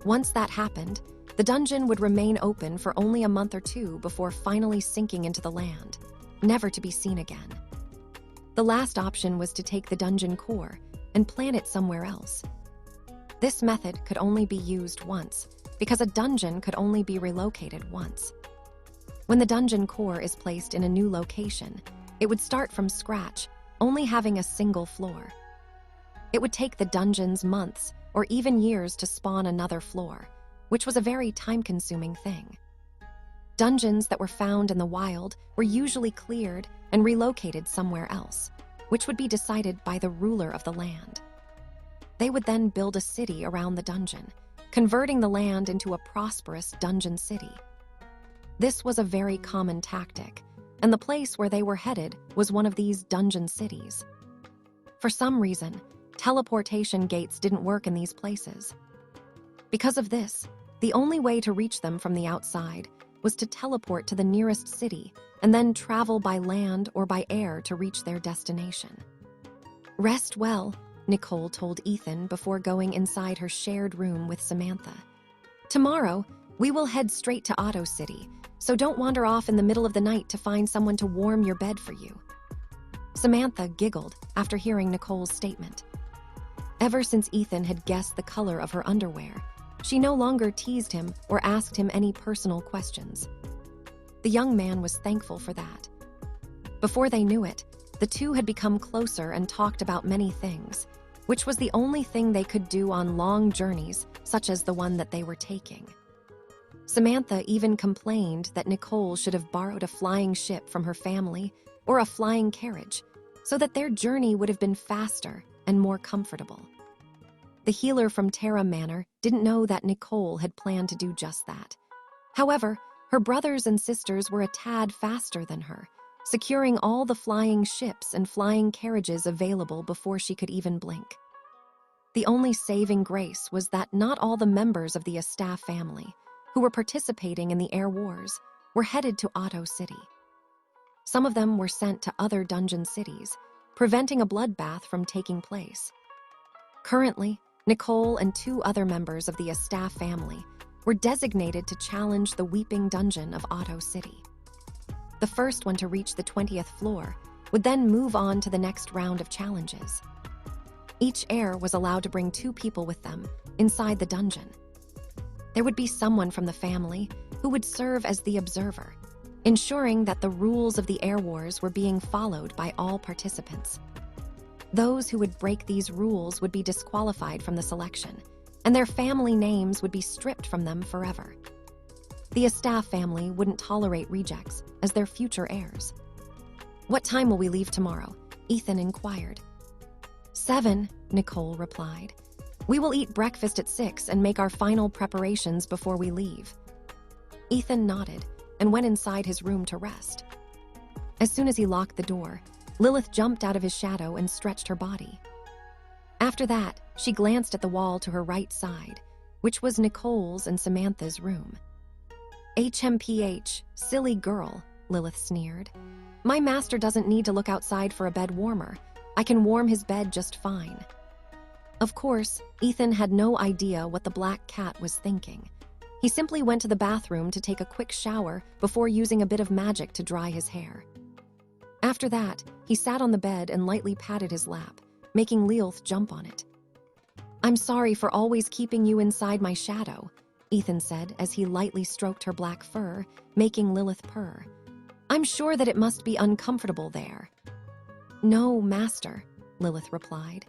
Once that happened, the dungeon would remain open for only a month or 2 before finally sinking into the land, never to be seen again. The last option was to take the dungeon core and plant it somewhere else. This method could only be used once, because a dungeon could only be relocated once. When the dungeon core is placed in a new location, it would start from scratch, only having a single floor. It would take the dungeons months or even years to spawn another floor, which was a very time-consuming thing. Dungeons that were found in the wild were usually cleared and relocated somewhere else, which would be decided by the ruler of the land. They would then build a city around the dungeon, converting the land into a prosperous dungeon city. This was a very common tactic, and the place where they were headed was one of these dungeon cities. For some reason, teleportation gates didn't work in these places. Because of this, the only way to reach them from the outside was to teleport to the nearest city and then travel by land or by air to reach their destination. "Rest well," Nicole told Ethan before going inside her shared room with Samantha. "Tomorrow, we will head straight to Otto City, so don't wander off in the middle of the night to find someone to warm your bed for you." Samantha giggled after hearing Nicole's statement. Ever since Ethan had guessed the color of her underwear, She no longer teased him or asked him any personal questions. The young man was thankful for that. Before they knew it, the two had become closer and talked about many things, which was the only thing they could do on long journeys such as the one that they were taking. Samantha even complained that Nicole should have borrowed a flying ship from her family or a flying carriage so that their journey would have been faster and more comfortable. The healer from Terra Manor didn't know that Nicole had planned to do just that. However, her brothers and sisters were a tad faster than her, securing all the flying ships and flying carriages available before she could even blink. The only saving grace was that not all the members of the Estaf family, who were participating in the air wars, were headed to Otto City. Some of them were sent to other dungeon cities, preventing a bloodbath from taking place. Currently, Nicole and 2 other members of the Estaf family were designated to challenge the Weeping Dungeon of Otto City. The first one to reach the 20th floor would then move on to the next round of challenges. Each heir was allowed to bring 2 people with them inside the dungeon. There would be someone from the family who would serve as the observer, ensuring that the rules of the air wars were being followed by all participants. Those who would break these rules would be disqualified from the selection, and their family names would be stripped from them forever. The Estaf family wouldn't tolerate rejects as their future heirs. "What time will we leave tomorrow?" Ethan inquired. 7, Nicole replied. "We will eat breakfast at 6 and make our final preparations before we leave." Ethan nodded and went inside his room to rest. As soon as he locked the door, Lilith jumped out of his shadow and stretched her body. After that, she glanced at the wall to her right side, which was Nicole's and Samantha's room. "HMPH, silly girl," Lilith sneered. "My master doesn't need to look outside for a bed warmer. I can warm his bed just fine." Of course, Ethan had no idea what the black cat was thinking. He simply went to the bathroom to take a quick shower before using a bit of magic to dry his hair. After that, he sat on the bed and lightly patted his lap, making Lilith jump on it. "I'm sorry for always keeping you inside my shadow," Ethan said as he lightly stroked her black fur, making Lilith purr. "I'm sure that it must be uncomfortable there." "No, master," Lilith replied.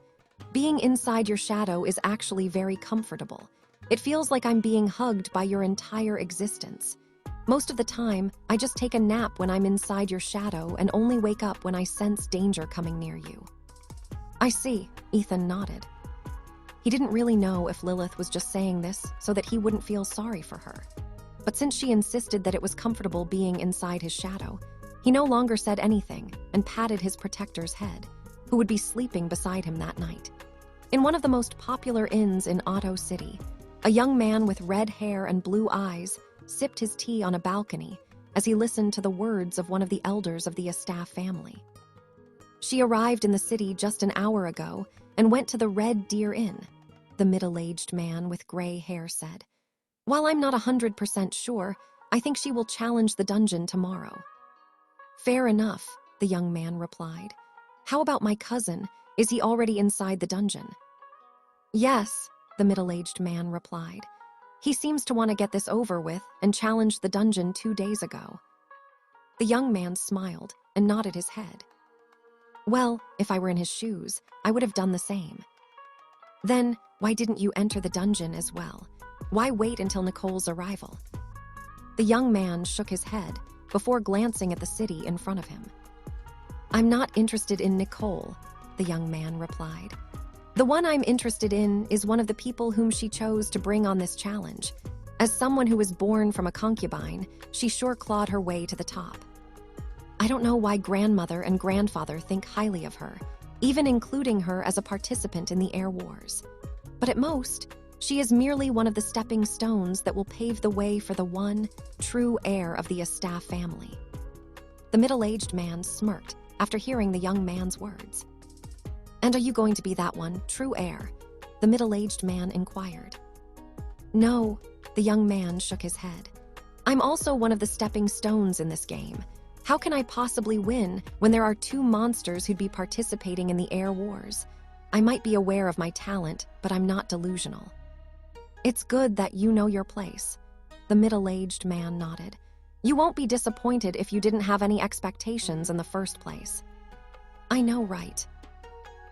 "Being inside your shadow is actually very comfortable. It feels like I'm being hugged by your entire existence. Most of the time, I just take a nap when I'm inside your shadow and only wake up when I sense danger coming near you." "I see," Ethan nodded. He didn't really know if Lilith was just saying this so that he wouldn't feel sorry for her. But since she insisted that it was comfortable being inside his shadow, he no longer said anything and patted his protector's head, who would be sleeping beside him that night. In one of the most popular inns in Otto City, a young man with red hair and blue eyes sipped his tea on a balcony as he listened to the words of one of the elders of the Estaf family. "She arrived in the city just an hour ago and went to the Red Deer Inn," the middle-aged man with gray hair said. "While I'm not 100% sure, I think she will challenge the dungeon tomorrow." "Fair enough," the young man replied. "How about my cousin? Is he already inside the dungeon?" "Yes," the middle-aged man replied. "He seems to want to get this over with and challenged the dungeon 2 days ago." The young man smiled and nodded his head. "Well, if I were in his shoes, I would have done the same." "Then, why didn't you enter the dungeon as well? Why wait until Nicole's arrival?" The young man shook his head before glancing at the city in front of him. "I'm not interested in Nicole," the young man replied. "The one I'm interested in is one of the people whom she chose to bring on this challenge. As someone who was born from a concubine, she sure clawed her way to the top. I don't know why grandmother and grandfather think highly of her, even including her as a participant in the air wars. But at most, she is merely one of the stepping stones that will pave the way for the one true heir of the Estaf family." The middle-aged man smirked after hearing the young man's words. "And are you going to be that one, true heir?" the middle-aged man inquired. "No," the young man shook his head. "I'm also one of the stepping stones in this game. How can I possibly win when there are 2 monsters who'd be participating in the air wars? I might be aware of my talent, but I'm not delusional." It's good that you know your place. The middle-aged man nodded. You won't be disappointed if you didn't have any expectations in the first place. I know, right?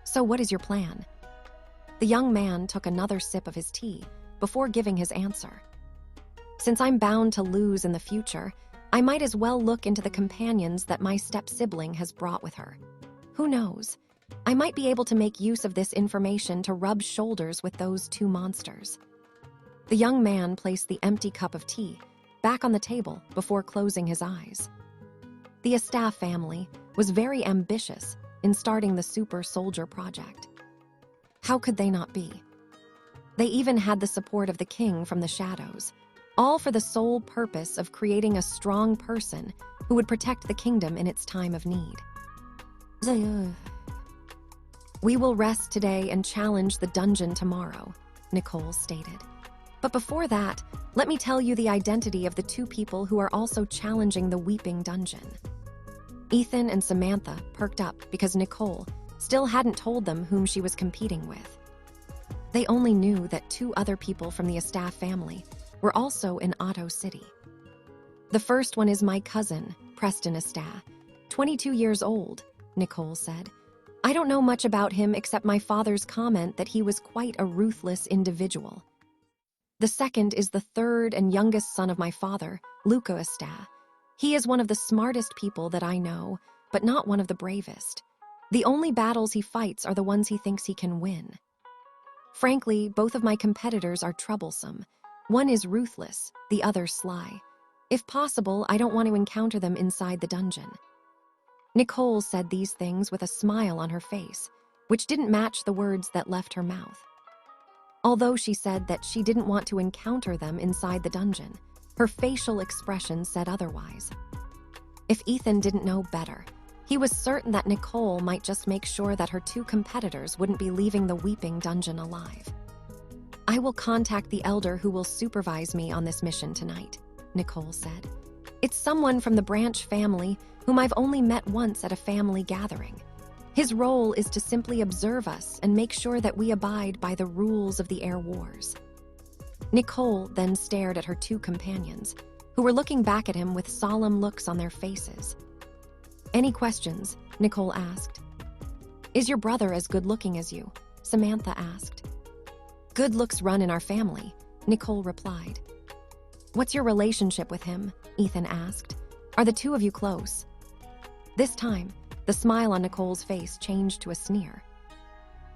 So what is your plan? The young man took another sip of his tea before giving his answer. Since I'm bound to lose in the future, I might as well look into the companions that my step-sibling has brought with her. Who knows? I might be able to make use of this information to rub shoulders with those two monsters. The young man placed the empty cup of tea back on the table before closing his eyes. The Astaf family was very ambitious in starting the super soldier project. How could they not be? They even had the support of the king from the shadows, all for the sole purpose of creating a strong person who would protect the kingdom in its time of need. We will rest today and challenge the dungeon tomorrow, Nicole stated. But before that, let me tell you the identity of the two people who are also challenging the Weeping Dungeon. Ethan and Samantha perked up because Nicole still hadn't told them whom she was competing with. They only knew that two other people from the Astaf family were also in Otto City. The first one is my cousin, Preston Astaf, 22 years old, Nicole said. I don't know much about him except my father's comment that he was quite a ruthless individual. The second is the third and youngest son of my father, Luca Astaf. He is one of the smartest people that I know, but not one of the bravest. The only battles he fights are the ones he thinks he can win. Frankly, both of my competitors are troublesome. One is ruthless, the other sly. If possible, I don't want to encounter them inside the dungeon. Nicole said these things with a smile on her face, which didn't match the words that left her mouth. Although she said that she didn't want to encounter them inside the dungeon, her facial expression said otherwise. If Ethan didn't know better, he was certain that Nicole might just make sure that her two competitors wouldn't be leaving the Weeping Dungeon alive. I will contact the elder who will supervise me on this mission tonight, Nicole said. It's someone from the Branch family whom I've only met once at a family gathering. His role is to simply observe us and make sure that we abide by the rules of the Air Wars. Nicole then stared at her two companions, who were looking back at him with solemn looks on their faces. Any questions? Nicole asked. Is your brother as good-looking as you? Samantha asked. Good looks run in our family, Nicole replied. What's your relationship with him? Ethan asked. Are the two of you close? This time, the smile on Nicole's face changed to a sneer.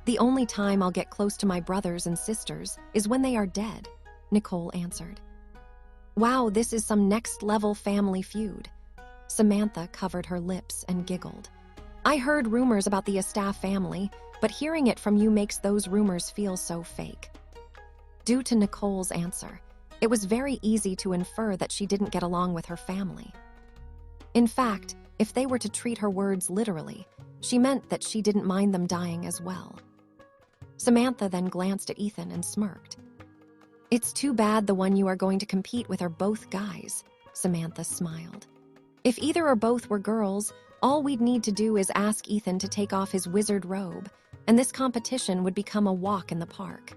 The only time I'll get close to my brothers and sisters is when they are dead, Nicole answered. Wow, this is some next-level family feud. Samantha covered her lips and giggled. I heard rumors about the Astaf family, but hearing it from you makes those rumors feel so fake. Due to Nicole's answer, it was very easy to infer that she didn't get along with her family. In fact, if they were to treat her words literally, she meant that she didn't mind them dying as well. Samantha then glanced at Ethan and smirked. It's too bad the one you are going to compete with are both guys, Samantha smiled. If either or both were girls, all we'd need to do is ask Ethan to take off his wizard robe, and this competition would become a walk in the park.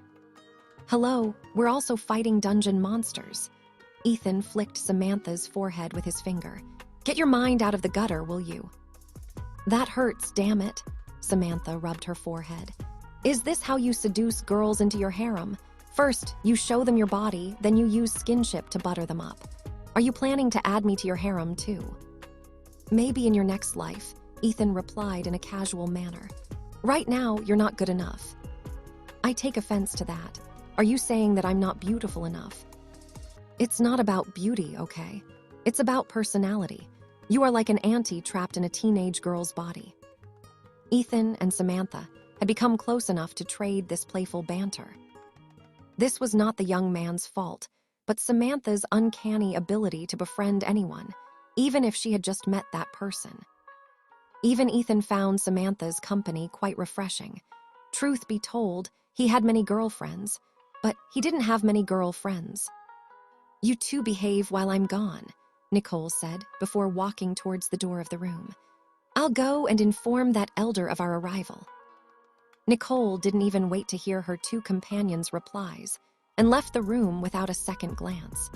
Hello, we're also fighting dungeon monsters. Ethan flicked Samantha's forehead with his finger. Get your mind out of the gutter, will you? That hurts, damn it, Samantha rubbed her forehead. Is this how you seduce girls into your harem? First, you show them your body, then you use skinship to butter them up. Are you planning to add me to your harem, too? Maybe in your next life, Ethan replied in a casual manner. Right now, you're not good enough. I take offense to that. Are you saying that I'm not beautiful enough? It's not about beauty, okay? It's about personality. You are like an auntie trapped in a teenage girl's body. Ethan and Samantha had become close enough to trade this playful banter. This was not the young man's fault, but Samantha's uncanny ability to befriend anyone, even if she had just met that person. Even Ethan found Samantha's company quite refreshing. Truth be told, he had many girlfriends, but he didn't have many girlfriends. You two behave while I'm gone, Nicole said before walking towards the door of the room. I'll go and inform that elder of our arrival. Nicole didn't even wait to hear her two companions' replies. and left the room without a second glance.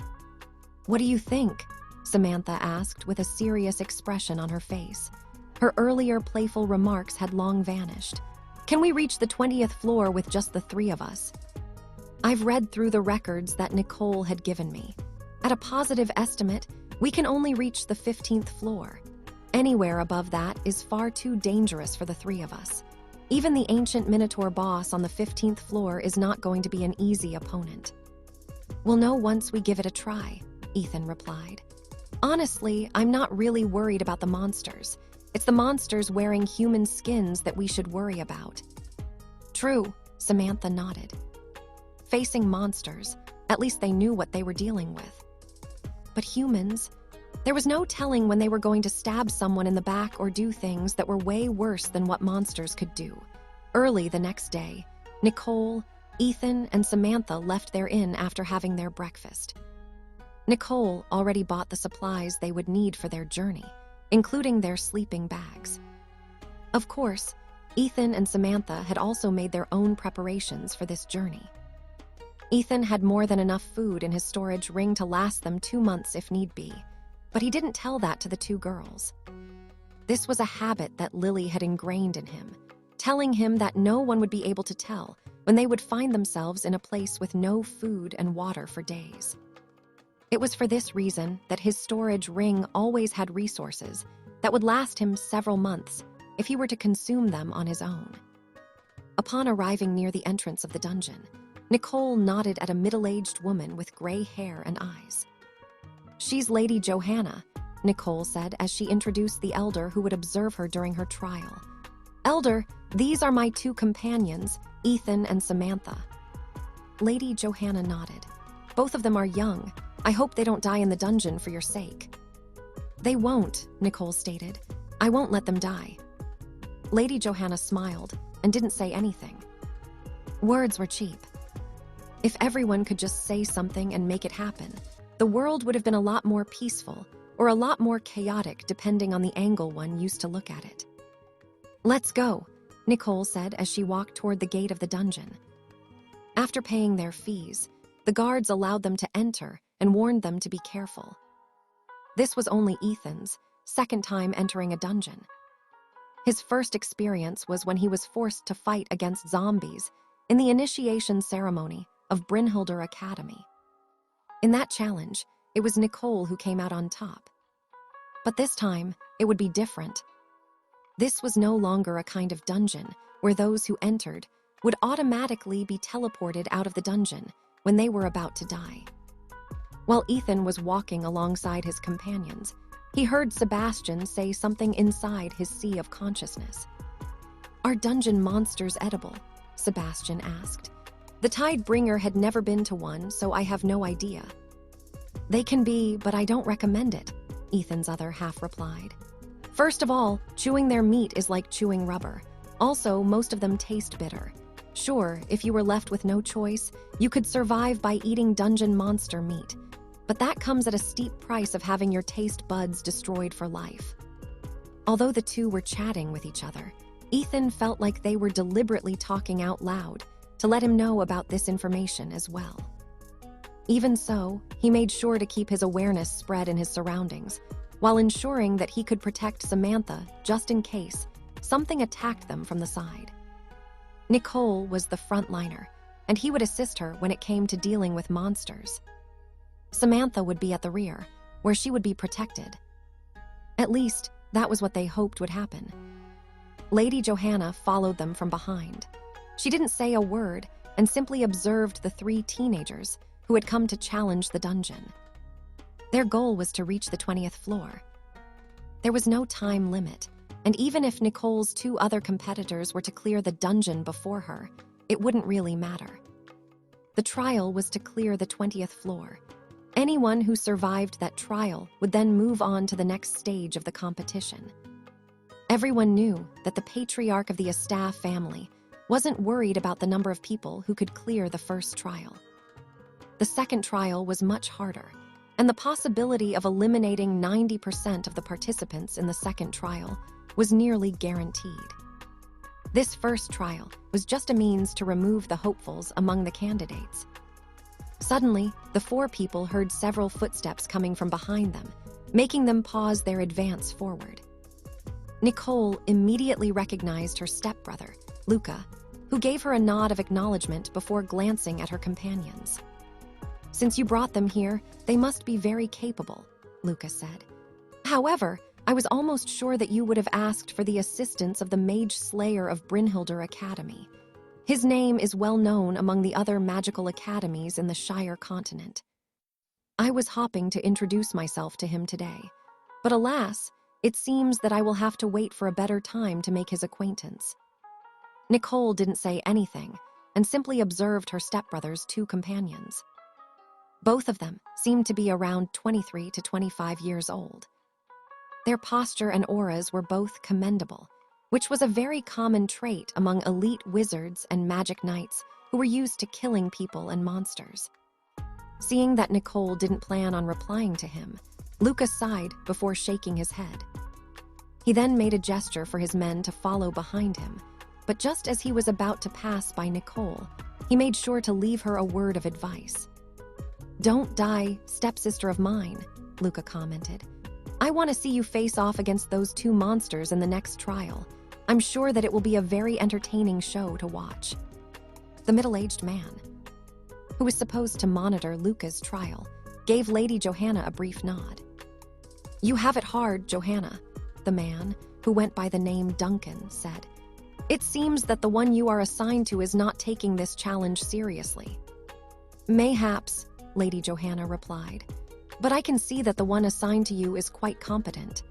"What do you think?" Samantha asked with a serious expression on her face. Her earlier playful remarks had long vanished. "Can we reach the 20th floor with just the three of us?" I've read through the records that Nicole had given me. At a positive estimate, we can only reach the 15th floor. Anywhere above that is far too dangerous for the three of us. Even the ancient Minotaur boss on the 15th floor is not going to be an easy opponent. "We'll know once we give it a try," Ethan replied. "Honestly, I'm not really worried about the monsters. It's the monsters wearing human skins that we should worry about." "True," Samantha nodded. Facing monsters, at least they knew what they were dealing with. But humans? There was no telling when they were going to stab someone in the back or do things that were way worse than what monsters could do. Early the next day, Nicole, Ethan, and Samantha left their inn after having their breakfast. Nicole already bought the supplies they would need for their journey, including their sleeping bags. Of course, Ethan and Samantha had also made their own preparations for this journey. Ethan had more than enough food in his storage ring to last them 2 months if need be, but he didn't tell that to the two girls. This was a habit that Lily had ingrained in him, telling him that no one would be able to tell when they would find themselves in a place with no food and water for days. It was for this reason that his storage ring always had resources that would last him several months if he were to consume them on his own. Upon arriving near the entrance of the dungeon, Nicole nodded at a middle-aged woman with gray hair and eyes. "She's Lady Johanna," Nicole said as she introduced the elder who would observe her during her trial. "Elder, these are my two companions, Ethan and Samantha." Lady Johanna nodded. "Both of them are young. I hope they don't die in the dungeon for your sake." "They won't," Nicole stated. "I won't let them die." Lady Johanna smiled and didn't say anything. Words were cheap. If everyone could just say something and make it happen, the world would have been a lot more peaceful or a lot more chaotic depending on the angle one used to look at it. "Let's go," Nicole said as she walked toward the gate of the dungeon. After paying their fees, the guards allowed them to enter and warned them to be careful. This was only Ethan's second time entering a dungeon. His first experience was when he was forced to fight against zombies in the initiation ceremony of Brynhildr Academy. In that challenge, it was Nicole who came out on top. But this time, it would be different. This was no longer a kind of dungeon where those who entered would automatically be teleported out of the dungeon when they were about to die. While Ethan was walking alongside his companions, he heard Sebastian say something inside his sea of consciousness. "Are dungeon monsters edible?" Sebastian asked. "The Tidebringer had never been to one, so I have no idea." "They can be, but I don't recommend it," Ethan's other half replied. "First of all, chewing their meat is like chewing rubber. Also, most of them taste bitter. Sure, if you were left with no choice, you could survive by eating dungeon monster meat, but that comes at a steep price of having your taste buds destroyed for life." Although the two were chatting with each other, Ethan felt like they were deliberately talking out loud to let him know about this information as well. Even so, he made sure to keep his awareness spread in his surroundings, while ensuring that he could protect Samantha just in case something attacked them from the side. Nicole was the frontliner, and he would assist her when it came to dealing with monsters. Samantha would be at the rear, where she would be protected. At least, that was what they hoped would happen. Lady Johanna followed them from behind. She didn't say a word and simply observed the 3 teenagers who had come to challenge the dungeon. Their goal was to reach the 20th floor. There was no time limit, and even if Nicole's 2 other competitors were to clear the dungeon before her, it wouldn't really matter. The trial was to clear the 20th floor. Anyone who survived that trial would then move on to the next stage of the competition. Everyone knew that the patriarch of the Astaf family wasn't worried about the number of people who could clear the first trial. The second trial was much harder, and the possibility of eliminating 90% of the participants in the second trial was nearly guaranteed. This first trial was just a means to remove the hopefuls among the candidates. Suddenly, the four people heard several footsteps coming from behind them, making them pause their advance forward. Nicole immediately recognized her stepbrother, Luca, who gave her a nod of acknowledgement before glancing at her companions. "Since you brought them here, they must be very capable," Luca said. "However, I was almost sure that you would have asked for the assistance of the Mage Slayer of Brynhildr Academy. His name is well known among the other magical academies in the Shire continent. I was hoping to introduce myself to him today, but alas, it seems that I will have to wait for a better time to make his acquaintance." Nicole didn't say anything and simply observed her stepbrother's two companions. Both of them seemed to be around 23 to 25 years old. Their posture and auras were both commendable, which was a very common trait among elite wizards and magic knights who were used to killing people and monsters. Seeing that Nicole didn't plan on replying to him, Lucas sighed before shaking his head. He then made a gesture for his men to follow behind him, but just as he was about to pass by Nicole, he made sure to leave her a word of advice. "Don't die, stepsister of mine," Luca commented. "I want to see you face off against those two monsters in the next trial. I'm sure that it will be a very entertaining show to watch." The middle-aged man, who was supposed to monitor Luca's trial, gave Lady Johanna a brief nod. "You have it hard, Johanna," the man, who went by the name Duncan, said. "It seems that the one you are assigned to is not taking this challenge seriously." "Mayhaps," Lady Johanna replied, "but I can see that the one assigned to you is quite competent."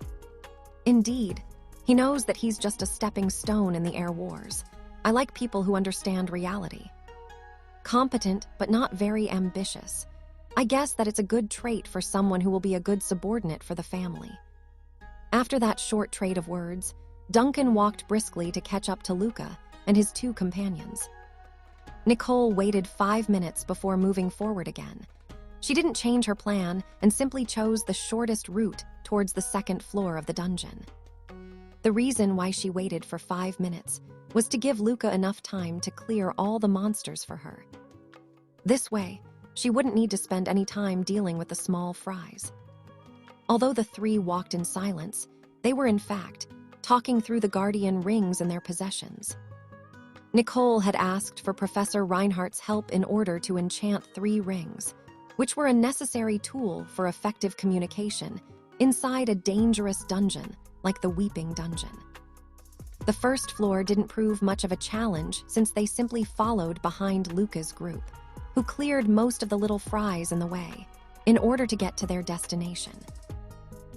"Indeed, he knows that he's just a stepping stone in the air wars. I like people who understand reality." "Competent, but not very ambitious. I guess that it's a good trait for someone who will be a good subordinate for the family." After that short trade of words, Duncan walked briskly to catch up to Luca and his two companions. Nicole waited 5 minutes before moving forward again. She didn't change her plan and simply chose the shortest route towards the second floor of the dungeon. The reason why she waited for 5 minutes was to give Luca enough time to clear all the monsters for her. This way, she wouldn't need to spend any time dealing with the small fries. Although the three walked in silence, they were in fact talking through the guardian rings in their possessions. Nicole had asked for Professor Reinhardt's help in order to enchant 3 rings, which were a necessary tool for effective communication inside a dangerous dungeon like the Weeping Dungeon. The first floor didn't prove much of a challenge since they simply followed behind Luca's group, who cleared most of the little fries in the way in order to get to their destination.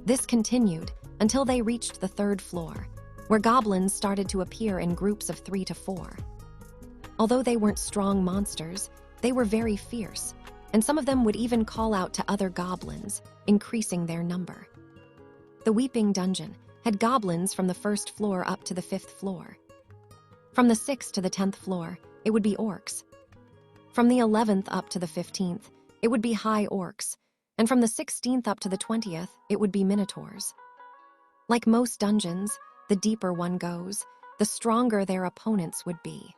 This continued until they reached the 3rd floor, where goblins started to appear in groups of 3 to 4. Although they weren't strong monsters, they were very fierce, and some of them would even call out to other goblins, increasing their number. The Weeping Dungeon had goblins from the 1st floor up to the 5th floor. From the 6th to the 10th floor, it would be orcs. From the 11th up to the 15th, it would be high orcs, and from the 16th up to the 20th, it would be minotaurs. Like most dungeons, the deeper one goes, the stronger their opponents would be.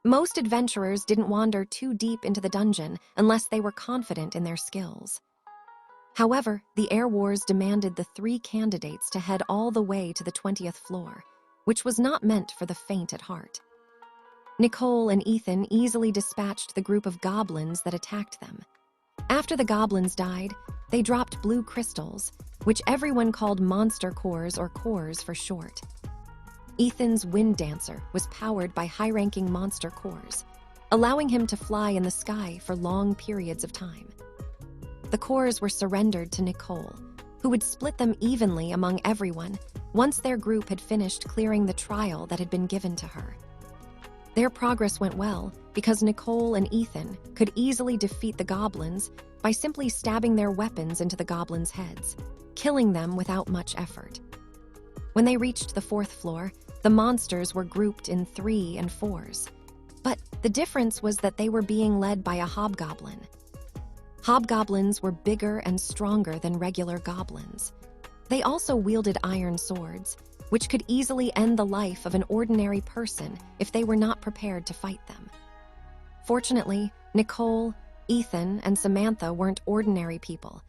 Most adventurers didn't wander too deep into the dungeon unless they were confident in their skills. However, the Air Wars demanded the 3 candidates to head all the way to the 20th floor, which was not meant for the faint at heart. Nicole and Ethan easily dispatched the group of goblins that attacked them. After the goblins died, they dropped blue crystals, which everyone called monster cores or cores for short. Ethan's Wind Dancer was powered by high-ranking monster cores, allowing him to fly in the sky for long periods of time. The cores were surrendered to Nicole, who would split them evenly among everyone once their group had finished clearing the trial that had been given to her. Their progress went well because Nicole and Ethan could easily defeat the goblins by simply stabbing their weapons into the goblins' heads, killing them without much effort. When they reached the 4th floor, the monsters were grouped in 3 and 4s. But the difference was that they were being led by a hobgoblin. Hobgoblins were bigger and stronger than regular goblins. They also wielded iron swords, which could easily end the life of an ordinary person if they were not prepared to fight them. Fortunately, Nicole, Ethan and Samantha weren't ordinary people,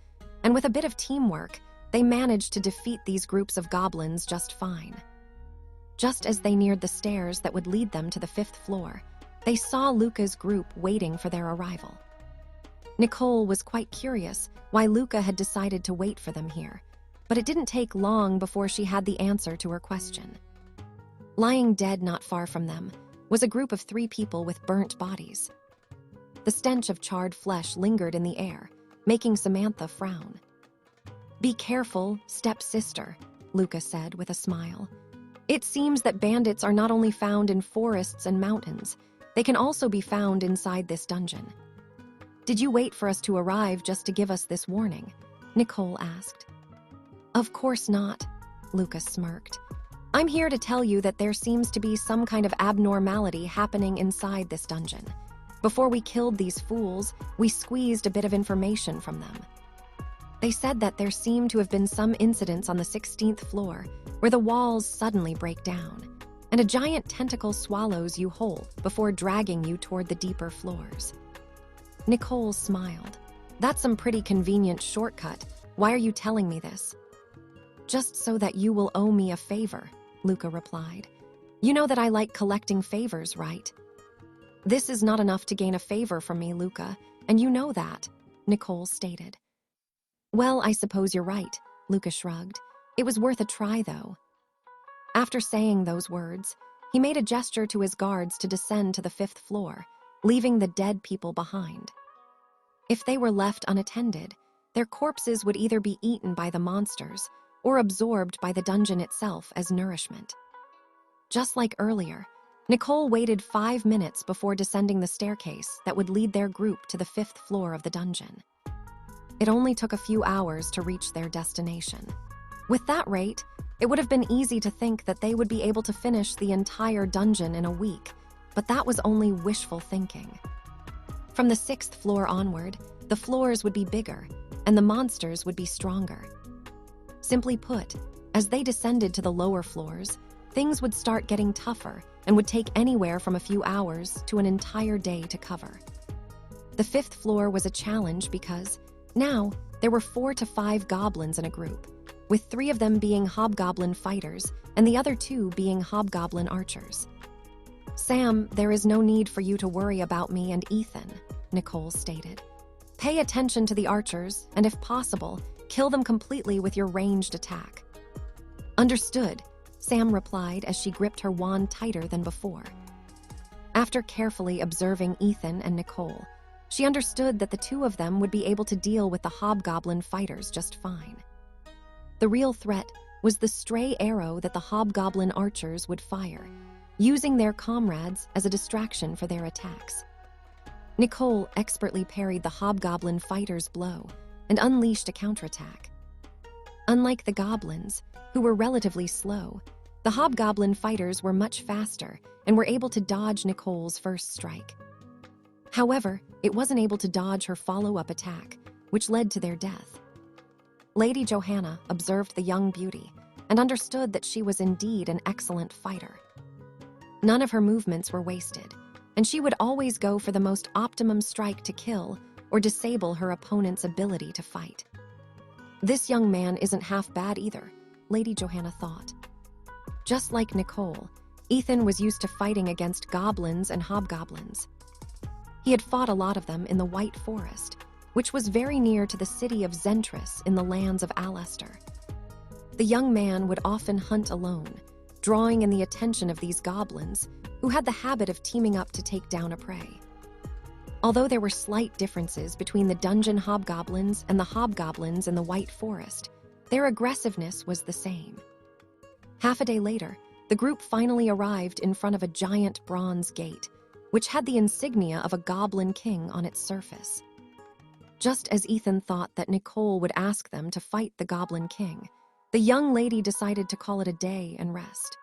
and with a bit of teamwork, they managed to defeat these groups of goblins just fine. Just as they neared the stairs that would lead them to the 5th floor, they saw Luca's group waiting for their arrival. Nicole was quite curious why Luca had decided to wait for them here, but it didn't take long before she had the answer to her question. Lying dead not far from them was a group of 3 people with burnt bodies. The stench of charred flesh lingered in the air, making Samantha frown. "Be careful, stepsister," Luca said with a smile. "It seems that bandits are not only found in forests and mountains, they can also be found inside this dungeon." "Did you wait for us to arrive just to give us this warning?" Nicole asked. "Of course not," Luca smirked. "I'm here to tell you that there seems to be some kind of abnormality happening inside this dungeon. Before we killed these fools, we squeezed a bit of information from them. They said that there seemed to have been some incidents on the 16th floor where the walls suddenly break down, and a giant tentacle swallows you whole before dragging you toward the deeper floors." Nicole smiled. "That's some pretty convenient shortcut. Why are you telling me this?" "Just so that you will owe me a favor," Luca replied. "You know that I like collecting favors, right?" "This is not enough to gain a favor from me, Luca, and you know that," Nicole stated. "Well, I suppose you're right," Luca shrugged. "It was worth a try, though." After saying those words, he made a gesture to his guards to descend to the 5th floor, leaving the dead people behind. If they were left unattended, their corpses would either be eaten by the monsters or absorbed by the dungeon itself as nourishment. Just like earlier, Nicole waited 5 minutes before descending the staircase that would lead their group to the 5th floor of the dungeon. It only took a few hours to reach their destination. With that rate, it would have been easy to think that they would be able to finish the entire dungeon in a week, but that was only wishful thinking. From the 6th floor onward, the floors would be bigger, and the monsters would be stronger. Simply put, as they descended to the lower floors, things would start getting tougher and would take anywhere from a few hours to an entire day to cover. The 5th floor was a challenge because, now, there were 4 to 5 goblins in a group, with 3 of them being hobgoblin fighters and the other 2 being hobgoblin archers. "Sam, there is no need for you to worry about me and Ethan," Nicole stated. "Pay attention to the archers, and if possible, kill them completely with your ranged attack." "Understood," Sam replied as she gripped her wand tighter than before. After carefully observing Ethan and Nicole, she understood that the 2 of them would be able to deal with the hobgoblin fighters just fine. The real threat was the stray arrow that the hobgoblin archers would fire, using their comrades as a distraction for their attacks. Nicole expertly parried the hobgoblin fighter's blow and unleashed a counterattack. Unlike the goblins, who were relatively slow, the hobgoblin fighters were much faster and were able to dodge Nicole's first strike. However, it wasn't able to dodge her follow-up attack, which led to their death. Lady Johanna observed the young beauty and understood that she was indeed an excellent fighter. None of her movements were wasted, and she would always go for the most optimum strike to kill or disable her opponent's ability to fight. "This young man isn't half bad either," Lady Johanna thought. Just like Nicole, Ethan was used to fighting against goblins and hobgoblins. He had fought a lot of them in the White Forest, which was very near to the city of Zentris in the lands of Alester. The young man would often hunt alone, drawing in the attention of these goblins, who had the habit of teaming up to take down a prey. Although there were slight differences between the dungeon hobgoblins and the hobgoblins in the White Forest, their aggressiveness was the same. Half a day later, the group finally arrived in front of a giant bronze gate, which had the insignia of a goblin king on its surface. Just as Ethan thought that Nicole would ask them to fight the goblin king, the young lady decided to call it a day and rest.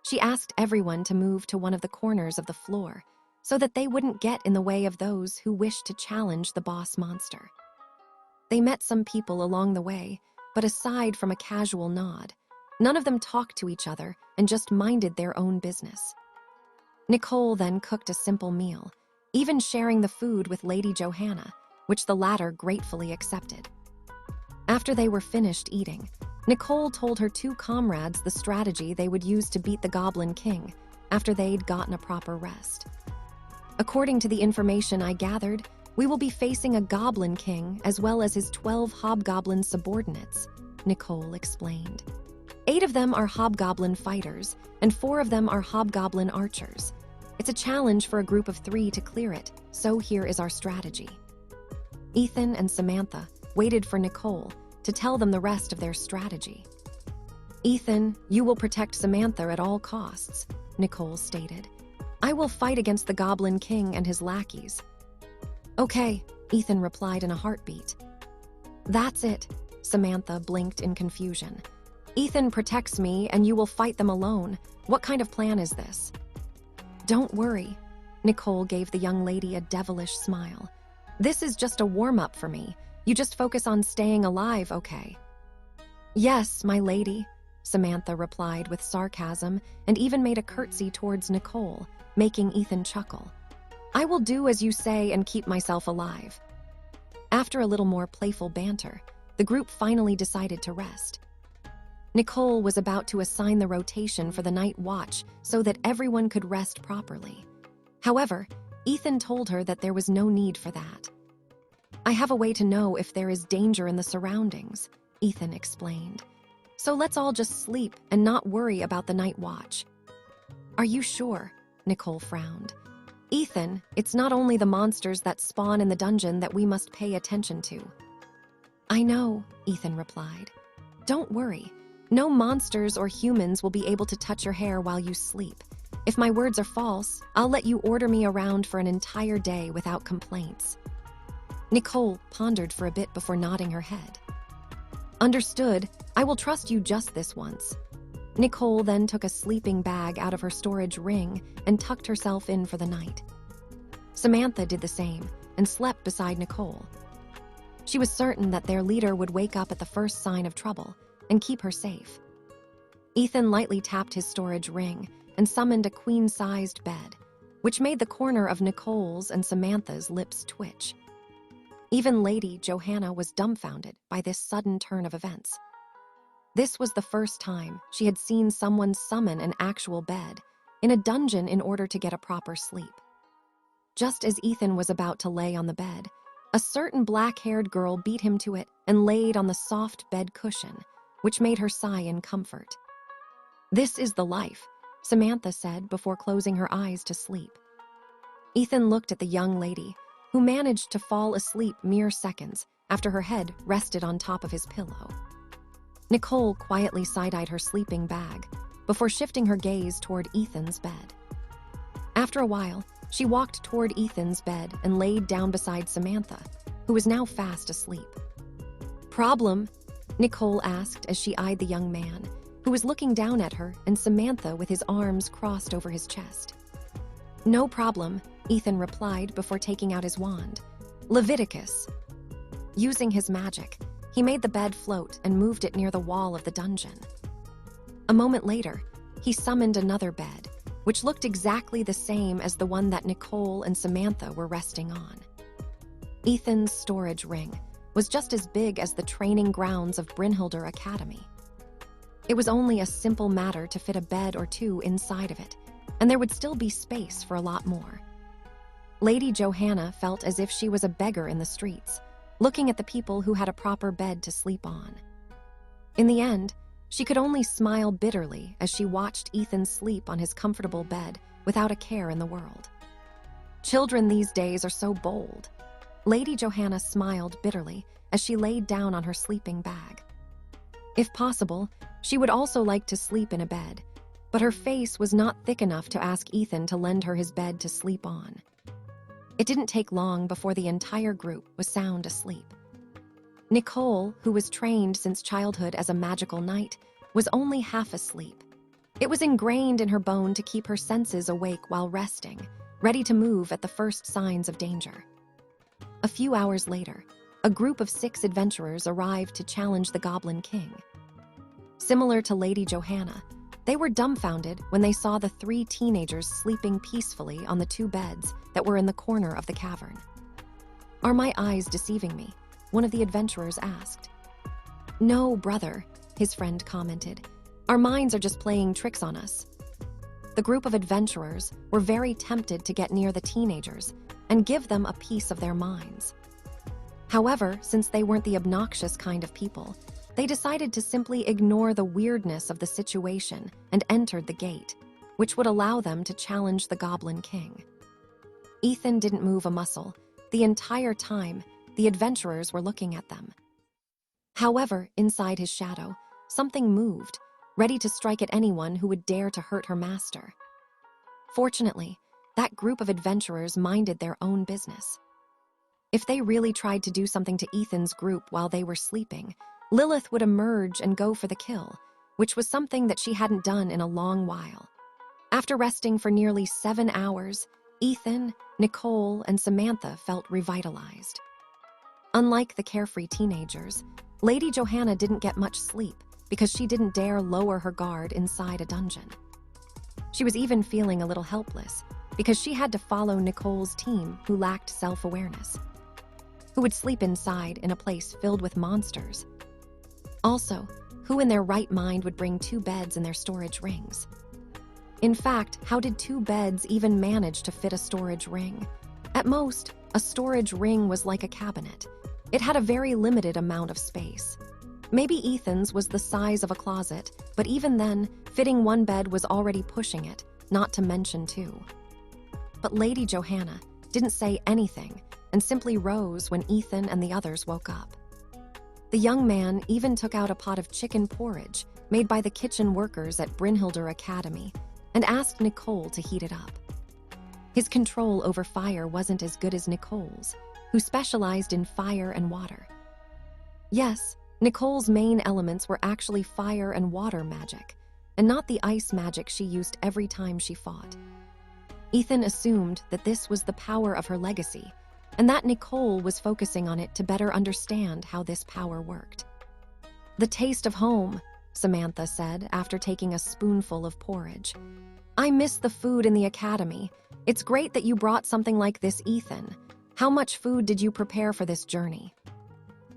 She asked everyone to move to one of the corners of the floor so that they wouldn't get in the way of those who wished to challenge the boss monster. They met some people along the way, but aside from a casual nod, none of them talked to each other and just minded their own business. Nicole then cooked a simple meal, even sharing the food with Lady Johanna, which the latter gratefully accepted. After they were finished eating, Nicole told her two comrades the strategy they would use to beat the Goblin King after they'd gotten a proper rest. According to the information I gathered, we will be facing a Goblin King as well as his 12 Hobgoblin subordinates, Nicole explained. 8 of them are Hobgoblin fighters, and 4 of them are Hobgoblin archers. It's a challenge for a group of 3 to clear it, so here is our strategy. Ethan and Samantha waited for Nicole to tell them the rest of their strategy. Ethan, you will protect Samantha at all costs, Nicole stated. I will fight against the Goblin King and his lackeys. Okay, Ethan replied in a heartbeat. That's it, Samantha blinked in confusion. Ethan protects me and you will fight them alone. What kind of plan is this? Don't worry, Nicole gave the young lady a devilish smile. This is just a warm-up for me. You just focus on staying alive, okay? Yes, my lady, Samantha replied with sarcasm and even made a curtsy towards Nicole, making Ethan chuckle. I will do as you say and keep myself alive. After a little more playful banter, the group finally decided to rest. Nicole was about to assign the rotation for the night watch so that everyone could rest properly. However, Ethan told her that there was no need for that. I have a way to know if there is danger in the surroundings, Ethan explained. So let's all just sleep and not worry about the night watch. Are you sure? Nicole frowned. Ethan, it's not only the monsters that spawn in the dungeon that we must pay attention to. I know, Ethan replied. Don't worry. No monsters or humans will be able to touch your hair while you sleep. If my words are false, I'll let you order me around for an entire day without complaints. Nicole pondered for a bit before nodding her head. Understood. I will trust you just this once. Nicole then took a sleeping bag out of her storage ring and tucked herself in for the night. Samantha did the same and slept beside Nicole. She was certain that their leader would wake up at the first sign of trouble and keep her safe. Ethan lightly tapped his storage ring and summoned a queen-sized bed, which made the corner of Nicole's and Samantha's lips twitch. Even Lady Johanna was dumbfounded by this sudden turn of events. This was the first time she had seen someone summon an actual bed in a dungeon in order to get a proper sleep. Just as Ethan was about to lay on the bed, a certain black-haired girl beat him to it and laid on the soft bed cushion, which made her sigh in comfort. This is the life, Samantha said before closing her eyes to sleep. Ethan looked at the young lady, who managed to fall asleep mere seconds after her head rested on top of his pillow. Nicole quietly side-eyed her sleeping bag before shifting her gaze toward Ethan's bed. After a while, she walked toward Ethan's bed and laid down beside Samantha, who was now fast asleep. Problem? Nicole asked as she eyed the young man, who was looking down at her and Samantha with his arms crossed over his chest. No problem, Ethan replied before taking out his wand. Leviticus. Using his magic, he made the bed float and moved it near the wall of the dungeon. A moment later, he summoned another bed, which looked exactly the same as the one that Nicole and Samantha were resting on. Ethan's storage ring was just as big as the training grounds of Brynhildr Academy. It was only a simple matter to fit a bed or two inside of it, and there would still be space for a lot more. Lady Johanna felt as if she was a beggar in the streets, looking at the people who had a proper bed to sleep on. In the end, she could only smile bitterly as she watched Ethan sleep on his comfortable bed without a care in the world. Children these days are so bold. Lady Johanna smiled bitterly as she laid down on her sleeping bag. If possible, she would also like to sleep in a bed, but her face was not thick enough to ask Ethan to lend her his bed to sleep on. It didn't take long before the entire group was sound asleep. Nicole, who was trained since childhood as a magical knight, was only half asleep. It was ingrained in her bone to keep her senses awake while resting, ready to move at the first signs of danger. A few hours later, a group of 6 adventurers arrived to challenge the Goblin King. Similar to Lady Johanna, They were dumbfounded when they saw the 3 teenagers sleeping peacefully on the 2 beds that were in the corner of the cavern. "Are my eyes deceiving me?" one of the adventurers asked. "No, brother," his friend commented. "Our minds are just playing tricks on us." The group of adventurers were very tempted to get near the teenagers and give them a piece of their minds. However, since they weren't the obnoxious kind of people, they decided to simply ignore the weirdness of the situation and entered the gate, which would allow them to challenge the Goblin King. Ethan didn't move a muscle. The entire time, the adventurers were looking at them. However, inside his shadow, something moved, ready to strike at anyone who would dare to hurt her master. Fortunately, that group of adventurers minded their own business. If they really tried to do something to Ethan's group while they were sleeping, Lilith would emerge and go for the kill, which was something that she hadn't done in a long while. After resting for nearly 7 hours, Ethan, Nicole, and Samantha felt revitalized. Unlike the carefree teenagers, Lady Johanna didn't get much sleep because she didn't dare lower her guard inside a dungeon. She was even feeling a little helpless because she had to follow Nicole's team who lacked self-awareness, who would sleep inside in a place filled with monsters. Also, who in their right mind would bring 2 beds in their storage rings? In fact, how did 2 beds even manage to fit a storage ring? At most, a storage ring was like a cabinet. It had a very limited amount of space. Maybe Ethan's was the size of a closet, but even then, fitting 1 bed was already pushing it, not to mention 2. But Lady Johanna didn't say anything and simply rose when Ethan and the others woke up. The young man even took out a pot of chicken porridge made by the kitchen workers at Brynhilder Academy and asked Nicole to heat it up. His control over fire wasn't as good as Nicole's, who specialized in fire and water. Yes, Nicole's main elements were actually fire and water magic, and not the ice magic she used every time she fought. Ethan assumed that this was the power of her legacy, and that Nicole was focusing on it to better understand how this power worked. "The taste of home," Samantha said after taking a spoonful of porridge. "I miss the food in the academy. It's great that you brought something like this, Ethan. How much food did you prepare for this journey?"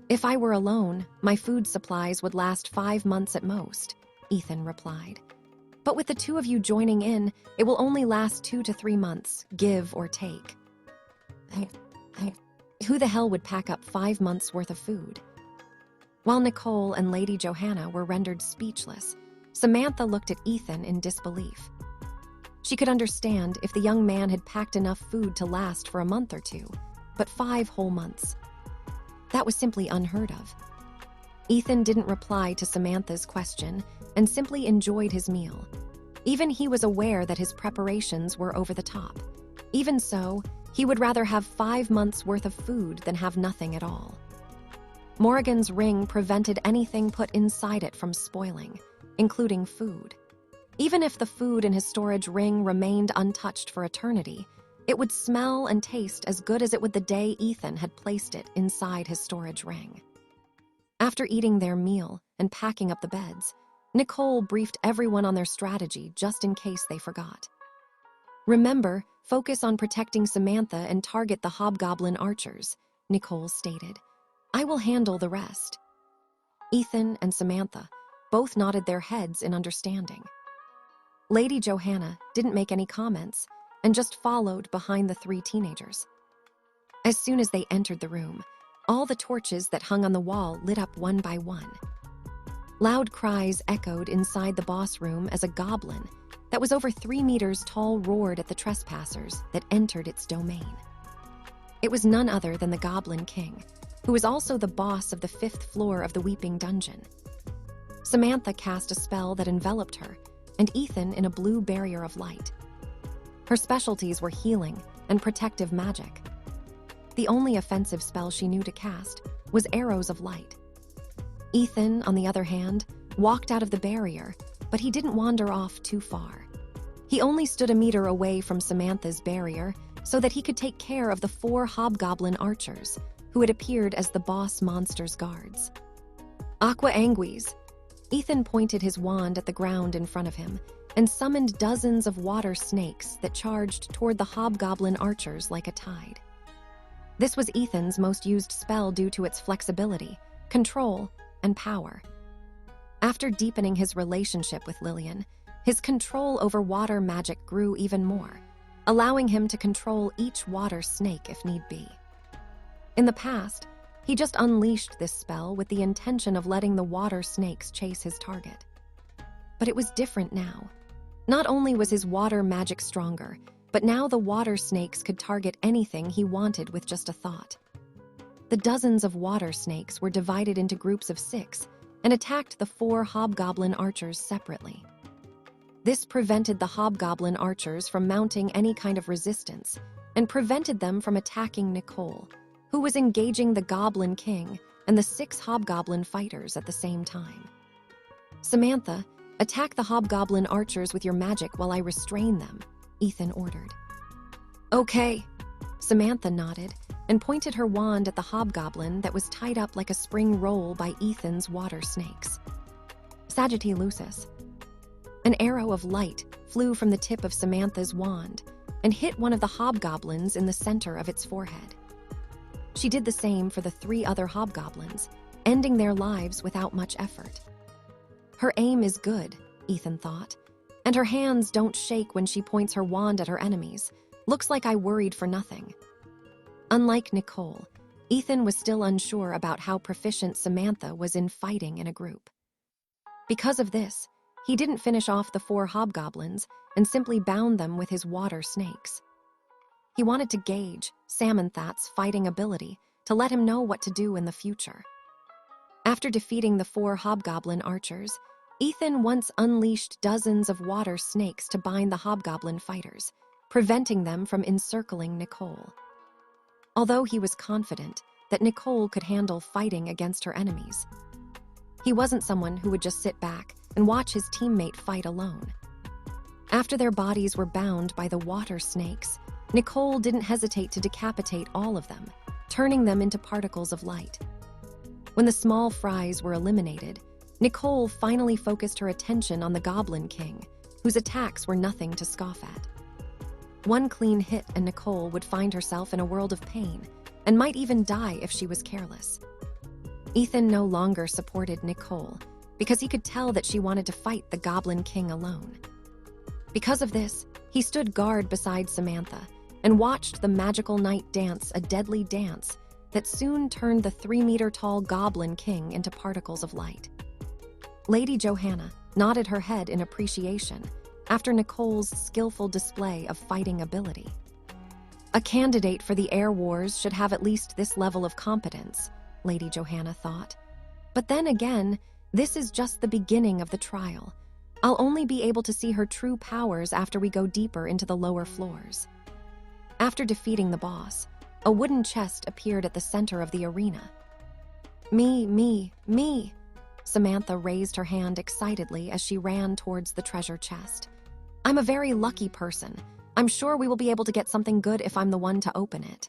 "If I were alone, my food supplies would last 5 months at most," Ethan replied. "But with the 2 of you joining in, it will only last 2 to 3 months, give or take." Who the hell would pack up 5 months' worth of food? While Nicole and Lady Johanna were rendered speechless, Samantha looked at Ethan in disbelief. She could understand if the young man had packed enough food to last for a month or 2, but 5 whole months. That was simply unheard of. Ethan didn't reply to Samantha's question and simply enjoyed his meal. Even he was aware that his preparations were over the top. Even so, he would rather have 5 months' worth of food than have nothing at all. Morrigan's ring prevented anything put inside it from spoiling, including food. Even if the food in his storage ring remained untouched for eternity, it would smell and taste as good as it would the day Ethan had placed it inside his storage ring. After eating their meal and packing up the beds, Nicole briefed everyone on their strategy just in case they forgot. "Remember, focus on protecting Samantha and target the hobgoblin archers," Nicole stated. "I will handle the rest." Ethan and Samantha both nodded their heads in understanding. Lady Johanna didn't make any comments and just followed behind the 3 teenagers. As soon as they entered the room, all the torches that hung on the wall lit up one by one. Loud cries echoed inside the boss room as a goblin that was over 3 meters tall roared at the trespassers that entered its domain. It was none other than the Goblin King, who was also the boss of the 5th floor of the Weeping Dungeon. Samantha cast a spell that enveloped her, and Ethan in a blue barrier of light. Her specialties were healing and protective magic. The only offensive spell she knew to cast was arrows of light. Ethan, on the other hand, walked out of the barrier, but he didn't wander off too far. He only stood a meter away from Samantha's barrier so that he could take care of the 4 hobgoblin archers who had appeared as the boss monster's guards. "Aqua Anguis," Ethan pointed his wand at the ground in front of him and summoned dozens of water snakes that charged toward the hobgoblin archers like a tide. This was Ethan's most used spell due to its flexibility, control, and power. After deepening his relationship with Lillian, his control over water magic grew even more, allowing him to control each water snake if need be. In the past, he just unleashed this spell with the intention of letting the water snakes chase his target. But it was different now. Not only was his water magic stronger, but now the water snakes could target anything he wanted with just a thought. The dozens of water snakes were divided into groups of 6 and attacked the 4 hobgoblin archers separately. This prevented the hobgoblin archers from mounting any kind of resistance and prevented them from attacking Nicole, who was engaging the Goblin King and the 6 hobgoblin fighters at the same time. "Samantha, attack the hobgoblin archers with your magic while I restrain them," Ethan ordered. "Okay." Samantha nodded and pointed her wand at the hobgoblin that was tied up like a spring roll by Ethan's water snakes. "Sagitti Lucis." An arrow of light flew from the tip of Samantha's wand and hit one of the hobgoblins in the center of its forehead. She did the same for the 3 other hobgoblins, ending their lives without much effort. Her aim is good, Ethan thought, and her hands don't shake when she points her wand at her enemies. Looks like I worried for nothing. Unlike Nicole, Ethan was still unsure about how proficient Samantha was in fighting in a group. Because of this, he didn't finish off the 4 hobgoblins and simply bound them with his water snakes. He wanted to gauge Samantha's fighting ability to let him know what to do in the future. After defeating the 4 hobgoblin archers, Ethan once unleashed dozens of water snakes to bind the hobgoblin fighters, preventing them from encircling Nicole. Although he was confident that Nicole could handle fighting against her enemies, he wasn't someone who would just sit back and watch his teammate fight alone. After their bodies were bound by the water snakes, Nicole didn't hesitate to decapitate all of them, turning them into particles of light. When the small fries were eliminated, Nicole finally focused her attention on the Goblin King, whose attacks were nothing to scoff at. One clean hit and Nicole would find herself in a world of pain, and might even die if she was careless. Ethan no longer supported Nicole, because he could tell that she wanted to fight the Goblin King alone. Because of this, he stood guard beside Samantha and watched the magical knight dance a deadly dance that soon turned the 3-meter-tall Goblin King into particles of light. Lady Johanna nodded her head in appreciation after Nicole's skillful display of fighting ability. A candidate for the Air Wars should have at least this level of competence, Lady Johanna thought. But then again, this is just the beginning of the trial. I'll only be able to see her true powers after we go deeper into the lower floors. After defeating the boss, a wooden chest appeared at the center of the arena. Me. Samantha raised her hand excitedly as she ran towards the treasure chest. I'm a very lucky person. I'm sure we will be able to get something good if I'm the one to open it.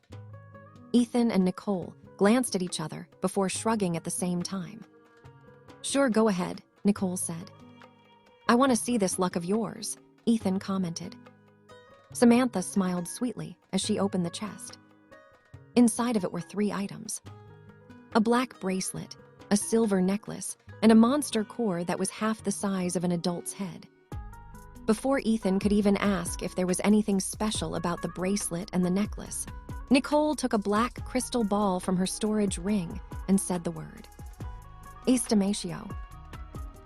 Ethan and Nicole glanced at each other before shrugging at the same time. Sure, go ahead, Nicole said. I want to see this luck of yours, Ethan commented. Samantha smiled sweetly as she opened the chest. Inside of it were 3 items: a black bracelet, a silver necklace, and a monster core that was half the size of an adult's head. Before Ethan could even ask if there was anything special about the bracelet and the necklace, Nicole took a black crystal ball from her storage ring and said the word. Estimatio.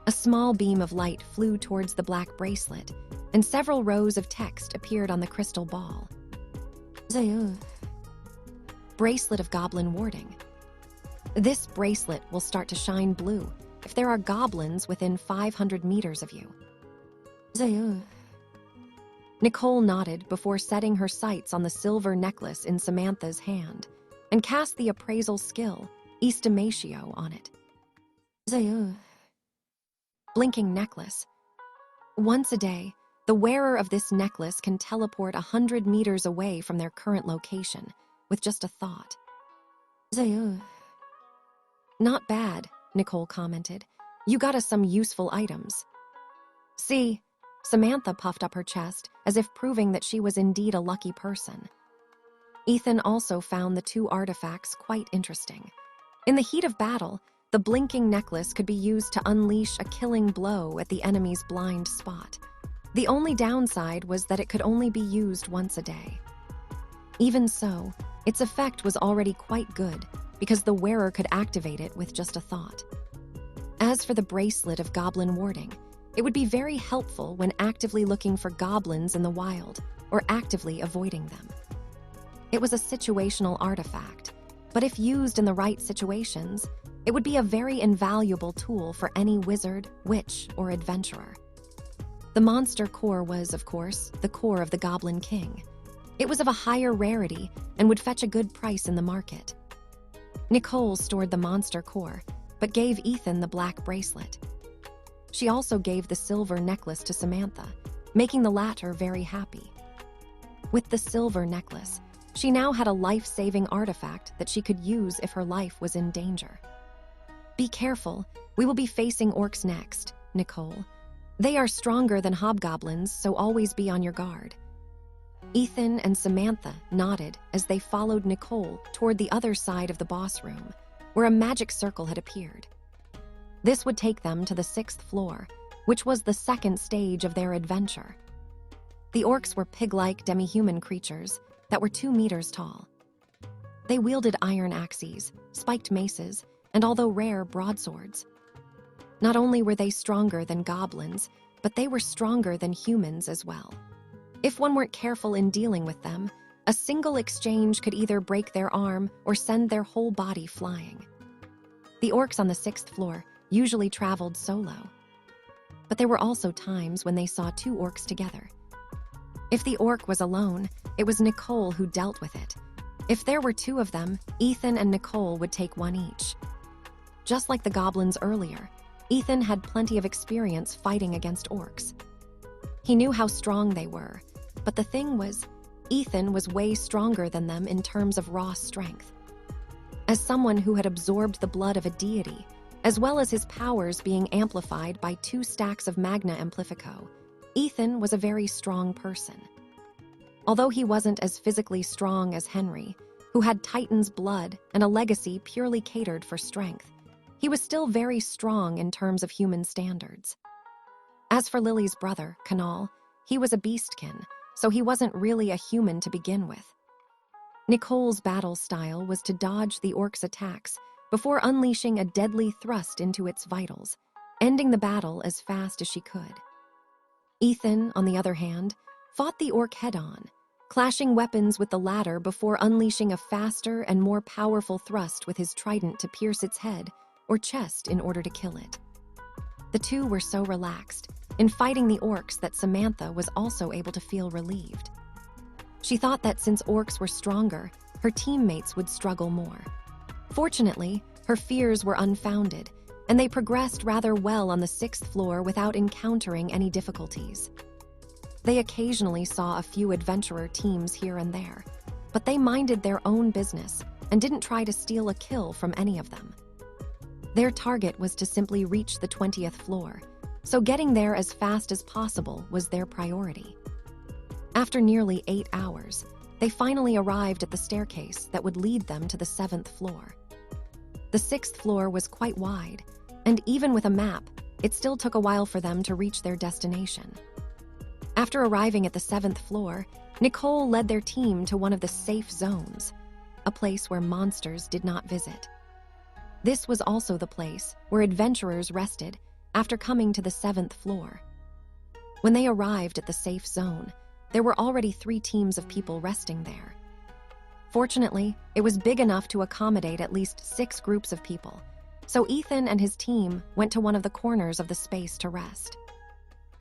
A small beam of light flew towards the black bracelet, and several rows of text appeared on the crystal ball. Bracelet of Goblin Warding. This bracelet will start to shine blue if there are goblins within 500 meters of you. Nicole nodded before setting her sights on the silver necklace in Samantha's hand and cast the appraisal skill, Estimatio, on it. Blinking necklace. Once a day, the wearer of this necklace can teleport 100 meters away from their current location with just a thought. Not bad, Nicole commented, You got us some useful items." "See," Samantha puffed up her chest, as if proving that she was indeed a lucky person. Ethan also found the 2 artifacts quite interesting. In the heat of battle, the blinking necklace could be used to unleash a killing blow at the enemy's blind spot. The only downside was that it could only be used once a day. Even so, its effect was already quite good, because the wearer could activate it with just a thought. As for the bracelet of goblin warding, it would be very helpful when actively looking for goblins in the wild, or actively avoiding them. It was a situational artifact, but if used in the right situations, it would be a very invaluable tool for any wizard, witch, or adventurer. The monster core was, of course, the core of the Goblin King. It was of a higher rarity and would fetch a good price in the market. Nicole stored the monster core, but gave Ethan the black bracelet. She also gave the silver necklace to Samantha, making the latter very happy. With the silver necklace, she now had a life-saving artifact that she could use if her life was in danger. "Be careful, we will be facing orcs next, Nicole. They are stronger than hobgoblins, so always be on your guard." Ethan and Samantha nodded as they followed Nicole toward the other side of the boss room, where a magic circle had appeared. This would take them to the 6th floor, which was the second stage of their adventure. The orcs were pig-like demi-human creatures that were 2 meters tall. They wielded iron axes, spiked maces, and although rare, broadswords. Not only were they stronger than goblins, but they were stronger than humans as well. If one weren't careful in dealing with them, a single exchange could either break their arm or send their whole body flying. The orcs on the 6th floor usually traveled solo, but there were also times when they saw 2 orcs together. If the orc was alone, it was Nicole who dealt with it. If there were 2 of them, Ethan and Nicole would take 1 each. Just like the goblins earlier, Ethan had plenty of experience fighting against orcs. He knew how strong they were, but the thing was, Ethan was way stronger than them in terms of raw strength. As someone who had absorbed the blood of a deity, as well as his powers being amplified by 2 stacks of Magna Amplifico, Ethan was a very strong person. Although he wasn't as physically strong as Henry, who had Titan's blood and a legacy purely catered for strength, he was still very strong in terms of human standards. As for Lily's brother, Kanal, he was a beastkin, so he wasn't really a human to begin with. Nicole's battle style was to dodge the orc's attacks before unleashing a deadly thrust into its vitals, ending the battle as fast as she could. Ethan, on the other hand, fought the orc head-on, clashing weapons with the latter before unleashing a faster and more powerful thrust with his trident to pierce its head or chest in order to kill it. The 2 were so relaxed in fighting the orcs that Samantha was also able to feel relieved. She thought that since orcs were stronger, her teammates would struggle more. Fortunately, her fears were unfounded, and they progressed rather well on the 6th floor without encountering any difficulties. They occasionally saw a few adventurer teams here and there, but they minded their own business and didn't try to steal a kill from any of them. Their target was to simply reach the 20th floor, so getting there as fast as possible was their priority. After nearly 8 hours, they finally arrived at the staircase that would lead them to the 7th floor. The 6th floor was quite wide, and even with a map, it still took a while for them to reach their destination. After arriving at the 7th floor, Nicole led their team to one of the safe zones, a place where monsters did not visit. This was also the place where adventurers rested after coming to the 7th floor. When they arrived at the safe zone, there were already 3 teams of people resting there. Fortunately, it was big enough to accommodate at least 6 groups of people, so Ethan and his team went to one of the corners of the space to rest.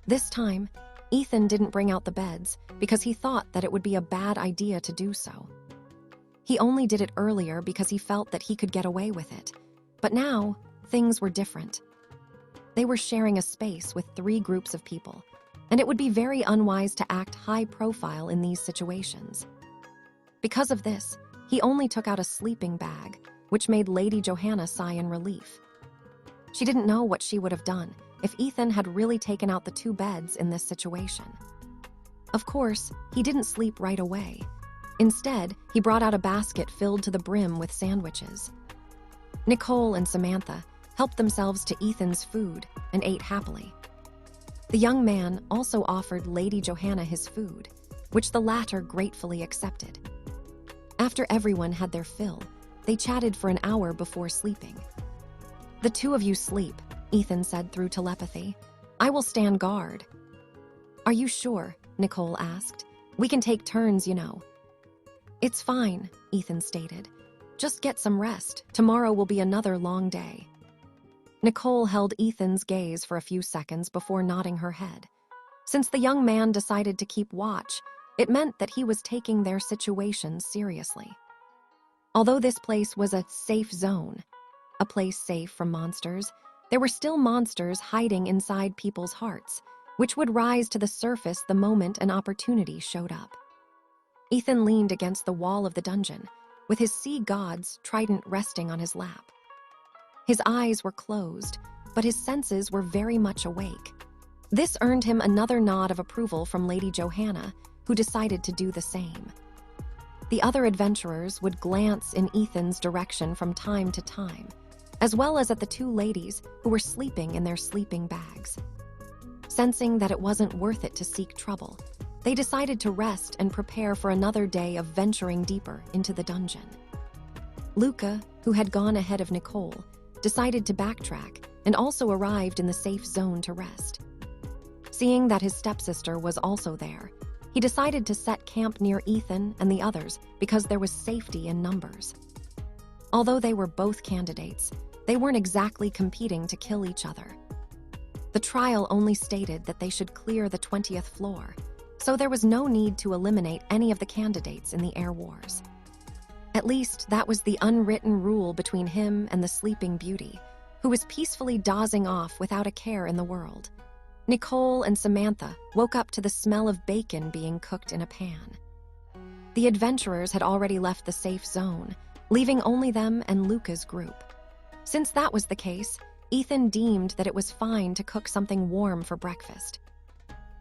This time, Ethan didn't bring out the beds because he thought that it would be a bad idea to do so. He only did it earlier because he felt that he could get away with it, but now, things were different. They were sharing a space with 3 groups of people, and it would be very unwise to act high profile in these situations. Because of this, he only took out a sleeping bag, which made Lady Johanna sigh in relief. She didn't know what she would have done if Ethan had really taken out the 2 beds in this situation. Of course, he didn't sleep right away. Instead, he brought out a basket filled to the brim with sandwiches. Nicole and Samantha helped themselves to Ethan's food and ate happily. The young man also offered Lady Johanna his food, which the latter gratefully accepted. After everyone had their fill, they chatted for an hour before sleeping. "The 2 of you sleep," Ethan said through telepathy. "I will stand guard." "Are you sure?" Nicole asked. "We can take turns, you know." "It's fine," Ethan stated. "Just get some rest. Tomorrow will be another long day." Nicole held Ethan's gaze for a few seconds before nodding her head. Since the young man decided to keep watch, it meant that he was taking their situation seriously. Although this place was a safe zone, a place safe from monsters, there were still monsters hiding inside people's hearts, which would rise to the surface the moment an opportunity showed up. Ethan leaned against the wall of the dungeon, with his sea god's trident resting on his lap. His eyes were closed, but his senses were very much awake. This earned him another nod of approval from Lady Johanna, who decided to do the same. The other adventurers would glance in Ethan's direction from time to time, as well as at the 2 ladies who were sleeping in their sleeping bags. Sensing that it wasn't worth it to seek trouble, they decided to rest and prepare for another day of venturing deeper into the dungeon. Luca, who had gone ahead of Nicole, decided to backtrack and also arrived in the safe zone to rest. Seeing that his stepsister was also there, he decided to set camp near Ethan and the others because there was safety in numbers. Although they were both candidates, they weren't exactly competing to kill each other. The trial only stated that they should clear the 20th floor, so there was no need to eliminate any of the candidates in the air wars. At least that was the unwritten rule between him and the sleeping beauty, who was peacefully dozing off without a care in the world. Nicole and Samantha woke up to the smell of bacon being cooked in a pan. The adventurers had already left the safe zone, leaving only them and Luca's group. Since that was the case, Ethan deemed that it was fine to cook something warm for breakfast.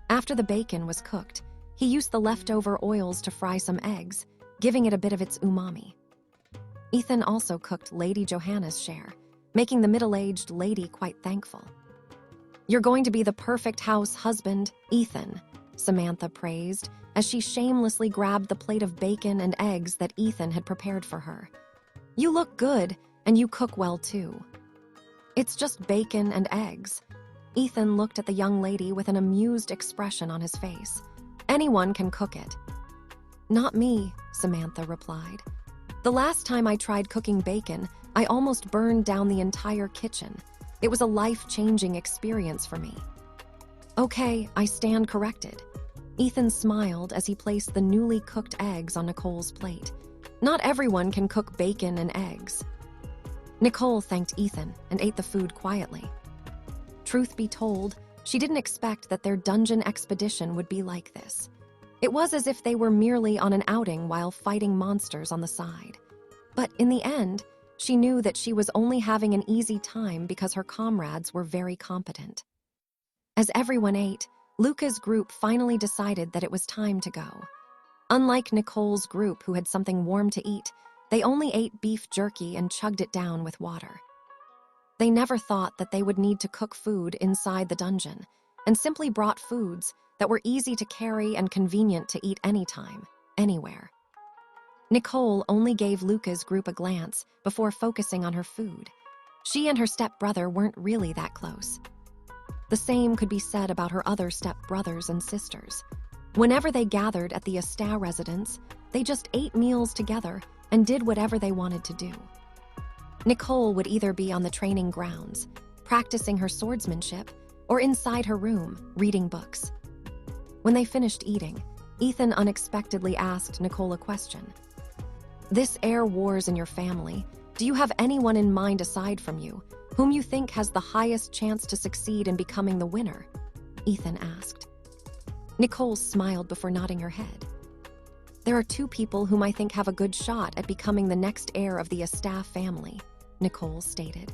After the bacon was cooked, he used the leftover oils to fry some eggs, giving it a bit of its umami. Ethan also cooked Lady Johanna's share, making the middle-aged lady quite thankful. "You're going to be the perfect house husband, Ethan," Samantha praised as she shamelessly grabbed the plate of bacon and eggs that Ethan had prepared for her. "You look good, and you cook well too." "It's just bacon and eggs." Ethan looked at the young lady with an amused expression on his face. "Anyone can cook it." "Not me," Samantha replied. "The last time I tried cooking bacon, I almost burned down the entire kitchen. It was a life-changing experience for me." "Okay, I stand corrected." Ethan smiled as he placed the newly cooked eggs on Nicole's plate. "Not everyone can cook bacon and eggs." Nicole thanked Ethan and ate the food quietly. Truth be told, she didn't expect that their dungeon expedition would be like this. It was as if they were merely on an outing while fighting monsters on the side. But in the end, she knew that she was only having an easy time because her comrades were very competent. As everyone ate, Luca's group finally decided that it was time to go. Unlike Nicole's group, who had something warm to eat, they only ate beef jerky and chugged it down with water. They never thought that they would need to cook food inside the dungeon, and simply brought foods that were easy to carry and convenient to eat anytime, anywhere. Nicole only gave Luca's group a glance before focusing on her food. She and her stepbrother weren't really that close. The same could be said about her other stepbrothers and sisters. Whenever they gathered at the Asta residence, they just ate meals together and did whatever they wanted to do. Nicole would either be on the training grounds, practicing her swordsmanship, or inside her room, reading books. When they finished eating, Ethan unexpectedly asked Nicole a question. "This air wars in your family, do you have anyone in mind aside from you, whom you think has the highest chance to succeed in becoming the winner?" Ethan asked. Nicole smiled before nodding her head. "There are 2 people whom I think have a good shot at becoming the next heir of the Asta family," Nicole stated.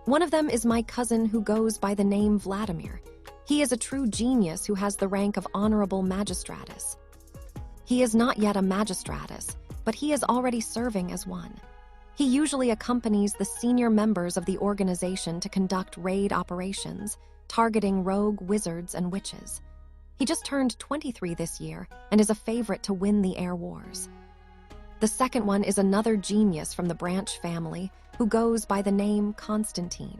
One of them is my cousin who goes by the name Vladimir. He is a true genius who has the rank of Honorable Magistratus. He is not yet a Magistratus, but he is already serving as one. He usually accompanies the senior members of the organization to conduct raid operations, targeting rogue wizards and witches. He just turned 23 this year and is a favorite to win the Air Wars. The second one is another genius from the Branch family who goes by the name Constantine.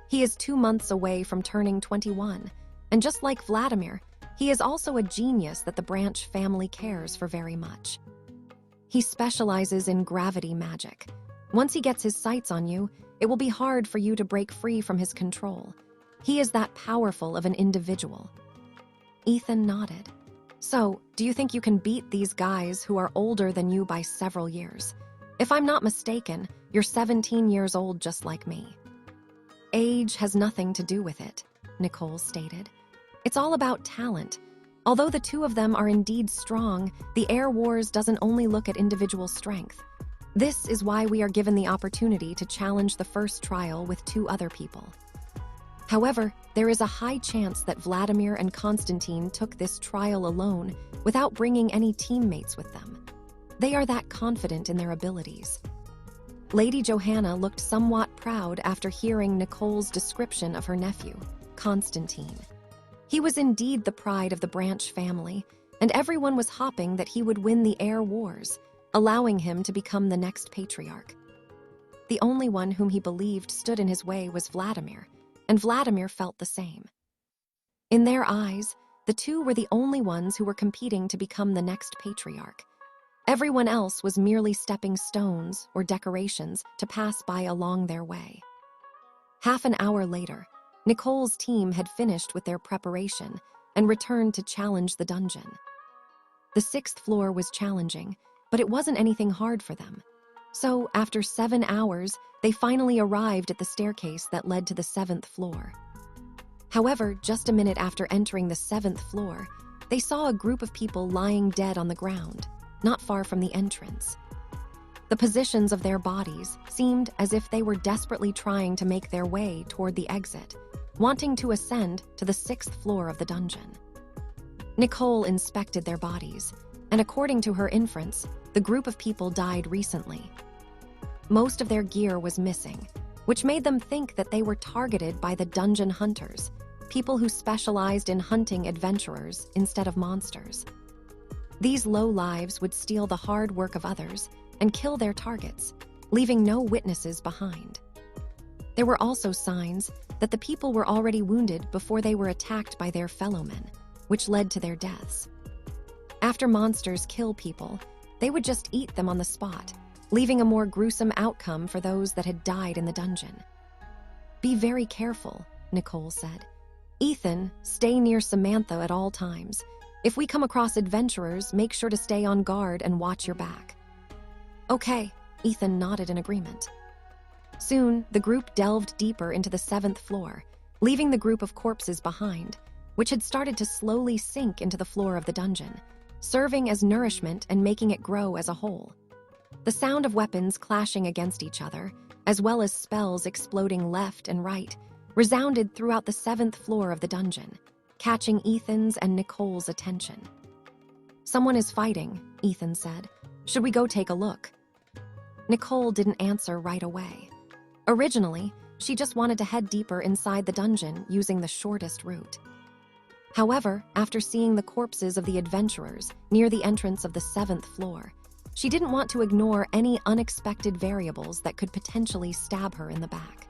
He is 2 months away from turning 21, and just like Vladimir, he is also a genius that the Branch family cares for very much. He specializes in gravity magic. Once he gets his sights on you, it will be hard for you to break free from his control. He is that powerful of an individual. Ethan nodded. So, do you think you can beat these guys who are older than you by several years? If I'm not mistaken, you're 17 years old just like me. Age has nothing to do with it, Nicole stated. It's all about talent. Although the two of them are indeed strong, the Air Wars doesn't only look at individual strength. This is why we are given the opportunity to challenge the first trial with 2 other people. However, there is a high chance that Vladimir and Constantine took this trial alone without bringing any teammates with them. They are that confident in their abilities. Lady Johanna looked somewhat proud after hearing Nicole's description of her nephew, Constantine. He was indeed the pride of the Branch family, and everyone was hoping that he would win the Air Wars, allowing him to become the next patriarch. The only one whom he believed stood in his way was Vladimir, and Vladimir felt the same. In their eyes, the two were the only ones who were competing to become the next patriarch. Everyone else was merely stepping stones or decorations to pass by along their way. Half an hour later, Nicole's team had finished with their preparation and returned to challenge the dungeon. The 6th floor was challenging, but it wasn't anything hard for them. So, after 7 hours, they finally arrived at the staircase that led to the 7th floor. However, just a minute after entering the 7th floor, they saw a group of people lying dead on the ground, not far from the entrance. The positions of their bodies seemed as if they were desperately trying to make their way toward the exit, wanting to ascend to the 6th floor of the dungeon. Nicole inspected their bodies, and according to her inference, the group of people died recently. Most of their gear was missing, which made them think that they were targeted by the dungeon hunters, people who specialized in hunting adventurers instead of monsters. These low-lives would steal the hard work of others and kill their targets, leaving no witnesses behind. There were also signs that the people were already wounded before they were attacked by their fellowmen, which led to their deaths. After monsters kill people, they would just eat them on the spot, leaving a more gruesome outcome for those that had died in the dungeon. Be very careful, Nicole said. Ethan, stay near Samantha at all times. If we come across adventurers, make sure to stay on guard and watch your back. Okay, Ethan nodded in agreement. Soon, the group delved deeper into the 7th floor, leaving the group of corpses behind, which had started to slowly sink into the floor of the dungeon, serving as nourishment and making it grow as a whole. The sound of weapons clashing against each other, as well as spells exploding left and right, resounded throughout the 7th floor of the dungeon, catching Ethan's and Nicole's attention. Someone is fighting, Ethan said. Should we go take a look? Nicole didn't answer right away. Originally, she just wanted to head deeper inside the dungeon using the shortest route. However, after seeing the corpses of the adventurers near the entrance of the 7th floor, she didn't want to ignore any unexpected variables that could potentially stab her in the back.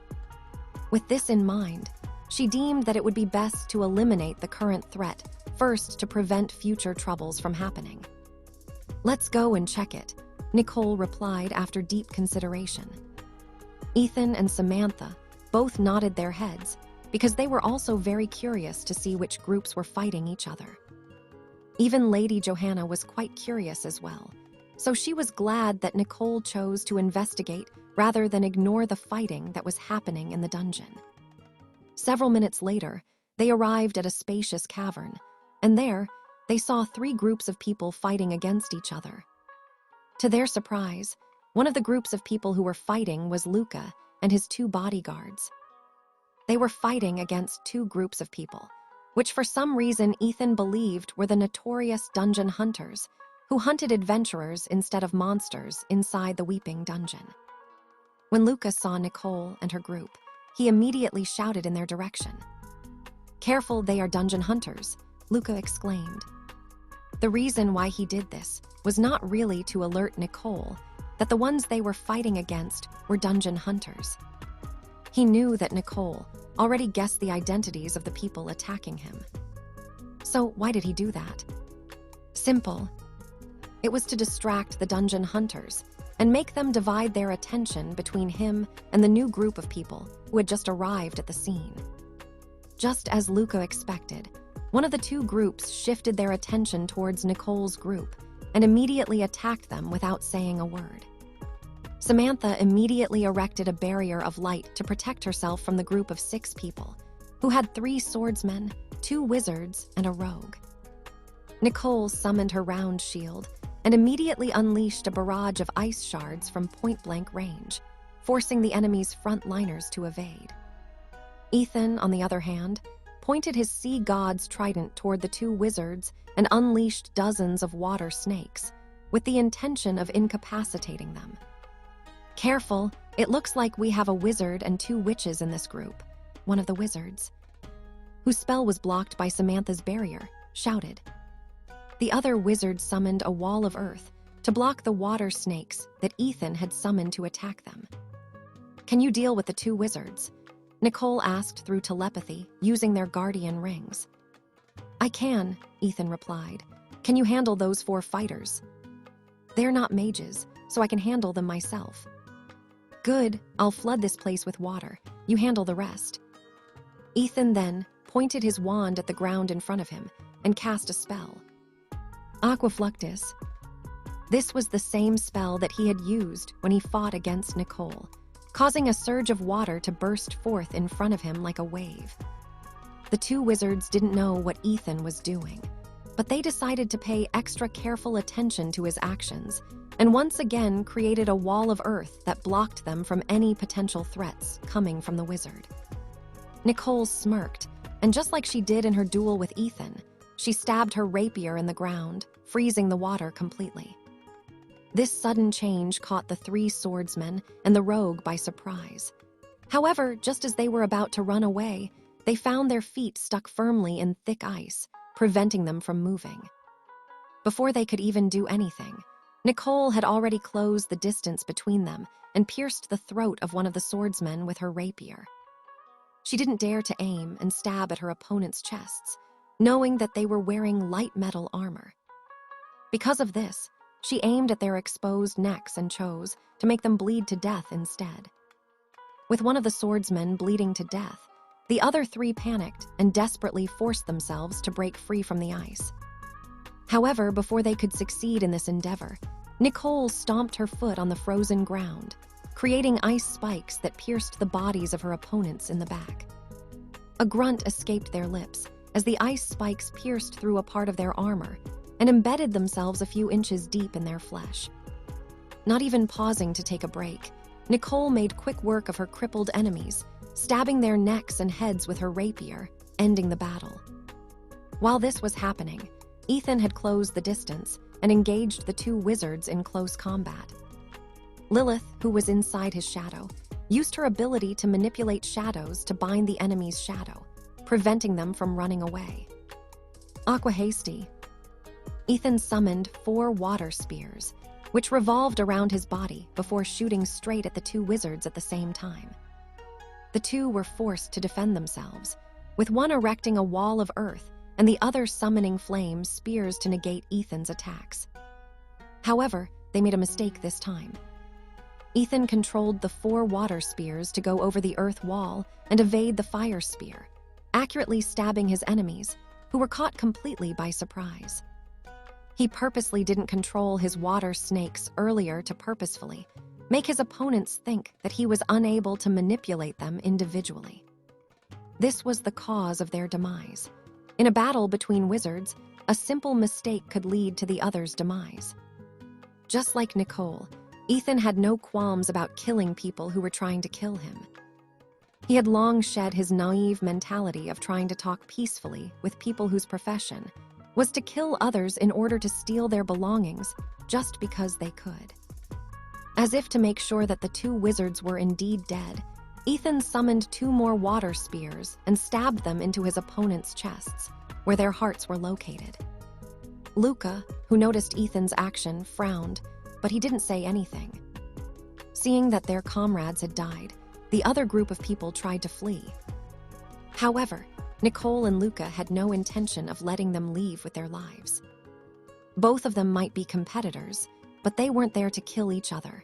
With this in mind, she deemed that it would be best to eliminate the current threat first to prevent future troubles from happening. Let's go and check it, Nicole replied after deep consideration. Ethan and Samantha both nodded their heads because they were also very curious to see which groups were fighting each other. Even Lady Johanna was quite curious as well, so she was glad that Nicole chose to investigate rather than ignore the fighting that was happening in the dungeon. Several minutes later, they arrived at a spacious cavern, and there, they saw 3 groups of people fighting against each other. To their surprise, one of the groups of people who were fighting was Luca and his 2 bodyguards. They were fighting against two groups of people, which for some reason Ethan believed were the notorious dungeon hunters who hunted adventurers instead of monsters inside the Weeping Dungeon. When Lucas saw Nicole and her group, he immediately shouted in their direction. "Careful, they are dungeon hunters," Luca exclaimed. The reason why he did this was not really to alert Nicole that the ones they were fighting against were dungeon hunters. He knew that Nicole already guessed the identities of the people attacking him. So why did he do that? Simple. It was to distract the dungeon hunters and make them divide their attention between him and the new group of people who had just arrived at the scene. Just as Luca expected, one of the two groups shifted their attention towards Nicole's group and immediately attacked them without saying a word. Samantha immediately erected a barrier of light to protect herself from the group of 6 people, who had 3 swordsmen, 2 wizards, and a rogue. Nicole summoned her round shield and immediately unleashed a barrage of ice shards from point-blank range, forcing the enemy's frontliners to evade. Ethan, on the other hand, pointed his sea god's trident toward the 2 wizards and unleashed dozens of water snakes, with the intention of incapacitating them. "Careful, it looks like we have a wizard and 2 witches in this group," one of the wizards, whose spell was blocked by Samantha's barrier, shouted. The other wizard summoned a wall of earth to block the water snakes that Ethan had summoned to attack them. "Can you deal with the 2 wizards?" Nicole asked through telepathy, using their guardian rings. "I can," Ethan replied. "Can you handle those 4 fighters?" "They're not mages, so I can handle them myself." "Good, I'll flood this place with water. You handle the rest." Ethan then pointed his wand at the ground in front of him and cast a spell. Aquafluctus. This was the same spell that he had used when he fought against Nicole, causing a surge of water to burst forth in front of him like a wave. The 2 wizards didn't know what Ethan was doing, but they decided to pay extra careful attention to his actions and once again created a wall of earth that blocked them from any potential threats coming from the wizard. Nicole smirked, and just like she did in her duel with Ethan, she stabbed her rapier in the ground, freezing the water completely. This sudden change caught the 3 swordsmen and the rogue by surprise. However, just as they were about to run away, they found their feet stuck firmly in thick ice, preventing them from moving. Before they could even do anything, Nicole had already closed the distance between them and pierced the throat of one of the swordsmen with her rapier. She didn't dare to aim and stab at her opponent's chests, knowing that they were wearing light metal armor. Because of this, she aimed at their exposed necks and chose to make them bleed to death instead. With one of the swordsmen bleeding to death, the other 3 panicked and desperately forced themselves to break free from the ice. However, before they could succeed in this endeavor, Nicole stomped her foot on the frozen ground, creating ice spikes that pierced the bodies of her opponents in the back. A grunt escaped their lips as the ice spikes pierced through a part of their armor and embedded themselves a few inches deep in their flesh. Not even pausing to take a break, Nicole made quick work of her crippled enemies, stabbing their necks and heads with her rapier, ending the battle. While this was happening, Ethan had closed the distance and engaged the 2 wizards in close combat. Lilith, who was inside his shadow, used her ability to manipulate shadows to bind the enemy's shadow, preventing them from running away. Aqua Hasty. Ethan summoned 4 water spears, which revolved around his body before shooting straight at the 2 wizards at the same time. The 2 were forced to defend themselves, with one erecting a wall of earth and the other summoning flame spears to negate Ethan's attacks. However, they made a mistake this time. Ethan controlled the 4 water spears to go over the earth wall and evade the fire spear, accurately stabbing his enemies, who were caught completely by surprise. He purposely didn't control his water snakes earlier to purposefully make his opponents think that he was unable to manipulate them individually. This was the cause of their demise. In a battle between wizards, a simple mistake could lead to the other's demise. Just like Nicole, Ethan had no qualms about killing people who were trying to kill him. He had long shed his naive mentality of trying to talk peacefully with people whose profession was to kill others in order to steal their belongings just because they could. As if to make sure that the two wizards were indeed dead, Ethan summoned 2 more water spears and stabbed them into his opponent's chests, where their hearts were located. Luca, who noticed Ethan's action, frowned, but he didn't say anything. Seeing that their comrades had died, the other group of people tried to flee. However, Nicole and Luca had no intention of letting them leave with their lives. Both of them might be competitors, but they weren't there to kill each other.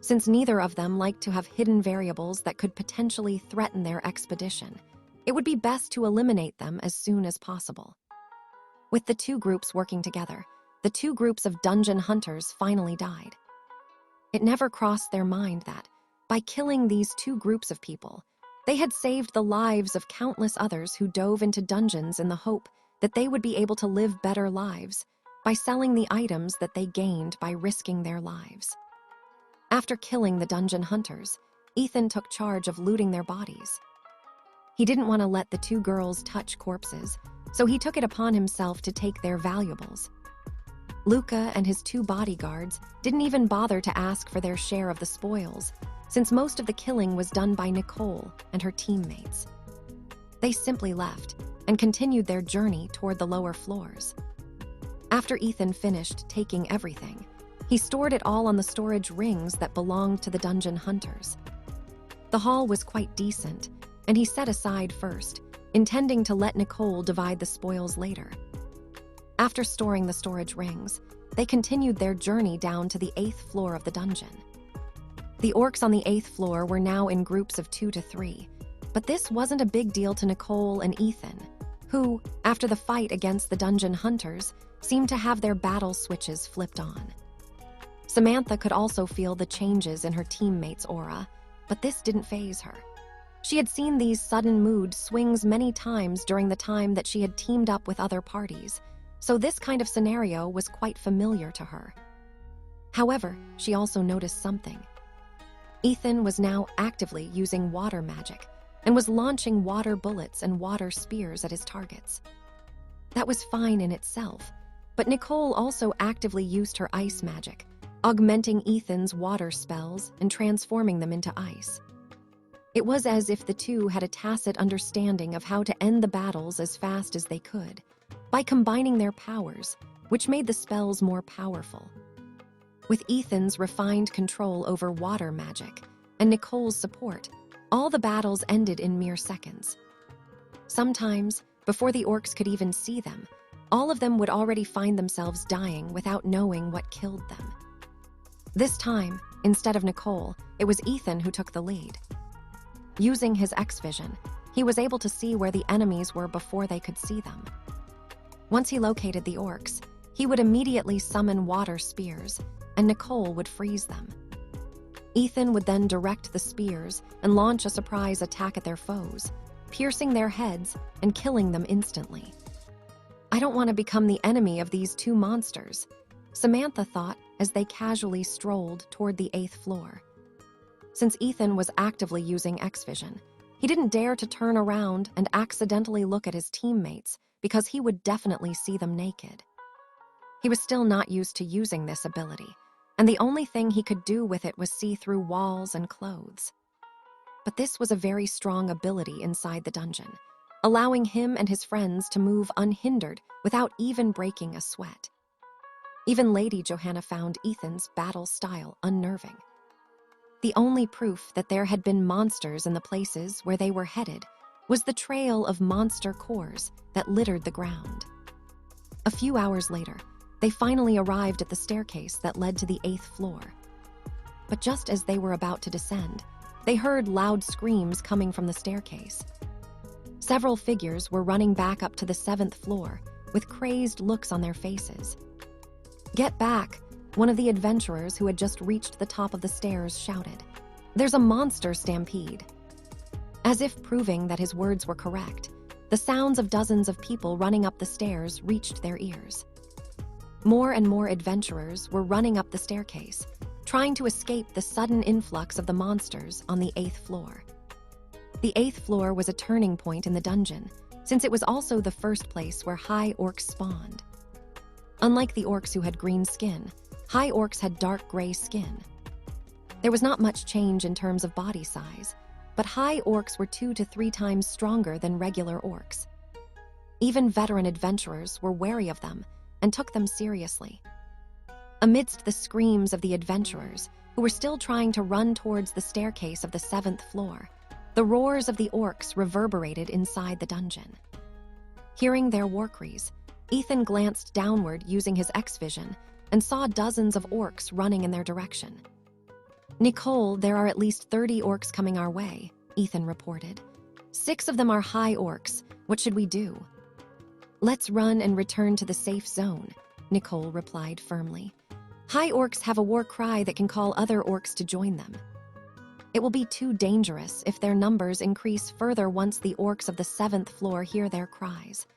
Since neither of them liked to have hidden variables that could potentially threaten their expedition, it would be best to eliminate them as soon as possible. With the two groups working together, the 2 groups of dungeon hunters finally died. It never crossed their mind that, by killing these 2 groups of people, they had saved the lives of countless others who dove into dungeons in the hope that they would be able to live better lives by selling the items that they gained by risking their lives. After killing the dungeon hunters, Ethan took charge of looting their bodies. He didn't want to let the 2 girls touch corpses, so he took it upon himself to take their valuables. Luca and his 2 bodyguards didn't even bother to ask for their share of the spoils, since most of the killing was done by Nicole and her teammates. They simply left and continued their journey toward the lower floors. After Ethan finished taking everything, he stored it all on the storage rings that belonged to the dungeon hunters. The haul was quite decent, and he set aside first, intending to let Nicole divide the spoils later. After storing the storage rings, they continued their journey down to the 8th floor of the dungeon. The orcs on the 8th floor were now in groups of 2 to 3, but this wasn't a big deal to Nicole and Ethan, who, after the fight against the dungeon hunters, seemed to have their battle switches flipped on. Samantha could also feel the changes in her teammate's aura, but this didn't faze her. She had seen these sudden mood swings many times during the time that she had teamed up with other parties, so this kind of scenario was quite familiar to her. However, she also noticed something. Ethan was now actively using water magic and was launching water bullets and water spears at his targets. That was fine in itself, but Nicole also actively used her ice magic, augmenting Ethan's water spells and transforming them into ice. It was as if the 2 had a tacit understanding of how to end the battles as fast as they could, by combining their powers, which made the spells more powerful. With Ethan's refined control over water magic and Nicole's support, all the battles ended in mere seconds. Sometimes, before the orcs could even see them, all of them would already find themselves dying without knowing what killed them. This time, instead of Nicole, it was Ethan who took the lead. Using his X-Vision, he was able to see where the enemies were before they could see them. Once he located the orcs, he would immediately summon water spears, and Nicole would freeze them. Ethan would then direct the spears and launch a surprise attack at their foes, piercing their heads and killing them instantly. I don't want to become the enemy of these 2 monsters, Samantha thought as they casually strolled toward the 8th floor. Since Ethan was actively using X-Vision, he didn't dare to turn around and accidentally look at his teammates because he would definitely see them naked. He was still not used to using this ability, and the only thing he could do with it was see through walls and clothes. But this was a very strong ability inside the dungeon, allowing him and his friends to move unhindered without even breaking a sweat. Even Lady Johanna found Ethan's battle style unnerving. The only proof that there had been monsters in the places where they were headed was the trail of monster cores that littered the ground. A few hours later, they finally arrived at the staircase that led to the 8th floor. But just as they were about to descend, they heard loud screams coming from the staircase. Several figures were running back up to the 7th floor with crazed looks on their faces. "Get back!" One of the adventurers who had just reached the top of the stairs shouted. "There's a monster stampede." As if proving that his words were correct, the sounds of dozens of people running up the stairs reached their ears. More and more adventurers were running up the staircase, trying to escape the sudden influx of the monsters on the 8th floor. The 8th floor was a turning point in the dungeon, since it was also the first place where high orcs spawned. Unlike the orcs who had green skin, high orcs had dark gray skin. There was not much change in terms of body size, but high orcs were 2 to 3 times stronger than regular orcs. Even veteran adventurers were wary of them and took them seriously. Amidst the screams of the adventurers, who were still trying to run towards the staircase of the 7th floor, the roars of the orcs reverberated inside the dungeon. Hearing their war cries, Ethan glanced downward using his X-vision and saw dozens of orcs running in their direction. "Nicole, there are at least 30 orcs coming our way," Ethan reported. 6 of them are high orcs. What should we do?" "Let's run and return to the safe zone," Nicole replied firmly. "High orcs have a war cry that can call other orcs to join them. It will be too dangerous if their numbers increase further once the orcs of the 7th floor hear their cries.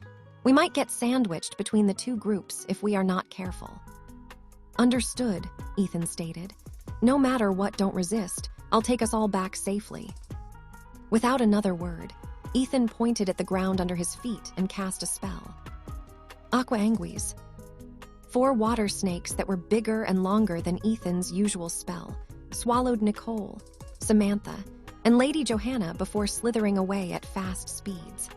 We might get sandwiched between the 2 groups if we are not careful." "Understood," Ethan stated. "No matter what, don't resist. I'll take us all back safely." Without another word, Ethan pointed at the ground under his feet and cast a spell. Aqua Anguis. 4 water snakes that were bigger and longer than Ethan's usual spell swallowed Nicole, Samantha, and Lady Johanna before slithering away at fast speeds.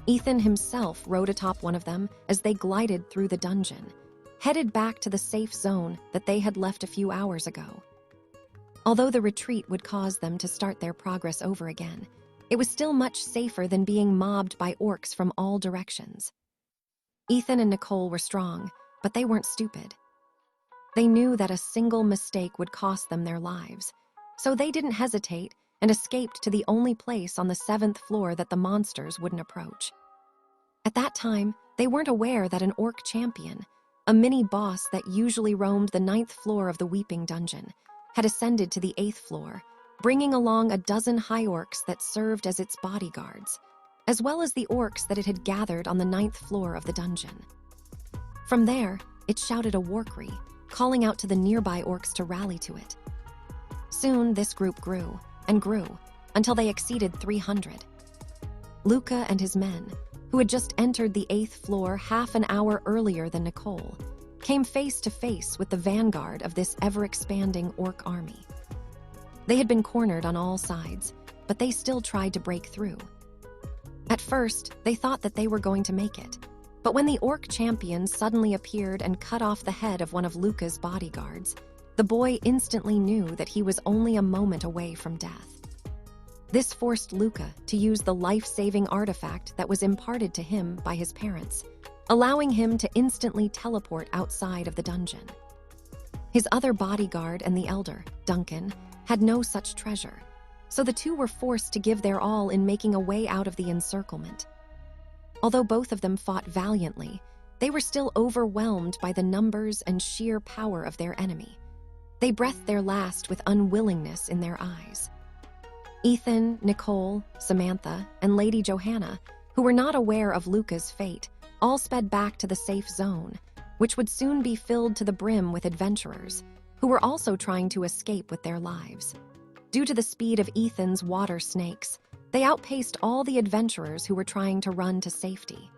Ethan himself rode atop one of them as they glided through the dungeon, headed back to the safe zone that they had left a few hours ago. Although the retreat would cause them to start their progress over again, it was still much safer than being mobbed by orcs from all directions. Ethan and Nicole were strong, but they weren't stupid. They knew that a single mistake would cost them their lives, so they didn't hesitate and escaped to the only place on the 7th floor that the monsters wouldn't approach. At that time, they weren't aware that an orc champion, a mini-boss that usually roamed the 9th floor of the Weeping Dungeon, had ascended to the 8th floor, bringing along a dozen high orcs that served as its bodyguards, as well as the orcs that it had gathered on the 9th floor of the dungeon. From there, it shouted a war cry, calling out to the nearby orcs to rally to it. Soon, this group grew and grew until they exceeded 300. Luca and his men, who had just entered the 8th floor half an hour earlier than Nicole, came face to face with the vanguard of this ever-expanding orc army. They had been cornered on all sides, but they still tried to break through. At first, they thought that they were going to make it, but when the orc champion suddenly appeared and cut off the head of one of Luca's bodyguards, the boy instantly knew that he was only a moment away from death. This forced Luca to use the life-saving artifact that was imparted to him by his parents, allowing him to instantly teleport outside of the dungeon. His other bodyguard and the elder, Duncan, had no such treasure, so the two were forced to give their all in making a way out of the encirclement. Although both of them fought valiantly, they were still overwhelmed by the numbers and sheer power of their enemy. They breathed their last with unwillingness in their eyes. Ethan, Nicole, Samantha, and Lady Johanna, who were not aware of Luca's fate, all sped back to the safe zone, which would soon be filled to the brim with adventurers, who were also trying to escape with their lives. Due to the speed of Ethan's water snakes, they outpaced all the adventurers who were trying to run to safety.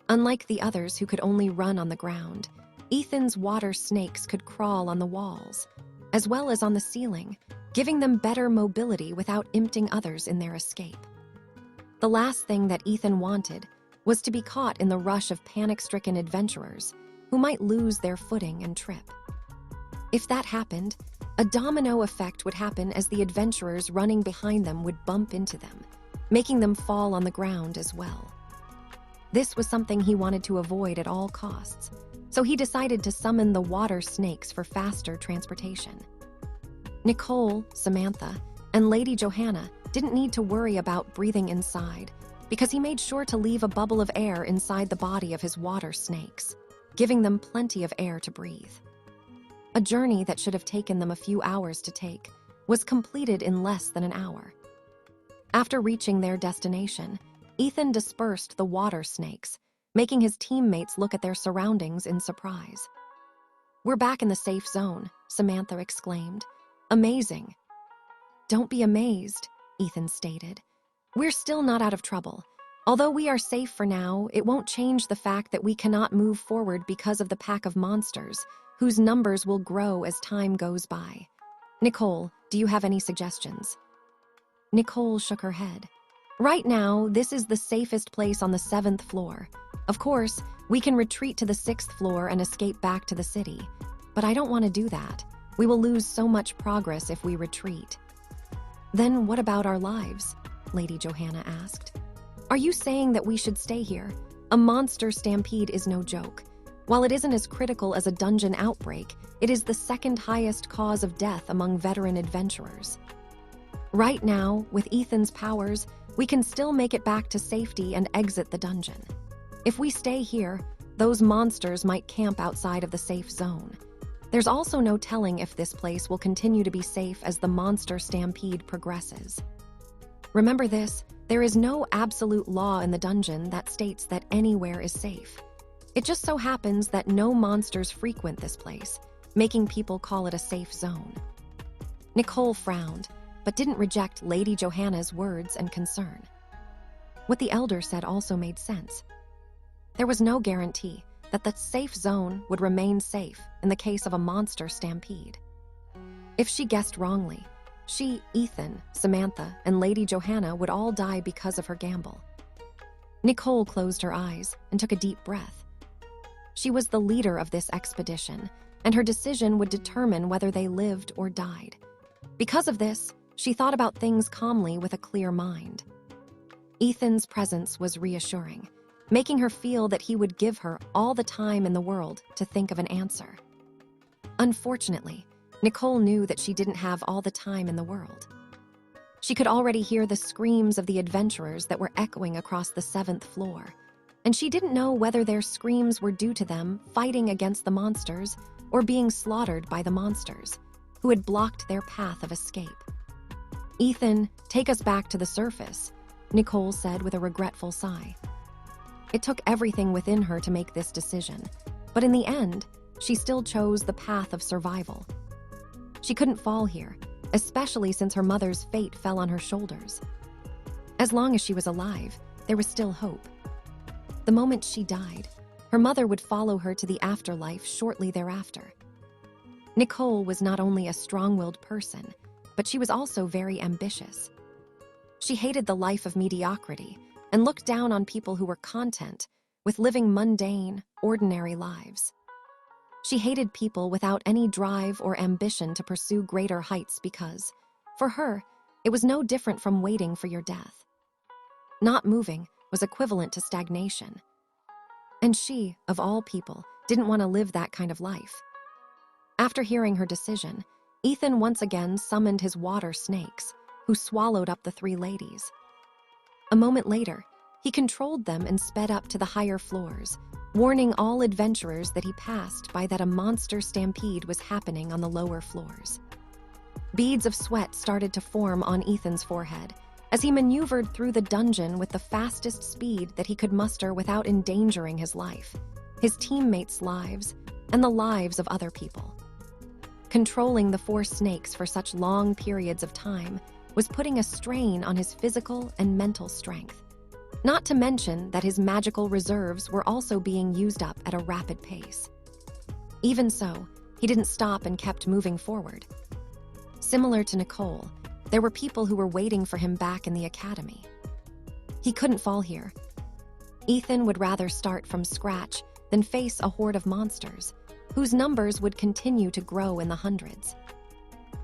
Unlike the others who could only run on the ground, Ethan's water snakes could crawl on the walls, as well as on the ceiling, giving them better mobility without impeding others in their escape. The last thing that Ethan wanted was to be caught in the rush of panic-stricken adventurers who might lose their footing and trip. If that happened, a domino effect would happen as the adventurers running behind them would bump into them, making them fall on the ground as well. This was something he wanted to avoid at all costs, so he decided to summon the water snakes for faster transportation. Nicole, Samantha, and Lady Johanna didn't need to worry about breathing inside because he made sure to leave a bubble of air inside the body of his water snakes, giving them plenty of air to breathe. A journey that should have taken them a few hours to take was completed in less than an hour. After reaching their destination, Ethan dispersed the water snakes, making his teammates look at their surroundings in surprise. "We're back in the safe zone," Samantha exclaimed. "Amazing." "Don't be amazed," Ethan stated. "We're still not out of trouble. Although we are safe for now, it won't change the fact that we cannot move forward because of the pack of monsters, whose numbers will grow as time goes by. Nicole, do you have any suggestions?" Nicole shook her head. "Right now, this is the safest place on the 7th floor. Of course, we can retreat to the 6th floor and escape back to the city. But I don't want to do that. We will lose so much progress if we retreat." "Then what about our lives?" Lady Johanna asked. "Are you saying that we should stay here? A monster stampede is no joke. While it isn't as critical as a dungeon outbreak, it is the second highest cause of death among veteran adventurers. Right now, with Ethan's powers, we can still make it back to safety and exit the dungeon. If we stay here, those monsters might camp outside of the safe zone. There's also no telling if this place will continue to be safe as the monster stampede progresses. Remember this, there is no absolute law in the dungeon that states that anywhere is safe. It just so happens that no monsters frequent this place, making people call it a safe zone." Nicole frowned, but didn't reject Lady Johanna's words and concern. What the elder said also made sense. There was no guarantee that the safe zone would remain safe in the case of a monster stampede. If she guessed wrongly, she, Ethan, Samantha, and Lady Johanna would all die because of her gamble. Nicole closed her eyes and took a deep breath. She was the leader of this expedition, and her decision would determine whether they lived or died. Because of this, she thought about things calmly with a clear mind. Ethan's presence was reassuring, making her feel that he would give her all the time in the world to think of an answer. Unfortunately, Nicole knew that she didn't have all the time in the world. She could already hear the screams of the adventurers that were echoing across the 7th floor, and she didn't know whether their screams were due to them fighting against the monsters or being slaughtered by the monsters, who had blocked their path of escape. "Ethan, take us back to the surface," Nicole said with a regretful sigh. It took everything within her to make this decision, but in the end, she still chose the path of survival. She couldn't fall here, especially since her mother's fate fell on her shoulders. As long as she was alive, there was still hope. The moment she died, her mother would follow her to the afterlife shortly thereafter. Nicole was not only a strong-willed person, but she was also very ambitious. She hated the life of mediocrity and looked down on people who were content with living mundane, ordinary lives. She hated people without any drive or ambition to pursue greater heights because, for her, it was no different from waiting for your death. Not moving was equivalent to stagnation. And she, of all people, didn't want to live that kind of life. After hearing her decision, Ethan once again summoned his water snakes, who swallowed up the 3 ladies. A moment later, he controlled them and sped up to the higher floors, warning all adventurers that he passed by that a monster stampede was happening on the lower floors. Beads of sweat started to form on Ethan's forehead as he maneuvered through the dungeon with the fastest speed that he could muster without endangering his life, his teammates' lives, and the lives of other people. Controlling the 4 snakes for such long periods of time was putting a strain on his physical and mental strength. Not to mention that his magical reserves were also being used up at a rapid pace. Even so, he didn't stop and kept moving forward. Similar to Nicole, there were people who were waiting for him back in the academy. He couldn't fall here. Ethan would rather start from scratch than face a horde of monsters, whose numbers would continue to grow in the hundreds.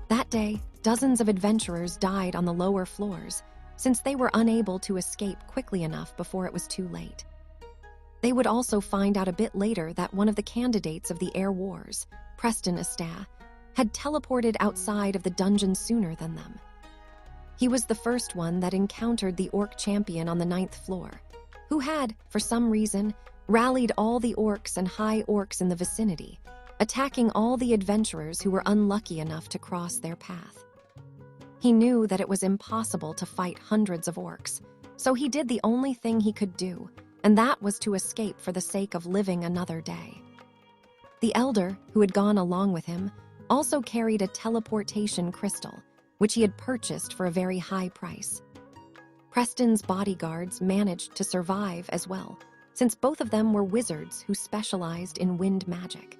That day, dozens of adventurers died on the lower floors, since they were unable to escape quickly enough before it was too late. They would also find out a bit later that one of the candidates of the Air Wars, Preston Estat, had teleported outside of the dungeon sooner than them. He was the first one that encountered the orc champion on the 9th floor, who had, for some reason, rallied all the orcs and high orcs in the vicinity, attacking all the adventurers who were unlucky enough to cross their path. He knew that it was impossible to fight hundreds of orcs, so he did the only thing he could do, and that was to escape for the sake of living another day. The elder, who had gone along with him, also carried a teleportation crystal, which he had purchased for a very high price. Preston's bodyguards managed to survive as well, since both of them were wizards who specialized in wind magic.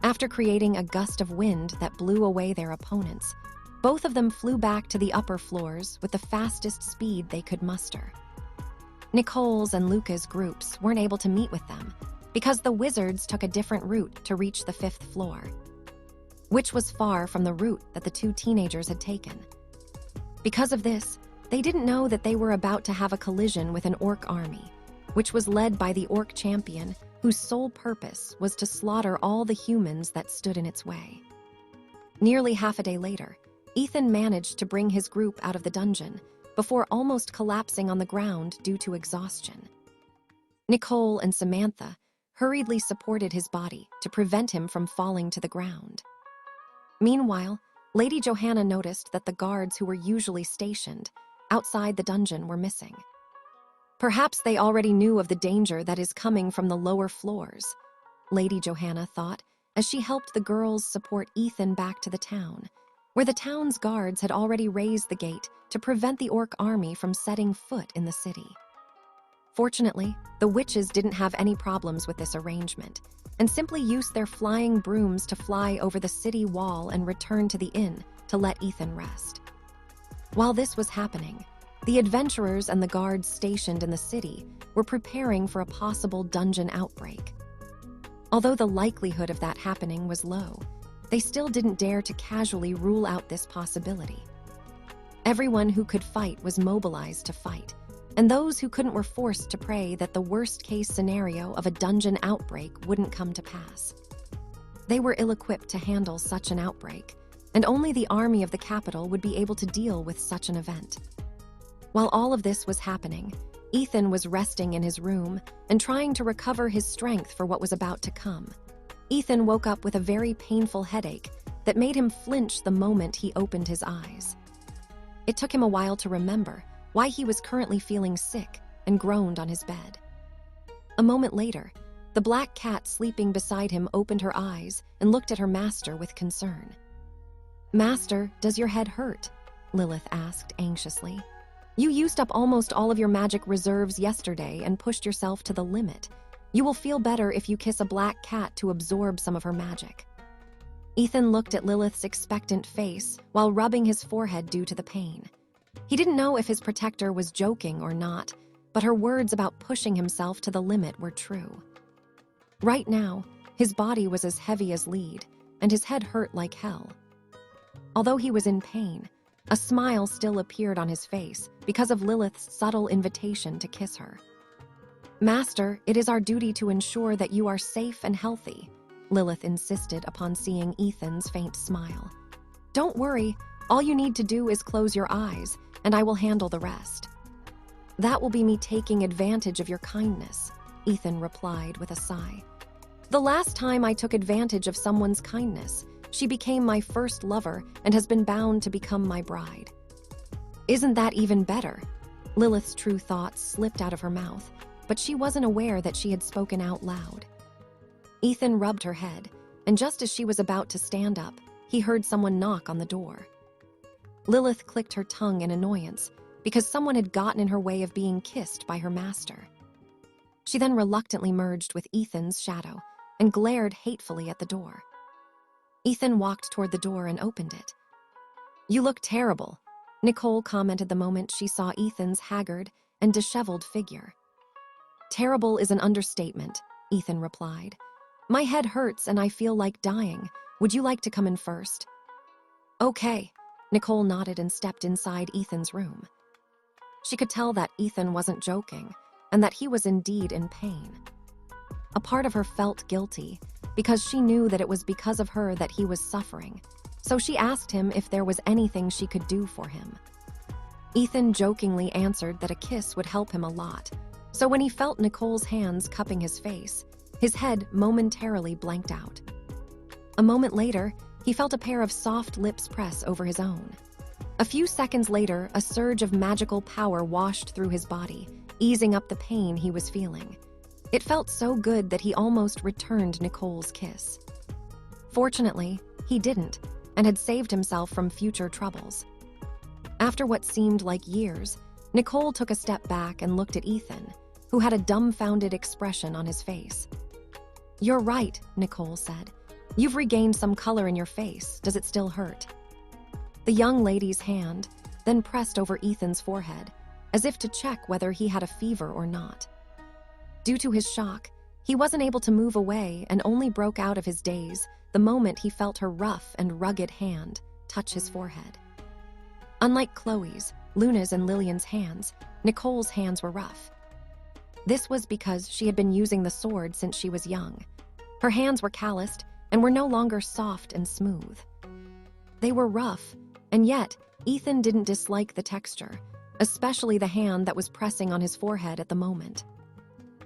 After creating a gust of wind that blew away their opponents, both of them flew back to the upper floors with the fastest speed they could muster. Nicole's and Luca's groups weren't able to meet with them because the wizards took a different route to reach the 5th floor, which was far from the route that the two teenagers had taken. Because of this, they didn't know that they were about to have a collision with an orc army, which was led by the orc champion whose sole purpose was to slaughter all the humans that stood in its way. Nearly half a day later, Ethan managed to bring his group out of the dungeon before almost collapsing on the ground due to exhaustion. Nicole and Samantha hurriedly supported his body to prevent him from falling to the ground. Meanwhile, Lady Johanna noticed that the guards who were usually stationed outside the dungeon were missing. Perhaps they already knew of the danger that is coming from the lower floors, Lady Johanna thought as she helped the girls support Ethan back to the town, where the town's guards had already raised the gate to prevent the orc army from setting foot in the city. Fortunately, the witches didn't have any problems with this arrangement and simply used their flying brooms to fly over the city wall and return to the inn to let Ethan rest. While this was happening, the adventurers and the guards stationed in the city were preparing for a possible dungeon outbreak. Although the likelihood of that happening was low, they still didn't dare to casually rule out this possibility. Everyone who could fight was mobilized to fight, and those who couldn't were forced to pray that the worst-case scenario of a dungeon outbreak wouldn't come to pass. They were ill-equipped to handle such an outbreak, and only the army of the capital would be able to deal with such an event. While all of this was happening, Ethan was resting in his room and trying to recover his strength for what was about to come. Ethan woke up with a very painful headache that made him flinch the moment he opened his eyes. It took him a while to remember why he was currently feeling sick and groaned on his bed. A moment later, the black cat sleeping beside him opened her eyes and looked at her master with concern. "Master, does your head hurt?" Lilith asked anxiously. "You used up almost all of your magic reserves yesterday and pushed yourself to the limit. You will feel better if you kiss a black cat to absorb some of her magic." Ethan looked at Lilith's expectant face while rubbing his forehead due to the pain. He didn't know if his protector was joking or not, but her words about pushing himself to the limit were true. Right now, his body was as heavy as lead, and his head hurt like hell. Although he was in pain, a smile still appeared on his face because of Lilith's subtle invitation to kiss her. "Master, it is our duty to ensure that you are safe and healthy," Lilith insisted upon seeing Ethan's faint smile. "Don't worry, all you need to do is close your eyes, and I will handle the rest." "That will be me taking advantage of your kindness," Ethan replied with a sigh. "The last time I took advantage of someone's kindness, she became my first lover and has been bound to become my bride." "Isn't that even better?" Lilith's true thoughts slipped out of her mouth, but she wasn't aware that she had spoken out loud. Ethan rubbed her head, and just as she was about to stand up, he heard someone knock on the door. Lilith clicked her tongue in annoyance because someone had gotten in her way of being kissed by her master. She then reluctantly merged with Ethan's shadow and glared hatefully at the door. Ethan walked toward the door and opened it. "You look terrible," Nicole commented the moment she saw Ethan's haggard and disheveled figure. "Terrible is an understatement," Ethan replied. "My head hurts and I feel like dying. Would you like to come in first?" "Okay," Nicole nodded and stepped inside Ethan's room. She could tell that Ethan wasn't joking and that he was indeed in pain. A part of her felt guilty because she knew that it was because of her that he was suffering, so she asked him if there was anything she could do for him. Ethan jokingly answered that a kiss would help him a lot, so when he felt Nicole's hands cupping his face, his head momentarily blanked out. A moment later, he felt a pair of soft lips press over his own. A few seconds later, a surge of magical power washed through his body, easing up the pain he was feeling. It felt so good that he almost returned Nicole's kiss. Fortunately, he didn't, and had saved himself from future troubles. After what seemed like years, Nicole took a step back and looked at Ethan, who had a dumbfounded expression on his face. "You're right," Nicole said. "You've regained some color in your face. Does it still hurt?" The young lady's hand then pressed over Ethan's forehead, as if to check whether he had a fever or not. Due to his shock, he wasn't able to move away and only broke out of his daze the moment he felt her rough and rugged hand touch his forehead. Unlike Chloe's, Luna's, and Lillian's hands, Nicole's hands were rough. This was because she had been using the sword since she was young. Her hands were calloused and were no longer soft and smooth. They were rough, and yet Ethan didn't dislike the texture, especially the hand that was pressing on his forehead at the moment.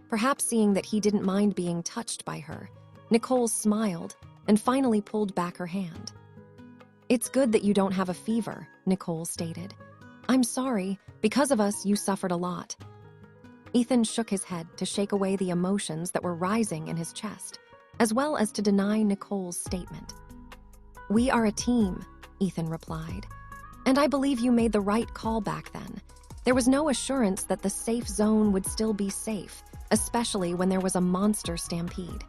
Perhaps seeing that he didn't mind being touched by her, Nicole smiled and finally pulled back her hand. "It's good that you don't have a fever," Nicole stated. "I'm sorry, because of us you suffered a lot." Ethan shook his head to shake away the emotions that were rising in his chest, as well as to deny Nicole's statement. "We are a team," Ethan replied. "And I believe you made the right call back then. There was no assurance that the safe zone would still be safe, especially when there was a monster stampede.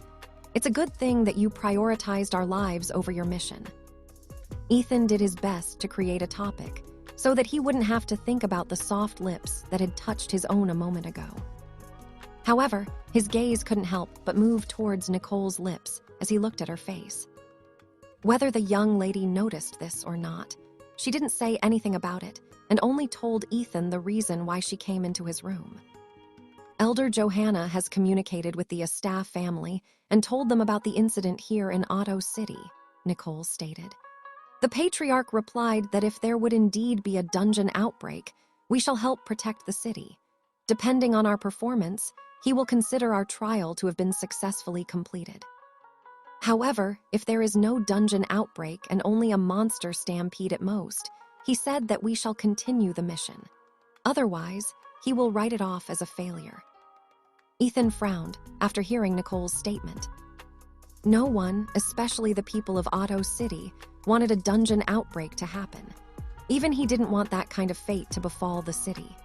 It's a good thing that you prioritized our lives over your mission." Ethan did his best to create a topic, so that he wouldn't have to think about the soft lips that had touched his own a moment ago. However, his gaze couldn't help but move towards Nicole's lips as he looked at her face. Whether the young lady noticed this or not, she didn't say anything about it and only told Ethan the reason why she came into his room. "Elder Johanna has communicated with the Astaff family and told them about the incident here in Otto City," Nicole stated. "The Patriarch replied that if there would indeed be a dungeon outbreak, we shall help protect the city. Depending on our performance, he will consider our trial to have been successfully completed. However, if there is no dungeon outbreak and only a monster stampede at most, he said that we shall continue the mission. Otherwise, he will write it off as a failure." Ethan frowned after hearing Nicole's statement. No one, especially the people of Otto City, wanted a dungeon outbreak to happen. Even he didn't want that kind of fate to befall the city.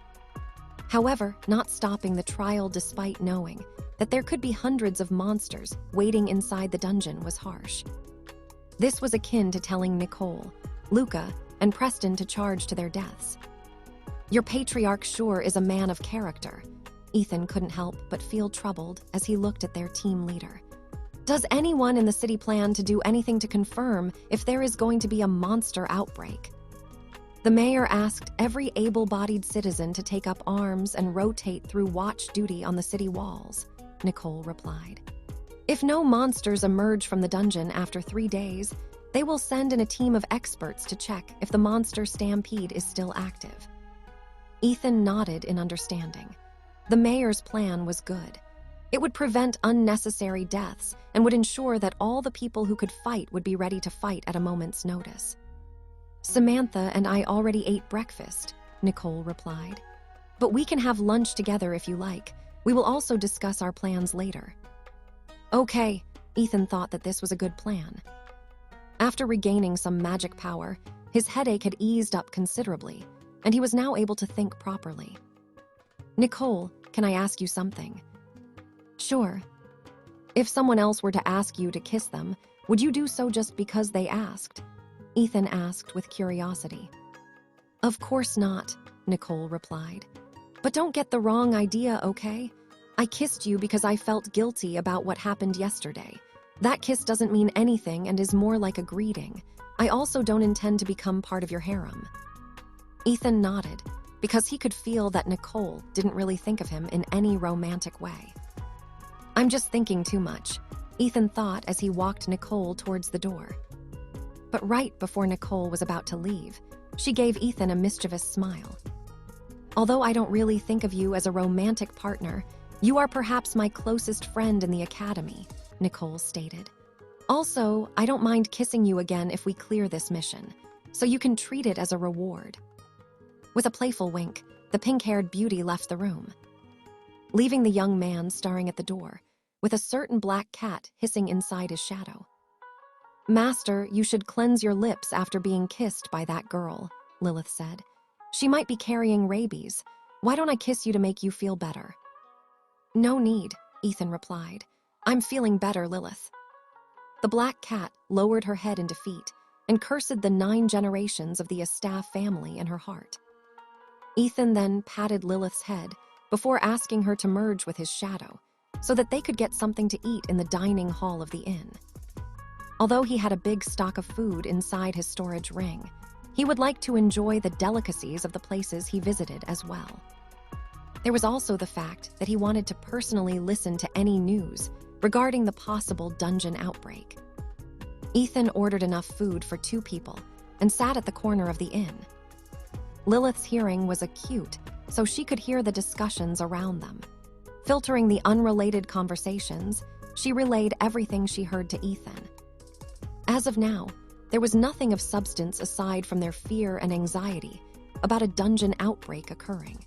However, not stopping the trial despite knowing that there could be hundreds of monsters waiting inside the dungeon was harsh. This was akin to telling Nicole, Luca, and Preston to charge to their deaths. "Your Patriarch sure is a man of character." Ethan couldn't help but feel troubled as he looked at their team leader. "Does anyone in the city plan to do anything to confirm if there is going to be a monster outbreak?" The mayor asked every able-bodied citizen to take up arms and rotate through watch duty on the city walls, Nicole replied. "If no monsters emerge from the dungeon after 3 days, they will send in a team of experts to check if the monster stampede is still active." Ethan nodded in understanding. The mayor's plan was good. It would prevent unnecessary deaths and would ensure that all the people who could fight would be ready to fight at a moment's notice. "Samantha and I already ate breakfast," Nicole replied. "But we can have lunch together if you like. We will also discuss our plans later." Okay, Ethan thought that this was a good plan. After regaining some magic power, his headache had eased up considerably, and he was now able to think properly. "Nicole, can I ask you something?" "Sure." "If someone else were to ask you to kiss them, would you do so just because they asked?" Ethan asked with curiosity. "Of course not," Nicole replied. "But don't get the wrong idea, okay? I kissed you because I felt guilty about what happened yesterday. That kiss doesn't mean anything and is more like a greeting. I also don't intend to become part of your harem." Ethan nodded, because he could feel that Nicole didn't really think of him in any romantic way. "I'm just thinking too much," Ethan thought as he walked Nicole towards the door. But right before Nicole was about to leave, she gave Ethan a mischievous smile. "Although I don't really think of you as a romantic partner, you are perhaps my closest friend in the academy," Nicole stated. "Also, I don't mind kissing you again if we clear this mission, so you can treat it as a reward." With a playful wink, the pink-haired beauty left the room, leaving the young man staring at the door, with a certain black cat hissing inside his shadow. "Master, you should cleanse your lips after being kissed by that girl," Lilith said. "She might be carrying rabies. Why don't I kiss you to make you feel better?" "No need," Ethan replied. "I'm feeling better, Lilith." The black cat lowered her head in defeat and cursed the 9 generations of the Astaf family in her heart. Ethan then patted Lilith's head before asking her to merge with his shadow so that they could get something to eat in the dining hall of the inn. Although he had a big stock of food inside his storage ring, he would like to enjoy the delicacies of the places he visited as well. There was also the fact that he wanted to personally listen to any news regarding the possible dungeon outbreak. Ethan ordered enough food for 2 people and sat at the corner of the inn. Lilith's hearing was acute, so she could hear the discussions around them. Filtering the unrelated conversations, she relayed everything she heard to Ethan. As of now, there was nothing of substance aside from their fear and anxiety about a dungeon outbreak occurring.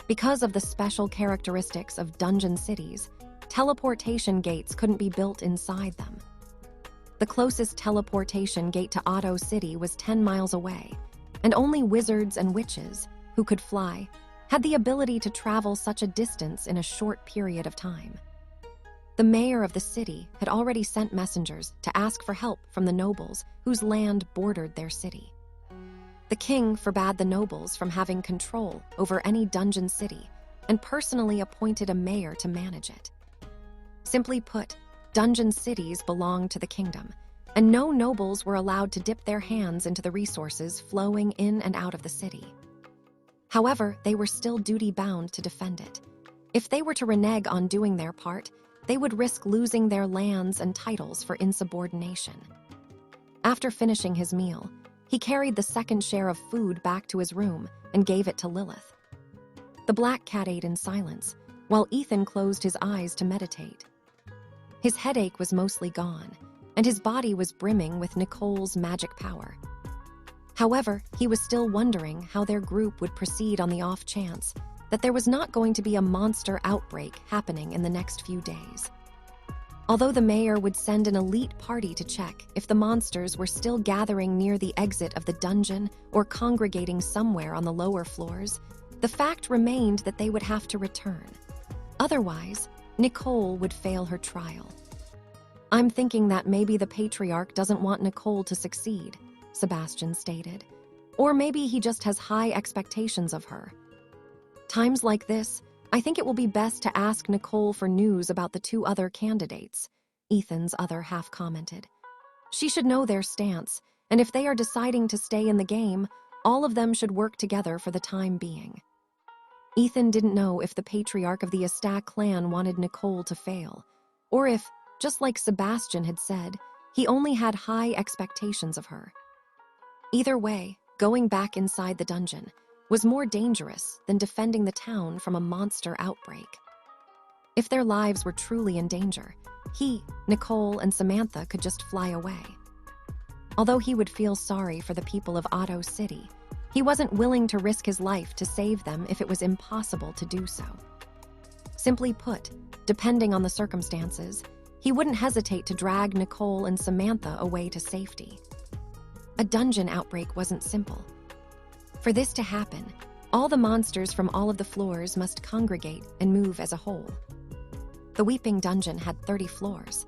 Because of the special characteristics of dungeon cities, teleportation gates couldn't be built inside them. The closest teleportation gate to Otto City was 10 miles away, and only wizards and witches, who could fly, had the ability to travel such a distance in a short period of time. The mayor of the city had already sent messengers to ask for help from the nobles whose land bordered their city. The king forbade the nobles from having control over any dungeon city and personally appointed a mayor to manage it. Simply put, dungeon cities belonged to the kingdom, and no nobles were allowed to dip their hands into the resources flowing in and out of the city. However, they were still duty-bound to defend it. If they were to renege on doing their part, they would risk losing their lands and titles for insubordination. After finishing his meal, he carried the second share of food back to his room and gave it to Lilith. The black cat ate in silence, while Ethan closed his eyes to meditate. His headache was mostly gone, and his body was brimming with Nicole's magic power. However, he was still wondering how their group would proceed on the off chance that there was not going to be a monster outbreak happening in the next few days. Although the mayor would send an elite party to check if the monsters were still gathering near the exit of the dungeon or congregating somewhere on the lower floors, the fact remained that they would have to return. Otherwise, Nicole would fail her trial. "I'm thinking that maybe the patriarch doesn't want Nicole to succeed," Sebastian stated. "Or maybe he just has high expectations of her. Times like this, I think it will be best to ask Nicole for news about the 2 other candidates," Ethan's other half commented. "She should know their stance, and if they are deciding to stay in the game, all of them should work together for the time being." Ethan didn't know if the patriarch of the Astak clan wanted Nicole to fail, or if, just like Sebastian had said, he only had high expectations of her. Either way, going back inside the dungeon was more dangerous than defending the town from a monster outbreak. If their lives were truly in danger, he, Nicole, and Samantha could just fly away. Although he would feel sorry for the people of Otto City, he wasn't willing to risk his life to save them if it was impossible to do so. Simply put, depending on the circumstances, he wouldn't hesitate to drag Nicole and Samantha away to safety. A dungeon outbreak wasn't simple. For this to happen, all the monsters from all of the floors must congregate and move as a whole. The Weeping Dungeon had 30 floors.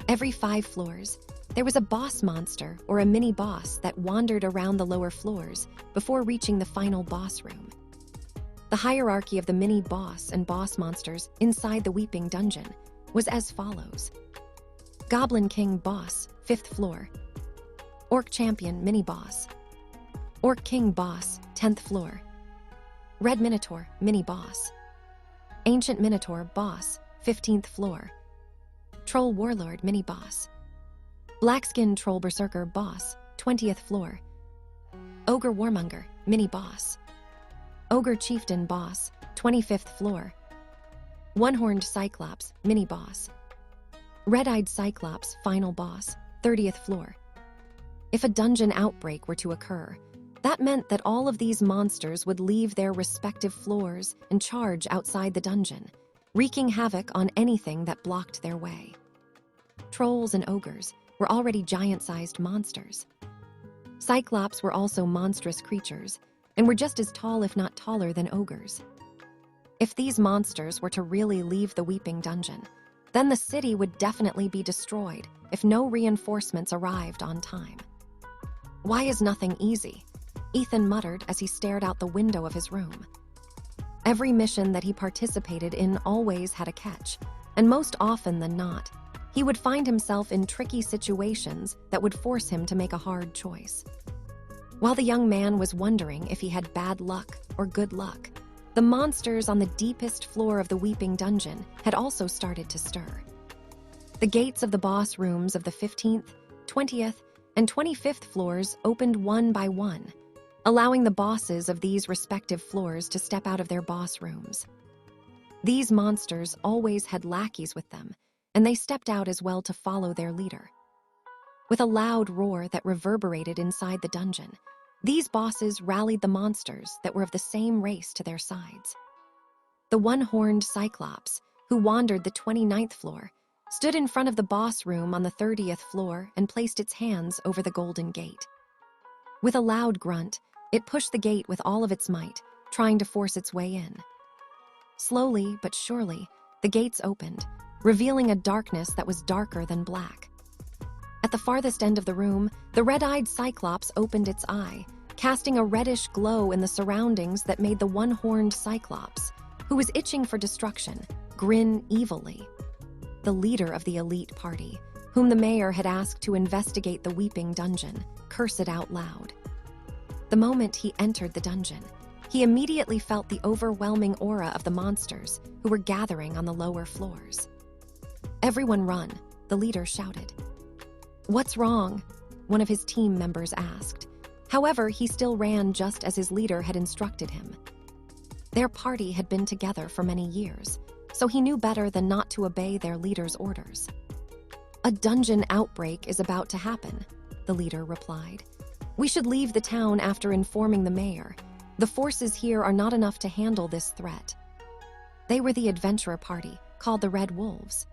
Every 5 floors, there was a boss monster or a mini-boss that wandered around the lower floors before reaching the final boss room. The hierarchy of the mini-boss and boss monsters inside the Weeping Dungeon was as follows. Goblin King Boss, 5th floor. Orc Champion Mini-Boss. Orc King Boss, 10th floor. Red Minotaur Mini-Boss. Ancient Minotaur Boss, 15th floor. Troll Warlord Mini-Boss. Blackskin Troll Berserker Boss, 20th floor. Ogre Warmonger Mini-Boss. Ogre Chieftain Boss, 25th floor. One-Horned Cyclops Mini-Boss. Red-Eyed Cyclops Final Boss, 30th floor. If a dungeon outbreak were to occur, that meant that all of these monsters would leave their respective floors and charge outside the dungeon, wreaking havoc on anything that blocked their way. Trolls and ogres were already giant-sized monsters. Cyclops were also monstrous creatures, and were just as tall if not taller than ogres. If these monsters were to really leave the Weeping Dungeon, then the city would definitely be destroyed if no reinforcements arrived on time. "Why is nothing easy?" Ethan muttered as he stared out the window of his room. Every mission that he participated in always had a catch, and most often than not, he would find himself in tricky situations that would force him to make a hard choice. While the young man was wondering if he had bad luck or good luck, the monsters on the deepest floor of the Weeping Dungeon had also started to stir. The gates of the boss rooms of the 15th, 20th, and 25th floors opened one by one, allowing the bosses of these respective floors to step out of their boss rooms. These monsters always had lackeys with them, and they stepped out as well to follow their leader. With a loud roar that reverberated inside the dungeon, these bosses rallied the monsters that were of the same race to their sides. The one-horned Cyclops, who wandered the 29th floor, stood in front of the boss room on the 30th floor and placed its hands over the golden gate. With a loud grunt, it pushed the gate with all of its might, trying to force its way in. Slowly but surely, the gates opened, revealing a darkness that was darker than black. At the farthest end of the room, the red-eyed Cyclops opened its eye, casting a reddish glow in the surroundings that made the one-horned Cyclops, who was itching for destruction, grin evilly. The leader of the elite party, whom the mayor had asked to investigate the Weeping Dungeon, cursed out loud. The moment he entered the dungeon, he immediately felt the overwhelming aura of the monsters who were gathering on the lower floors. "Everyone run," the leader shouted. "What's wrong?" one of his team members asked. However, he still ran just as his leader had instructed him. Their party had been together for many years, so he knew better than not to obey their leader's orders. "A dungeon outbreak is about to happen," the leader replied. "We should leave the town after informing the mayor. The forces here are not enough to handle this threat." They were the adventurer party, called the Red Wolves.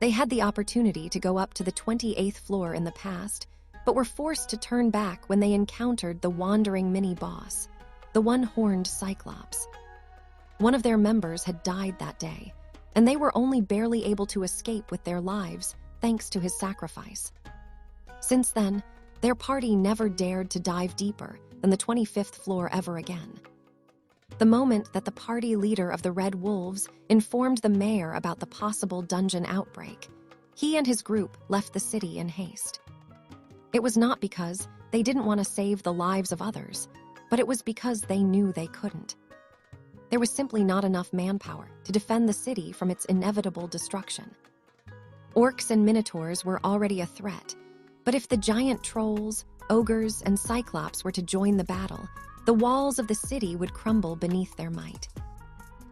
They had the opportunity to go up to the 28th floor in the past, but were forced to turn back when they encountered the wandering mini-boss, the one-horned Cyclops. One of their members had died that day, and they were only barely able to escape with their lives thanks to his sacrifice. Since then, their party never dared to dive deeper than the 25th floor ever again. The moment that the party leader of the Red Wolves informed the mayor about the possible dungeon outbreak, he and his group left the city in haste. It was not because they didn't want to save the lives of others, but it was because they knew they couldn't. There was simply not enough manpower to defend the city from its inevitable destruction. Orcs and minotaurs were already a threat, but if the giant trolls, ogres, and Cyclops were to join the battle, the walls of the city would crumble beneath their might.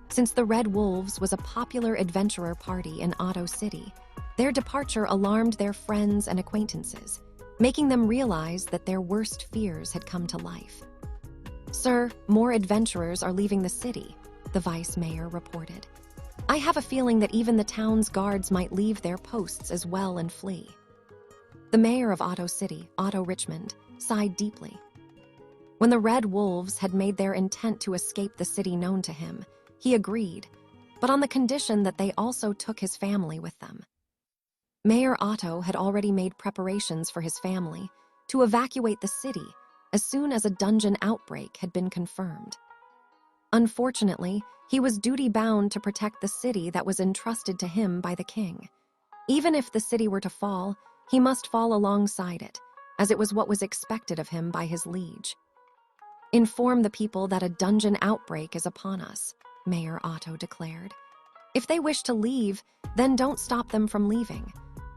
Since the Red Wolves was a popular adventurer party in Otto City, their departure alarmed their friends and acquaintances, making them realize that their worst fears had come to life. "Sir, more adventurers are leaving the city," the vice mayor reported. "I have a feeling that even the town's guards might leave their posts as well and flee." The mayor of Otto City, Otto Richmond, sighed deeply. When the Red Wolves had made their intent to escape the city known to him, he agreed, but on the condition that they also took his family with them. Mayor Otto had already made preparations for his family to evacuate the city as soon as a dungeon outbreak had been confirmed. Unfortunately, he was duty-bound to protect the city that was entrusted to him by the king. Even if the city were to fall, he must fall alongside it, as it was what was expected of him by his liege. "Inform the people that a dungeon outbreak is upon us," Mayor Otto declared. "If they wish to leave, then don't stop them from leaving.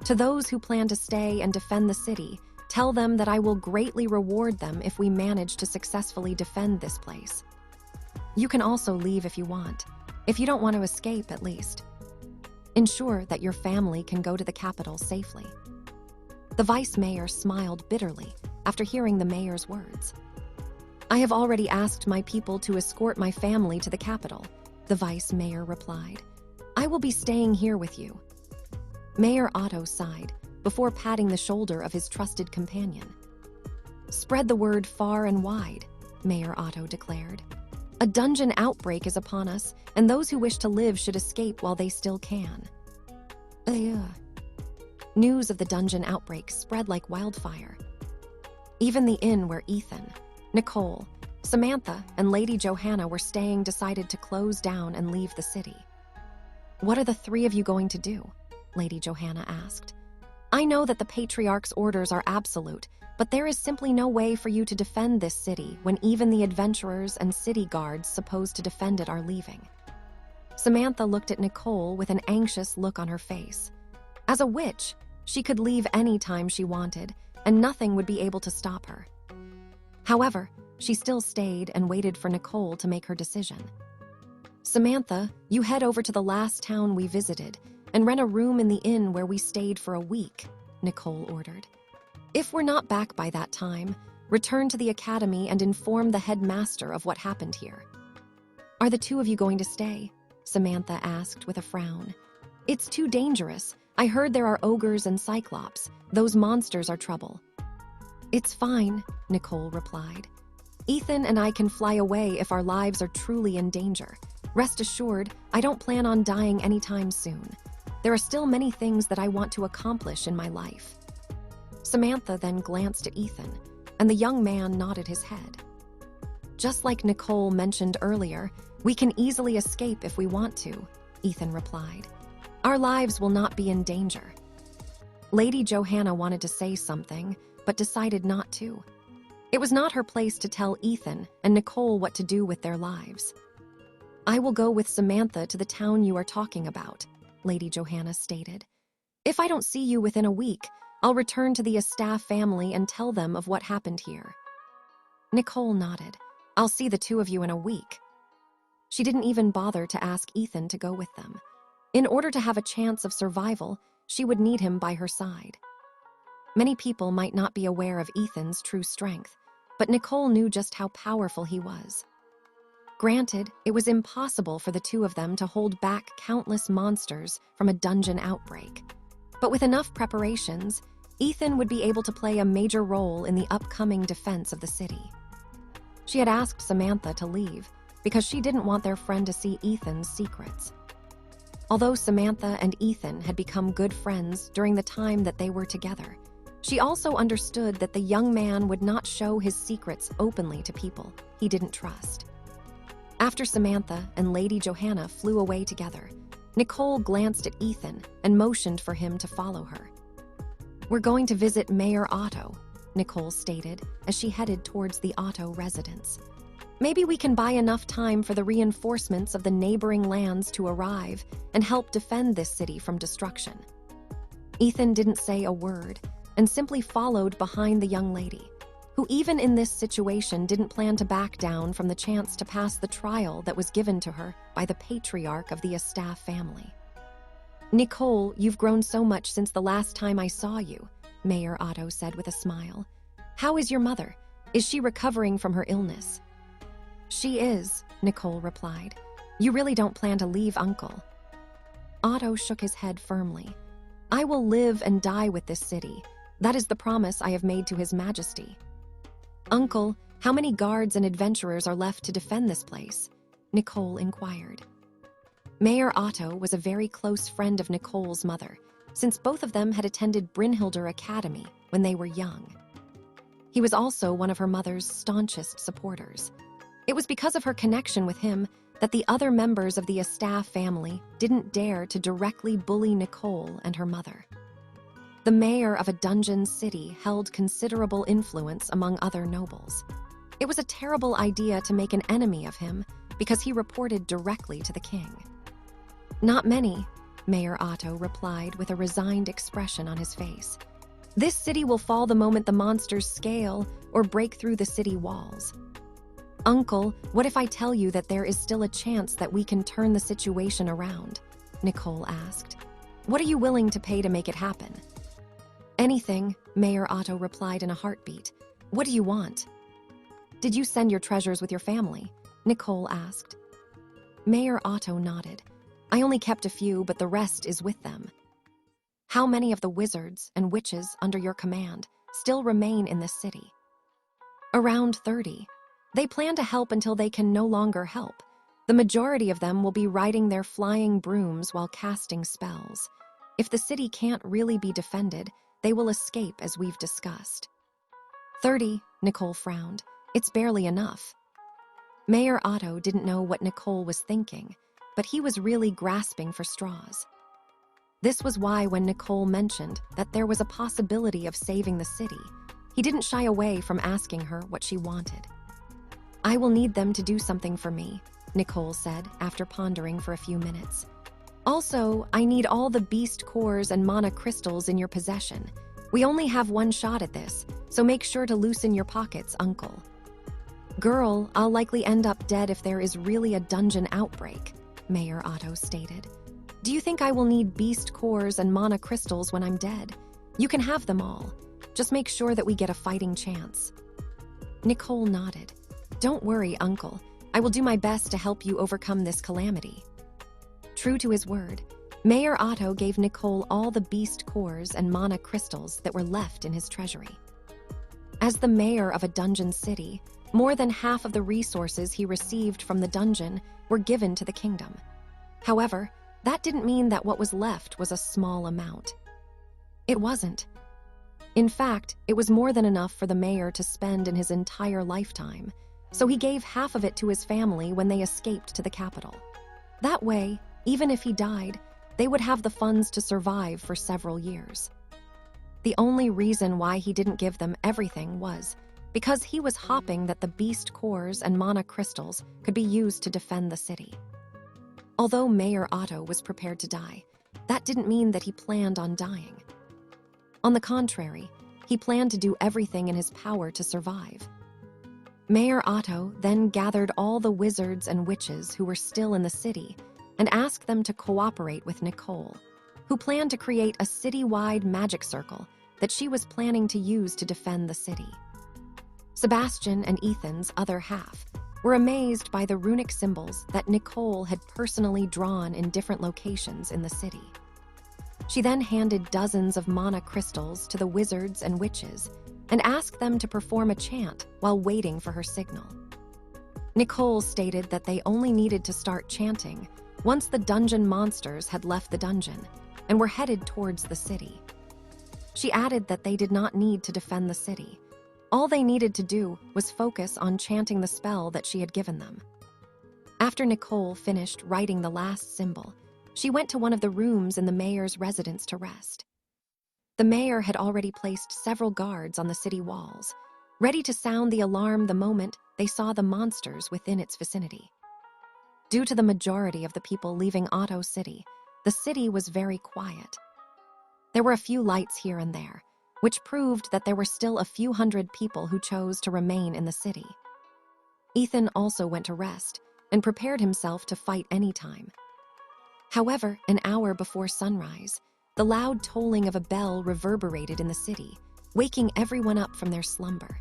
To those who plan to stay and defend the city, tell them that I will greatly reward them if we manage to successfully defend this place. You can also leave if you want, if you don't want to escape at least. Ensure that your family can go to the capital safely." The vice mayor smiled bitterly after hearing the mayor's words. "I have already asked my people to escort my family to the capital," the vice mayor replied. "I will be staying here with you." Mayor Otto sighed, before patting the shoulder of his trusted companion. "Spread the word far and wide," Mayor Otto declared. "A dungeon outbreak is upon us, and those who wish to live should escape while they still can." News of the dungeon outbreak spread like wildfire. Even the inn where Ethan, Nicole, Samantha, and Lady Johanna were staying decided to close down and leave the city. "What are the three of you going to do?" Lady Johanna asked. "I know that the Patriarch's orders are absolute, but there is simply no way for you to defend this city when even the adventurers and city guards supposed to defend it are leaving." Samantha looked at Nicole with an anxious look on her face. As a witch, she could leave any time she wanted, and nothing would be able to stop her. However, she still stayed and waited for Nicole to make her decision. "Samantha, you head over to the last town we visited and rent a room in the inn where we stayed for a week," Nicole ordered. "If we're not back by that time, return to the academy and inform the headmaster of what happened here." "Are the two of you going to stay?" Samantha asked with a frown. "It's too dangerous. I heard there are ogres and cyclops. Those monsters are trouble." "It's fine," Nicole replied. "Ethan and I can fly away if our lives are truly in danger. Rest assured, I don't plan on dying anytime soon. There are still many things that I want to accomplish in my life." Samantha then glanced at Ethan, and the young man nodded his head. "Just like Nicole mentioned earlier, we can easily escape if we want to," Ethan replied. "Our lives will not be in danger." Lady Johanna wanted to say something, but decided not to. It was not her place to tell Ethan and Nicole what to do with their lives. "I will go with Samantha to the town you are talking about," Lady Johanna stated. "If I don't see you within a week, I'll return to the Estaf family and tell them of what happened here." Nicole nodded. "I'll see the two of you in a week." She didn't even bother to ask Ethan to go with them. In order to have a chance of survival, she would need him by her side. Many people might not be aware of Ethan's true strength, but Nicole knew just how powerful he was. Granted, it was impossible for the two of them to hold back countless monsters from a dungeon outbreak. But with enough preparations, Ethan would be able to play a major role in the upcoming defense of the city. She had asked Samantha to leave because she didn't want their friend to see Ethan's secrets. Although Samantha and Ethan had become good friends during the time that they were together, she also understood that the young man would not show his secrets openly to people he didn't trust. After Samantha and Lady Johanna flew away together, Nicole glanced at Ethan and motioned for him to follow her. "We're going to visit Mayor Otto," Nicole stated as she headed towards the Otto residence. "Maybe we can buy enough time for the reinforcements of the neighboring lands to arrive and help defend this city from destruction." Ethan didn't say a word and simply followed behind the young lady, who even in this situation didn't plan to back down from the chance to pass the trial that was given to her by the patriarch of the Estaf family. "Nicole, you've grown so much since the last time I saw you," Mayor Otto said with a smile. "How is your mother? Is she recovering from her illness?" "She is," Nicole replied. "You really don't plan to leave Uncle?" Otto shook his head firmly. "I will live and die with this city. That is the promise I have made to His Majesty." "Uncle, how many guards and adventurers are left to defend this place?" Nicole inquired. Mayor Otto was a very close friend of Nicole's mother, since both of them had attended Brynhilder Academy when they were young. He was also one of her mother's staunchest supporters. It was because of her connection with him that the other members of the Estaf family didn't dare to directly bully Nicole and her mother. The mayor of a dungeon city held considerable influence among other nobles. It was a terrible idea to make an enemy of him because he reported directly to the king. "Not many," Mayor Otto replied with a resigned expression on his face. "This city will fall the moment the monsters scale or break through the city walls." "Uncle, what if I tell you that there is still a chance that we can turn the situation around?" Nicole asked. "What are you willing to pay to make it happen?" "Anything," Mayor Otto replied in a heartbeat. "What do you want?" "Did you send your treasures with your family?" Nicole asked. Mayor Otto nodded. "I only kept a few, but the rest is with them." How many of the wizards and witches under your command still remain in this city? Around 30. They plan to help until they can no longer help. The majority of them will be riding their flying brooms while casting spells. If the city can't really be defended, they will escape as we've discussed. 30, Nicole frowned. It's barely enough. Mayor Otto didn't know what Nicole was thinking, but he was really grasping for straws. This was why when Nicole mentioned that there was a possibility of saving the city, he didn't shy away from asking her what she wanted. I will need them to do something for me, Nicole said after pondering for a few minutes. Also, I need all the beast cores and mana crystals in your possession. We only have one shot at this, so make sure to loosen your pockets, Uncle. Girl, I'll likely end up dead if there is really a dungeon outbreak, Mayor Otto stated. Do you think I will need beast cores and mana crystals when I'm dead? You can have them all. Just make sure that we get a fighting chance. Nicole nodded. Don't worry, Uncle. I will do my best to help you overcome this calamity. True to his word, Mayor Otto gave Nicole all the beast cores and mana crystals that were left in his treasury. As the mayor of a dungeon city, more than half of the resources he received from the dungeon were given to the kingdom. However, that didn't mean that what was left was a small amount. It wasn't. In fact, it was more than enough for the mayor to spend in his entire lifetime, so he gave half of it to his family when they escaped to the capital. That way, even if he died, they would have the funds to survive for several years. The only reason why he didn't give them everything was because he was hoping that the beast cores and mana crystals could be used to defend the city. Although Mayor Otto was prepared to die, that didn't mean that he planned on dying. On the contrary, he planned to do everything in his power to survive. Mayor Otto then gathered all the wizards and witches who were still in the city and asked them to cooperate with Nicole, who planned to create a city-wide magic circle that she was planning to use to defend the city. Sebastian and Ethan's other half were amazed by the runic symbols that Nicole had personally drawn in different locations in the city. She then handed dozens of mana crystals to the wizards and witches and asked them to perform a chant while waiting for her signal. Nicole stated that they only needed to start chanting once the dungeon monsters had left the dungeon and were headed towards the city. She added that they did not need to defend the city. All they needed to do was focus on chanting the spell that she had given them. After Nicole finished writing the last symbol, she went to one of the rooms in the mayor's residence to rest. The mayor had already placed several guards on the city walls, ready to sound the alarm the moment they saw the monsters within its vicinity. Due to the majority of the people leaving Otto City, the city was very quiet. There were a few lights here and there, which proved that there were still a few hundred people who chose to remain in the city. Ethan also went to rest and prepared himself to fight anytime. However, an hour before sunrise, the loud tolling of a bell reverberated in the city, waking everyone up from their slumber.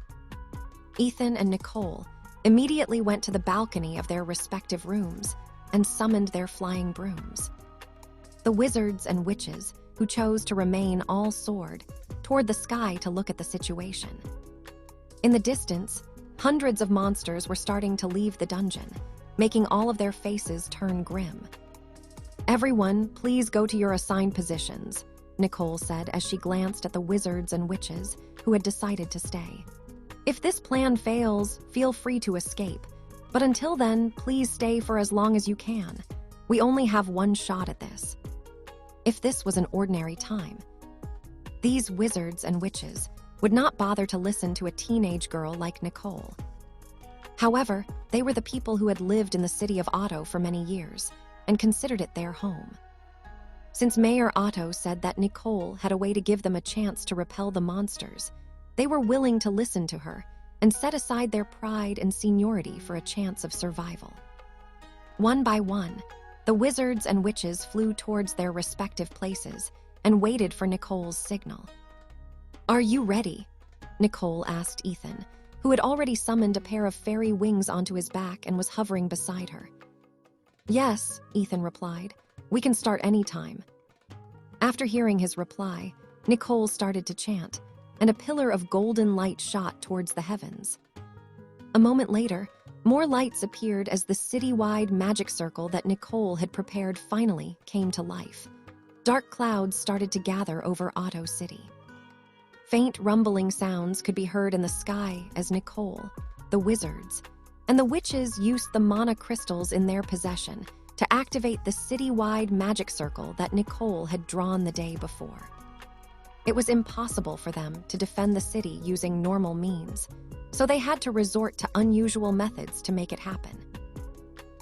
Ethan and Nicole immediately went to the balcony of their respective rooms and summoned their flying brooms. The wizards and witches, who chose to remain, all soared toward the sky to look at the situation. In the distance, hundreds of monsters were starting to leave the dungeon, making all of their faces turn grim. Everyone, please go to your assigned positions, Nicole said as she glanced at the wizards and witches who had decided to stay. If this plan fails, feel free to escape, but until then, please stay for as long as you can. We only have one shot at this. If this was an ordinary time, these wizards and witches would not bother to listen to a teenage girl like Nicole. However, they were the people who had lived in the city of Otto for many years and considered it their home. Since Mayor Otto said that Nicole had a way to give them a chance to repel the monsters, they were willing to listen to her and set aside their pride and seniority for a chance of survival. One by one, the wizards and witches flew towards their respective places and waited for Nicole's signal. "Are you ready?" Nicole asked Ethan, who had already summoned a pair of fairy wings onto his back and was hovering beside her. "Yes," Ethan replied. "We can start anytime." After hearing his reply, Nicole started to chant, and a pillar of golden light shot towards the heavens. A moment later, more lights appeared as the city-wide magic circle that Nicole had prepared finally came to life. Dark clouds started to gather over Otto City. Faint rumbling sounds could be heard in the sky as Nicole, the wizards, and the witches used the mana crystals in their possession to activate the city-wide magic circle that Nicole had drawn the day before. It was impossible for them to defend the city using normal means, so they had to resort to unusual methods to make it happen.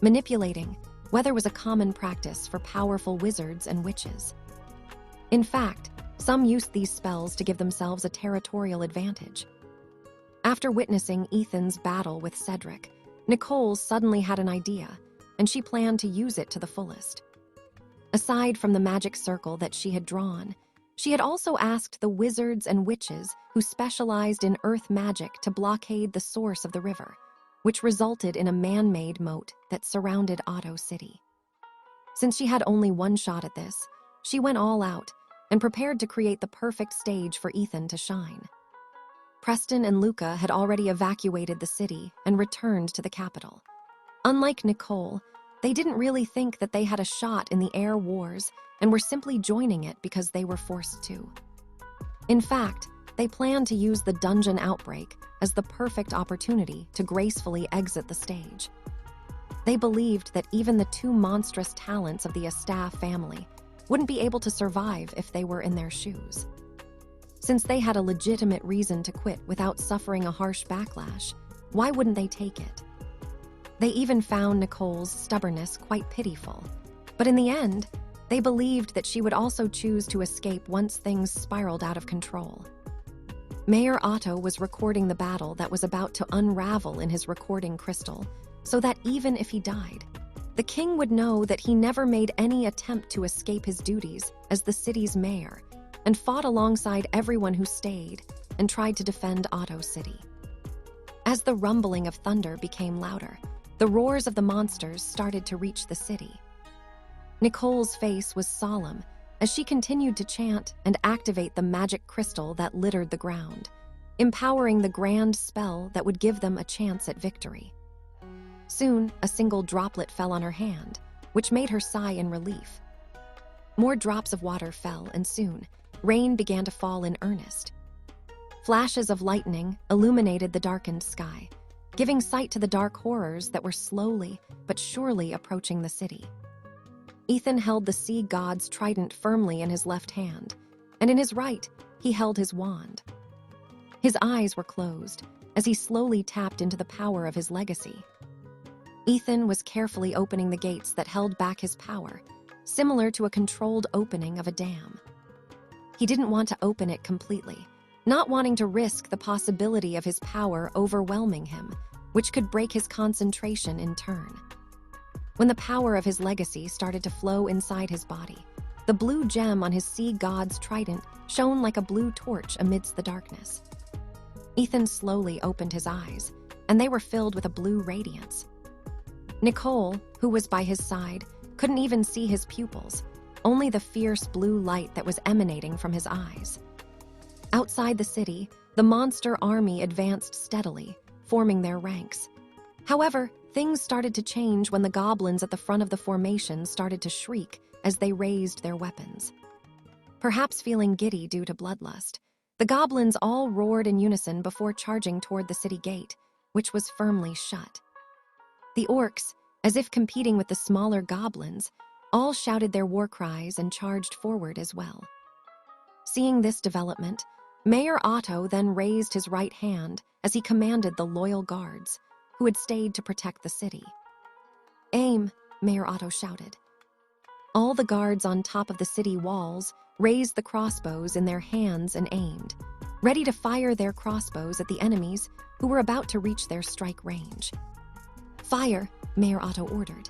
Manipulating weather was a common practice for powerful wizards and witches. In fact, some used these spells to give themselves a territorial advantage. After witnessing Ethan's battle with Cedric, Nicole suddenly had an idea, and she planned to use it to the fullest. Aside from the magic circle that she had drawn, she had also asked the wizards and witches who specialized in earth magic to blockade the source of the river, which resulted in a man-made moat that surrounded Otto City. Since she had only one shot at this, she went all out and prepared to create the perfect stage for Ethan to shine. Preston and Luca had already evacuated the city and returned to the capital. Unlike Nicole, they didn't really think that they had a shot in the air wars and were simply joining it because they were forced to. In fact, they planned to use the dungeon outbreak as the perfect opportunity to gracefully exit the stage. They believed that even the two monstrous talents of the Asta family wouldn't be able to survive if they were in their shoes. Since they had a legitimate reason to quit without suffering a harsh backlash, why wouldn't they take it? They even found Nicole's stubbornness quite pitiful, but in the end, they believed that she would also choose to escape once things spiraled out of control. Mayor Otto was recording the battle that was about to unravel in his recording crystal, so that even if he died, the king would know that he never made any attempt to escape his duties as the city's mayor and fought alongside everyone who stayed and tried to defend Otto City. As the rumbling of thunder became louder, the roars of the monsters started to reach the city. Nicole's face was solemn as she continued to chant and activate the magic crystal that littered the ground, empowering the grand spell that would give them a chance at victory. Soon, a single droplet fell on her hand, which made her sigh in relief. More drops of water fell, and soon, rain began to fall in earnest. Flashes of lightning illuminated the darkened sky, giving sight to the dark horrors that were slowly but surely approaching the city. Ethan held the sea god's trident firmly in his left hand, and in his right, he held his wand. His eyes were closed as he slowly tapped into the power of his legacy. Ethan was carefully opening the gates that held back his power, similar to a controlled opening of a dam. He didn't want to open it completely, not wanting to risk the possibility of his power overwhelming him, which could break his concentration in turn. When the power of his legacy started to flow inside his body, the blue gem on his sea god's trident shone like a blue torch amidst the darkness. Ethan slowly opened his eyes, and they were filled with a blue radiance. Nicole, who was by his side, couldn't even see his pupils, only the fierce blue light that was emanating from his eyes. Outside the city, the monster army advanced steadily, forming their ranks. However, things started to change when the goblins at the front of the formation started to shriek as they raised their weapons. Perhaps feeling giddy due to bloodlust, the goblins all roared in unison before charging toward the city gate, which was firmly shut. The orcs, as if competing with the smaller goblins, all shouted their war cries and charged forward as well. Seeing this development, Mayor Otto then raised his right hand as he commanded the loyal guards, who had stayed to protect the city. "Aim," Mayor Otto shouted. All the guards on top of the city walls raised the crossbows in their hands and aimed, ready to fire their crossbows at the enemies who were about to reach their strike range. "Fire," Mayor Otto ordered.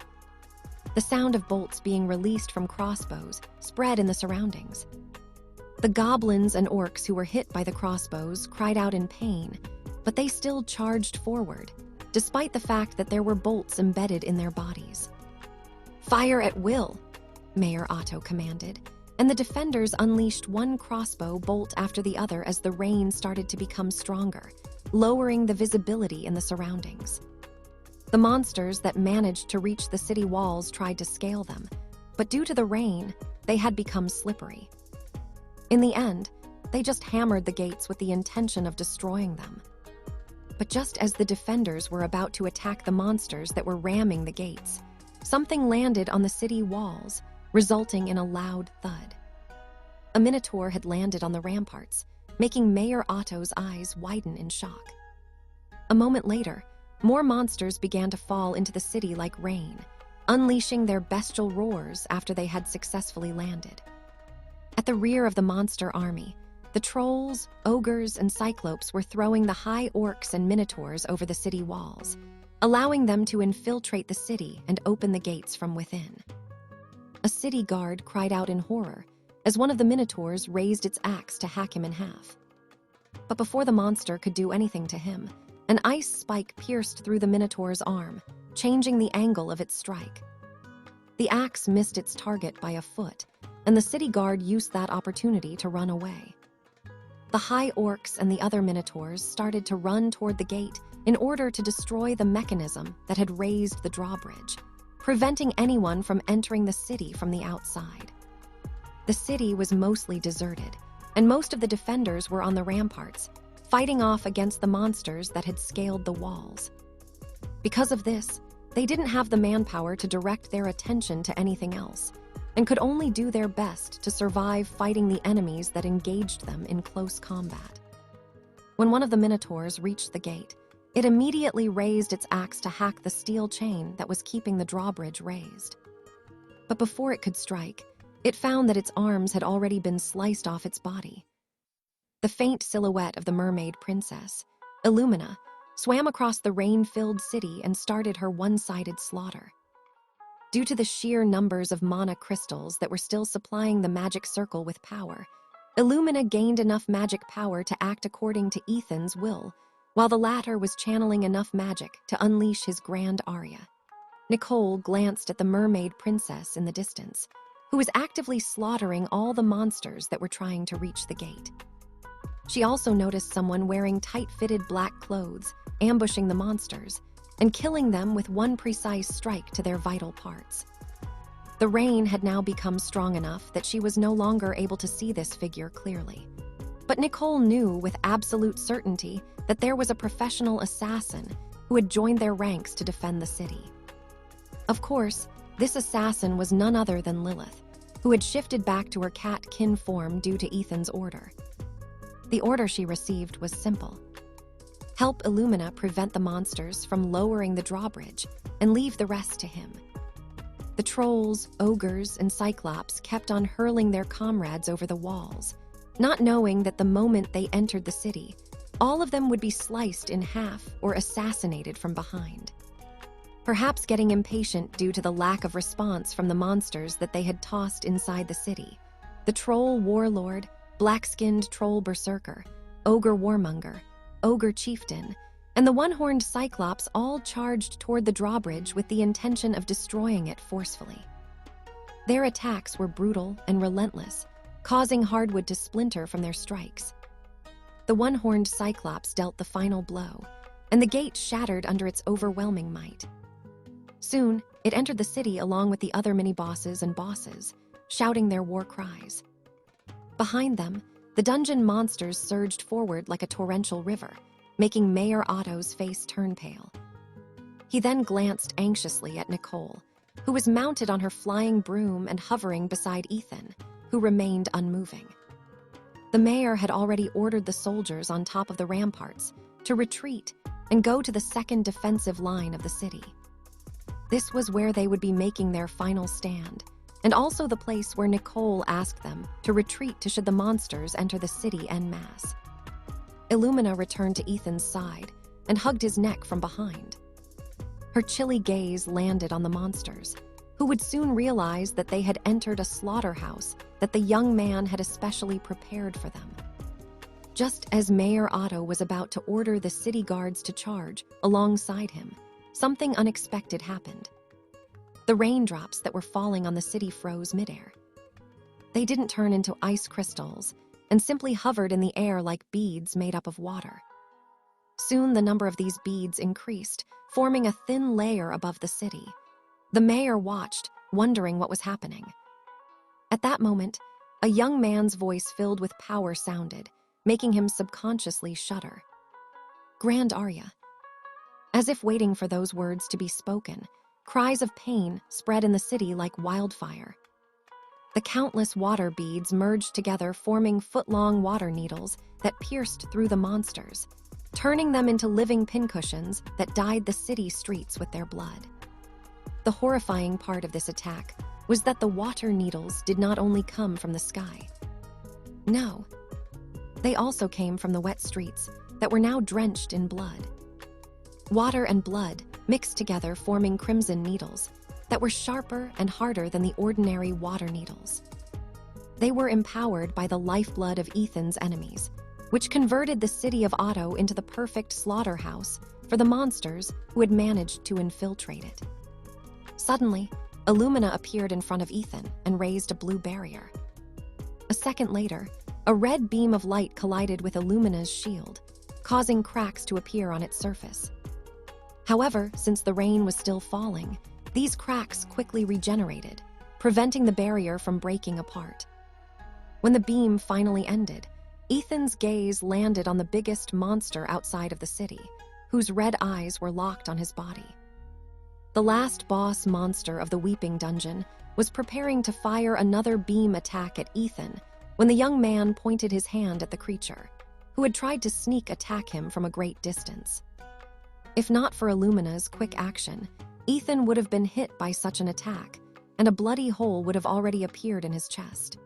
The sound of bolts being released from crossbows spread in the surroundings. The goblins and orcs who were hit by the crossbows cried out in pain, but they still charged forward, despite the fact that there were bolts embedded in their bodies. "Fire at will," Mayor Otto commanded, and the defenders unleashed one crossbow bolt after the other as the rain started to become stronger, lowering the visibility in the surroundings. The monsters that managed to reach the city walls tried to scale them, but due to the rain, they had become slippery. In the end, they just hammered the gates with the intention of destroying them. But just as the defenders were about to attack the monsters that were ramming the gates, something landed on the city walls, resulting in a loud thud. A minotaur had landed on the ramparts, making Mayor Otto's eyes widen in shock. A moment later, more monsters began to fall into the city like rain, unleashing their bestial roars after they had successfully landed. At the rear of the monster army, the trolls, ogres, and cyclopes were throwing the high orcs and minotaurs over the city walls, allowing them to infiltrate the city and open the gates from within. A city guard cried out in horror as one of the minotaurs raised its axe to hack him in half. But before the monster could do anything to him, an ice spike pierced through the minotaur's arm, changing the angle of its strike. The axe missed its target by a foot, and the city guard used that opportunity to run away. The high orcs and the other minotaurs started to run toward the gate in order to destroy the mechanism that had raised the drawbridge, preventing anyone from entering the city from the outside. The city was mostly deserted, and most of the defenders were on the ramparts, fighting off against the monsters that had scaled the walls. Because of this, they didn't have the manpower to direct their attention to anything else, and could only do their best to survive fighting the enemies that engaged them in close combat. When one of the minotaurs reached the gate, it immediately raised its axe to hack the steel chain that was keeping the drawbridge raised. But before it could strike, it found that its arms had already been sliced off its body. The faint silhouette of the mermaid princess, Illumina, swam across the rain-filled city and started her one-sided slaughter. Due to the sheer numbers of mana crystals that were still supplying the magic circle with power, Illumina gained enough magic power to act according to Ethan's will, while the latter was channeling enough magic to unleash his grand aria. Nicole glanced at the mermaid princess in the distance, who was actively slaughtering all the monsters that were trying to reach the gate. She also noticed someone wearing tight-fitted black clothes, ambushing the monsters, and killing them with one precise strike to their vital parts. The rain had now become strong enough that she was no longer able to see this figure clearly. But Nicole knew with absolute certainty that there was a professional assassin who had joined their ranks to defend the city. Of course, this assassin was none other than Lilith, who had shifted back to her cat-kin form due to Ethan's order. The order she received was simple: help Illumina prevent the monsters from lowering the drawbridge and leave the rest to him. The trolls, ogres, and cyclops kept on hurling their comrades over the walls, not knowing that the moment they entered the city, all of them would be sliced in half or assassinated from behind. Perhaps getting impatient due to the lack of response from the monsters that they had tossed inside the city, the troll warlord, black-skinned troll berserker, ogre warmonger, ogre chieftain, and the one-horned cyclops all charged toward the drawbridge with the intention of destroying it forcefully. Their attacks were brutal and relentless, causing hardwood to splinter from their strikes. The one-horned cyclops dealt the final blow, and the gate shattered under its overwhelming might. Soon, it entered the city along with the other mini-bosses and bosses, shouting their war cries. Behind them, the dungeon monsters surged forward like a torrential river, making Mayor Otto's face turn pale. He then glanced anxiously at Nicole, who was mounted on her flying broom and hovering beside Ethan, who remained unmoving. The mayor had already ordered the soldiers on top of the ramparts to retreat and go to the second defensive line of the city. This was where they would be making their final stand, and also the place where Nicole asked them to retreat to should the monsters enter the city en masse. Illumina returned to Ethan's side and hugged his neck from behind. Her chilly gaze landed on the monsters, who would soon realize that they had entered a slaughterhouse that the young man had especially prepared for them. Just as Mayor Otto was about to order the city guards to charge alongside him, something unexpected happened. The raindrops that were falling on the city froze midair. They didn't turn into ice crystals and simply hovered in the air like beads made up of water. Soon the number of these beads increased, forming a thin layer above the city. The mayor watched, wondering what was happening. At that moment, a young man's voice filled with power sounded, making him subconsciously shudder. Grand Arya. As if waiting for those words to be spoken, cries of pain spread in the city like wildfire. The countless water beads merged together, forming foot-long water needles that pierced through the monsters, turning them into living pincushions that dyed the city streets with their blood. The horrifying part of this attack was that the water needles did not only come from the sky. No, they also came from the wet streets that were now drenched in blood. Water and blood mixed together, forming crimson needles that were sharper and harder than the ordinary water needles. They were empowered by the lifeblood of Ethan's enemies, which converted the city of Otto into the perfect slaughterhouse for the monsters who had managed to infiltrate it. Suddenly, Illumina appeared in front of Ethan and raised a blue barrier. A second later, a red beam of light collided with Illumina's shield, causing cracks to appear on its surface. However, since the rain was still falling, these cracks quickly regenerated, preventing the barrier from breaking apart. When the beam finally ended, Ethan's gaze landed on the biggest monster outside of the city, whose red eyes were locked on his body. The last boss monster of the Weeping Dungeon was preparing to fire another beam attack at Ethan when the young man pointed his hand at the creature, who had tried to sneak attack him from a great distance. If not for Illumina's quick action, Ethan would have been hit by such an attack, and a bloody hole would have already appeared in his chest.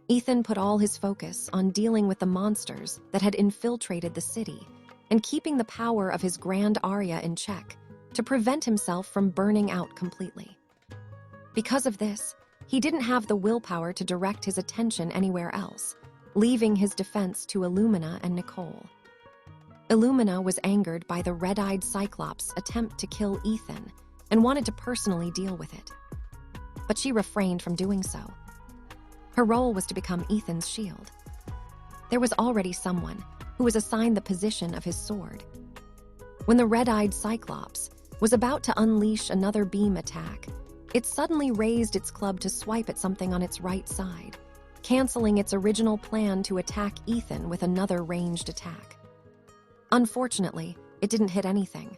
Ethan put all his focus on dealing with the monsters that had infiltrated the city and keeping the power of his Grand Arya in check to prevent himself from burning out completely. Because of this, he didn't have the willpower to direct his attention anywhere else, leaving his defense to Illumina and Nicole. Illumina was angered by the red-eyed Cyclops' attempt to kill Ethan and wanted to personally deal with it. But she refrained from doing so. Her role was to become Ethan's shield. There was already someone who was assigned the position of his sword. When the red-eyed Cyclops was about to unleash another beam attack, it suddenly raised its club to swipe at something on its right side, canceling its original plan to attack Ethan with another ranged attack. Unfortunately, it didn't hit anything.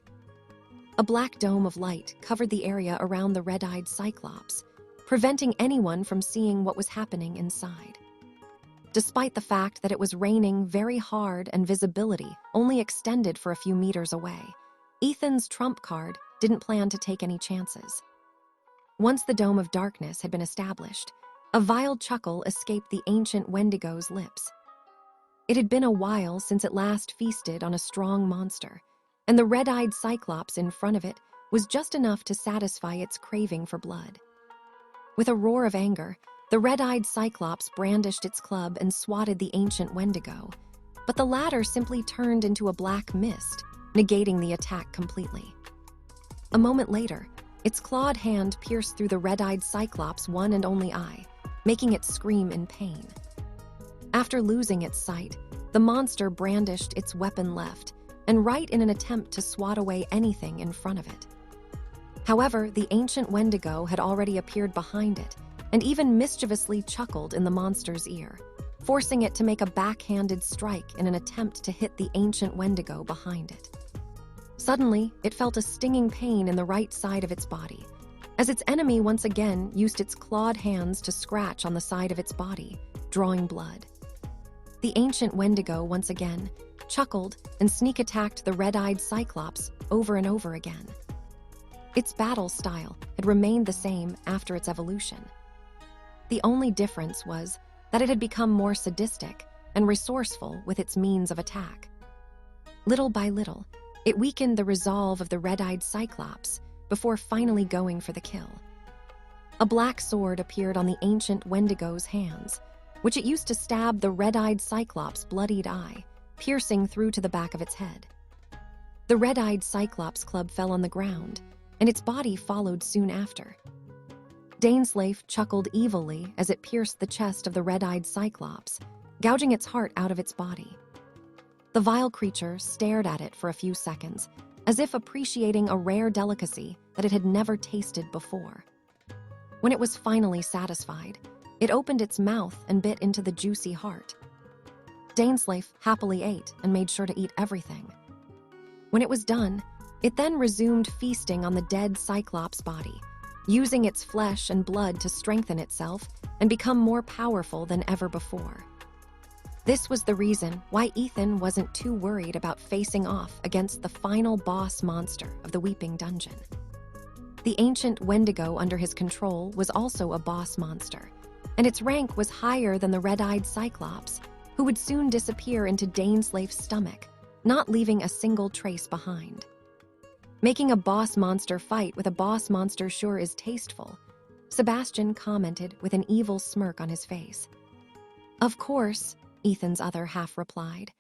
A black dome of light covered the area around the red-eyed Cyclops, preventing anyone from seeing what was happening inside. Despite the fact that it was raining very hard and visibility only extended for a few meters away, Ethan's trump card didn't plan to take any chances. Once the Dome of Darkness had been established, a vile chuckle escaped the ancient Wendigo's lips. It had been a while since it last feasted on a strong monster, and the red-eyed Cyclops in front of it was just enough to satisfy its craving for blood. With a roar of anger, the red-eyed Cyclops brandished its club and swatted the ancient Wendigo, but the latter simply turned into a black mist, negating the attack completely. A moment later, its clawed hand pierced through the red-eyed Cyclops' one and only eye, making it scream in pain. After losing its sight, the monster brandished its weapon left and right in an attempt to swat away anything in front of it. However, the ancient Wendigo had already appeared behind it and even mischievously chuckled in the monster's ear, forcing it to make a backhanded strike in an attempt to hit the ancient Wendigo behind it. Suddenly, it felt a stinging pain in the right side of its body, as its enemy once again used its clawed hands to scratch on the side of its body, drawing blood. The ancient Wendigo once again chuckled and sneak-attacked the red-eyed Cyclops over and over again. Its battle style had remained the same after its evolution. The only difference was that it had become more sadistic and resourceful with its means of attack. Little by little, it weakened the resolve of the red-eyed Cyclops before finally going for the kill. A black sword appeared on the ancient Wendigo's hands, which it used to stab the red-eyed Cyclops' bloodied eye, piercing through to the back of its head. The red-eyed Cyclops club fell on the ground, and its body followed soon after. Dainsleif chuckled evilly as it pierced the chest of the red-eyed Cyclops, gouging its heart out of its body. The vile creature stared at it for a few seconds, as if appreciating a rare delicacy that it had never tasted before. When it was finally satisfied, it opened its mouth and bit into the juicy heart. Dainsleif happily ate and made sure to eat everything. When it was done, it then resumed feasting on the dead Cyclops' body, using its flesh and blood to strengthen itself and become more powerful than ever before. This was the reason why Ethan wasn't too worried about facing off against the final boss monster of the Weeping Dungeon. The ancient Wendigo under his control was also a boss monster, and its rank was higher than the red-eyed Cyclops, who would soon disappear into Dainsleif's stomach, not leaving a single trace behind. Making a boss monster fight with a boss monster sure is tasteful, Sebastian commented with an evil smirk on his face. Of course, Ethan's other half replied.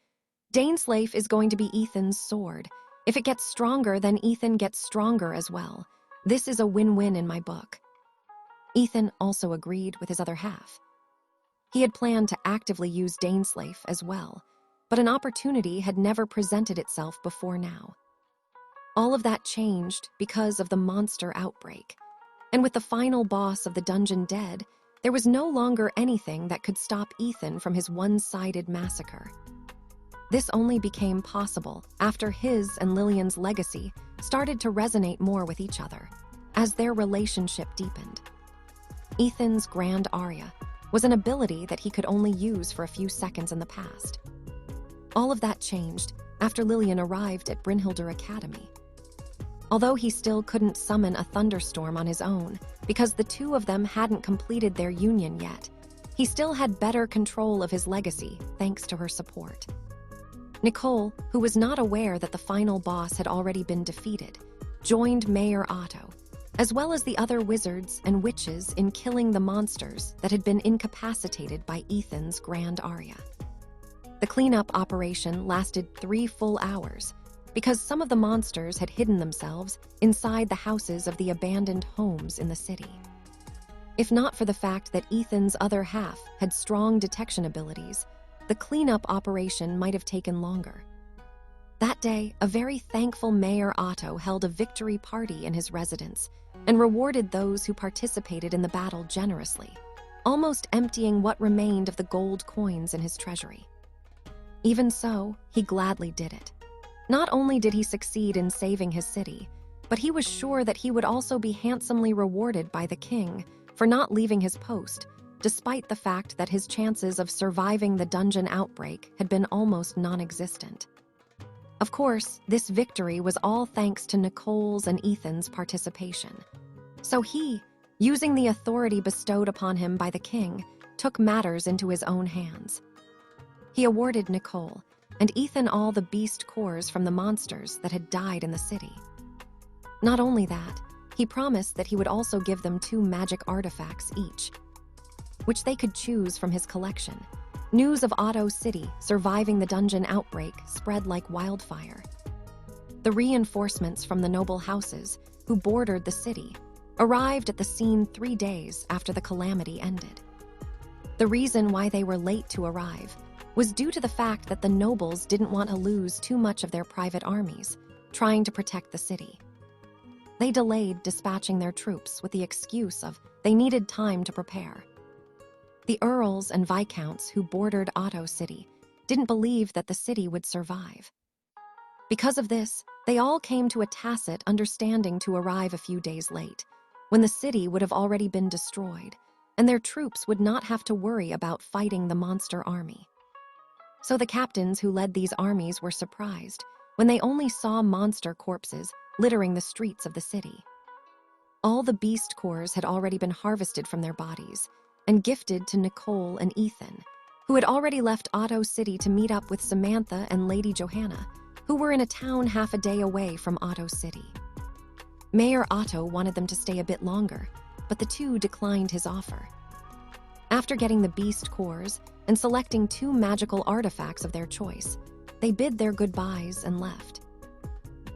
Dainsleif is going to be Ethan's sword. If it gets stronger, then Ethan gets stronger as well. This is a win-win in my book. Ethan also agreed with his other half. He had planned to actively use Dainsleif as well, but an opportunity had never presented itself before now. All of that changed because of the monster outbreak, and with the final boss of the dungeon dead, there was no longer anything that could stop Ethan from his one-sided massacre. This only became possible after his and Lillian's legacy started to resonate more with each other, as their relationship deepened. Ethan's Grand Aria was an ability that he could only use for a few seconds in the past. All of that changed after Lillian arrived at Brynhildr Academy. Although he still couldn't summon a thunderstorm on his own because the two of them hadn't completed their union yet, he still had better control of his legacy thanks to her support. Nicole, who was not aware that the final boss had already been defeated, joined Mayor Otto, as well as the other wizards and witches in killing the monsters that had been incapacitated by Ethan's Grand Aria. The cleanup operation lasted 3 full hours, because some of the monsters had hidden themselves inside the houses of the abandoned homes in the city. If not for the fact that Ethan's other half had strong detection abilities, the cleanup operation might have taken longer. That day, a very thankful Mayor Otto held a victory party in his residence and rewarded those who participated in the battle generously, almost emptying what remained of the gold coins in his treasury. Even so, he gladly did it. Not only did he succeed in saving his city, but he was sure that he would also be handsomely rewarded by the king for not leaving his post, despite the fact that his chances of surviving the dungeon outbreak had been almost non-existent. Of course, this victory was all thanks to Nicole's and Ethan's participation. So he, using the authority bestowed upon him by the king, took matters into his own hands. He awarded Nicole and Ethan all the beast cores from the monsters that had died in the city. Not only that, he promised that he would also give them 2 magic artifacts each, which they could choose from his collection. News of Otto City surviving the dungeon outbreak spread like wildfire. The reinforcements from the noble houses, who bordered the city, arrived at the scene 3 days after the calamity ended. The reason why they were late to arrive was due to the fact that the nobles didn't want to lose too much of their private armies, trying to protect the city. They delayed dispatching their troops with the excuse of they needed time to prepare. The earls and viscounts who bordered Otto City didn't believe that the city would survive. Because of this, they all came to a tacit understanding to arrive a few days late, when the city would have already been destroyed, and their troops would not have to worry about fighting the monster army. So the captains who led these armies were surprised when they only saw monster corpses littering the streets of the city. All the beast cores had already been harvested from their bodies and gifted to Nicole and Ethan, who had already left Otto City to meet up with Samantha and Lady Johanna, who were in a town half a day away from Otto City. Mayor Otto wanted them to stay a bit longer, but the two declined his offer. After getting the beast cores and selecting 2 magical artifacts of their choice, they bid their goodbyes and left.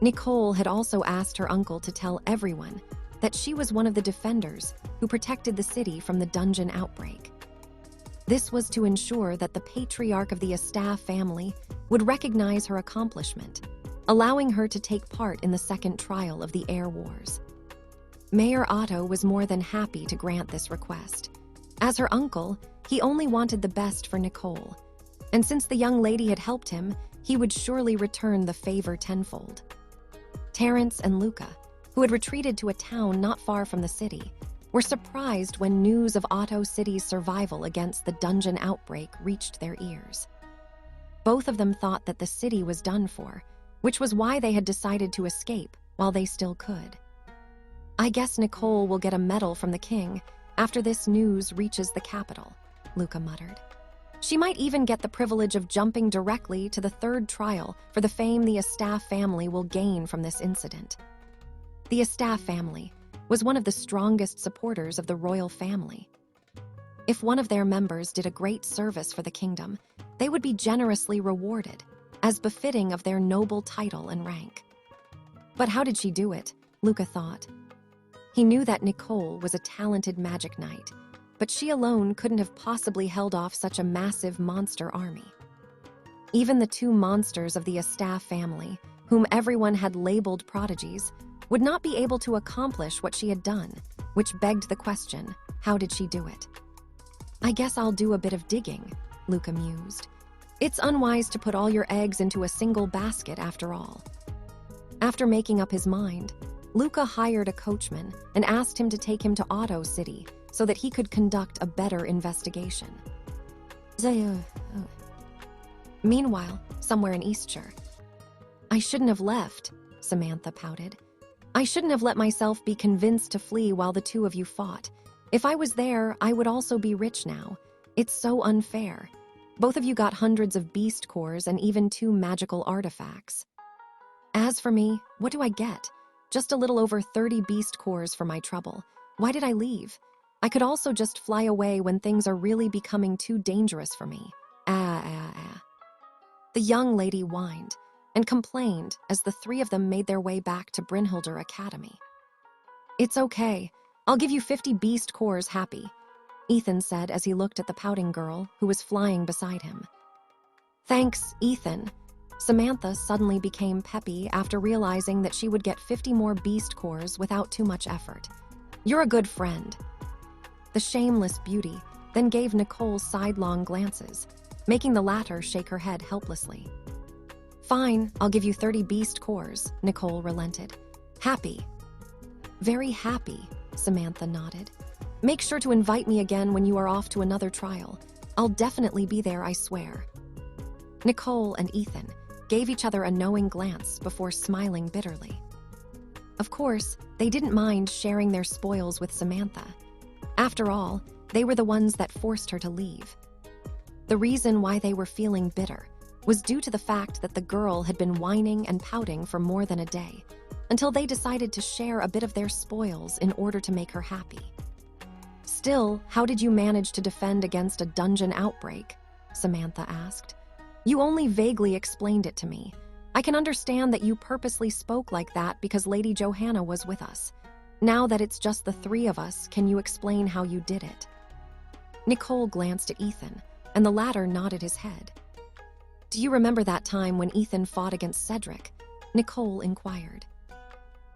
Nicole had also asked her uncle to tell everyone that she was one of the defenders who protected the city from the dungeon outbreak. This was to ensure that the patriarch of the Astaf family would recognize her accomplishment, allowing her to take part in the second trial of the Air Wars. Mayor Otto was more than happy to grant this request. As her uncle, he only wanted the best for Nicole, and since the young lady had helped him, he would surely return the favor tenfold. Terrence and Luca, who had retreated to a town not far from the city, were surprised when news of Otto City's survival against the dungeon outbreak reached their ears. Both of them thought that the city was done for, which was why they had decided to escape while they still could. "I guess Nicole will get a medal from the king after this news reaches the capital," Luca muttered. "She might even get the privilege of jumping directly to the third trial for the fame the Astaf family will gain from this incident." The Astaf family was one of the strongest supporters of the royal family. If one of their members did a great service for the kingdom, they would be generously rewarded, as befitting of their noble title and rank. But how did she do it? Luca thought. He knew that Nicole was a talented magic knight, but she alone couldn't have possibly held off such a massive monster army. Even the two monsters of the Astaf family, whom everyone had labeled prodigies, would not be able to accomplish what she had done, which begged the question, how did she do it? "I guess I'll do a bit of digging," Luca mused. "It's unwise to put all your eggs into a single basket after all." After making up his mind, Luca hired a coachman and asked him to take him to Otto City so that he could conduct a better investigation. Meanwhile, somewhere in Eastshire. "I shouldn't have left," Samantha pouted. "I shouldn't have let myself be convinced to flee while the two of you fought. If I was there, I would also be rich now. It's so unfair. Both of you got hundreds of beast cores and even 2 magical artifacts. As for me, what do I get? Just a little over 30 beast cores for my trouble. Why did I leave? I could also just fly away when things are really becoming too dangerous for me. The young lady whined and complained as the 3 of them made their way back to Brynhilder Academy. "It's okay. I'll give you 50 beast cores happy," Ethan said as he looked at the pouting girl who was flying beside him. "Thanks, Ethan." Samantha suddenly became peppy after realizing that she would get 50 more beast cores without too much effort. "You're a good friend." The shameless beauty then gave Nicole sidelong glances, making the latter shake her head helplessly. "Fine, I'll give you 30 beast cores," Nicole relented. "Happy." "Very happy," Samantha nodded. "Make sure to invite me again when you are off to another trial. I'll definitely be there, I swear." Nicole and Ethan gave each other a knowing glance before smiling bitterly. Of course, they didn't mind sharing their spoils with Samantha. After all, they were the ones that forced her to leave. The reason why they were feeling bitter was due to the fact that the girl had been whining and pouting for more than a day, until they decided to share a bit of their spoils in order to make her happy. "Still, how did you manage to defend against a dungeon outbreak?" Samantha asked. "You only vaguely explained it to me. I can understand that you purposely spoke like that because Lady Johanna was with us. Now that it's just the 3 of us, can you explain how you did it?" Nicole glanced at Ethan, and the latter nodded his head. "Do you remember that time when Ethan fought against Cedric?" Nicole inquired.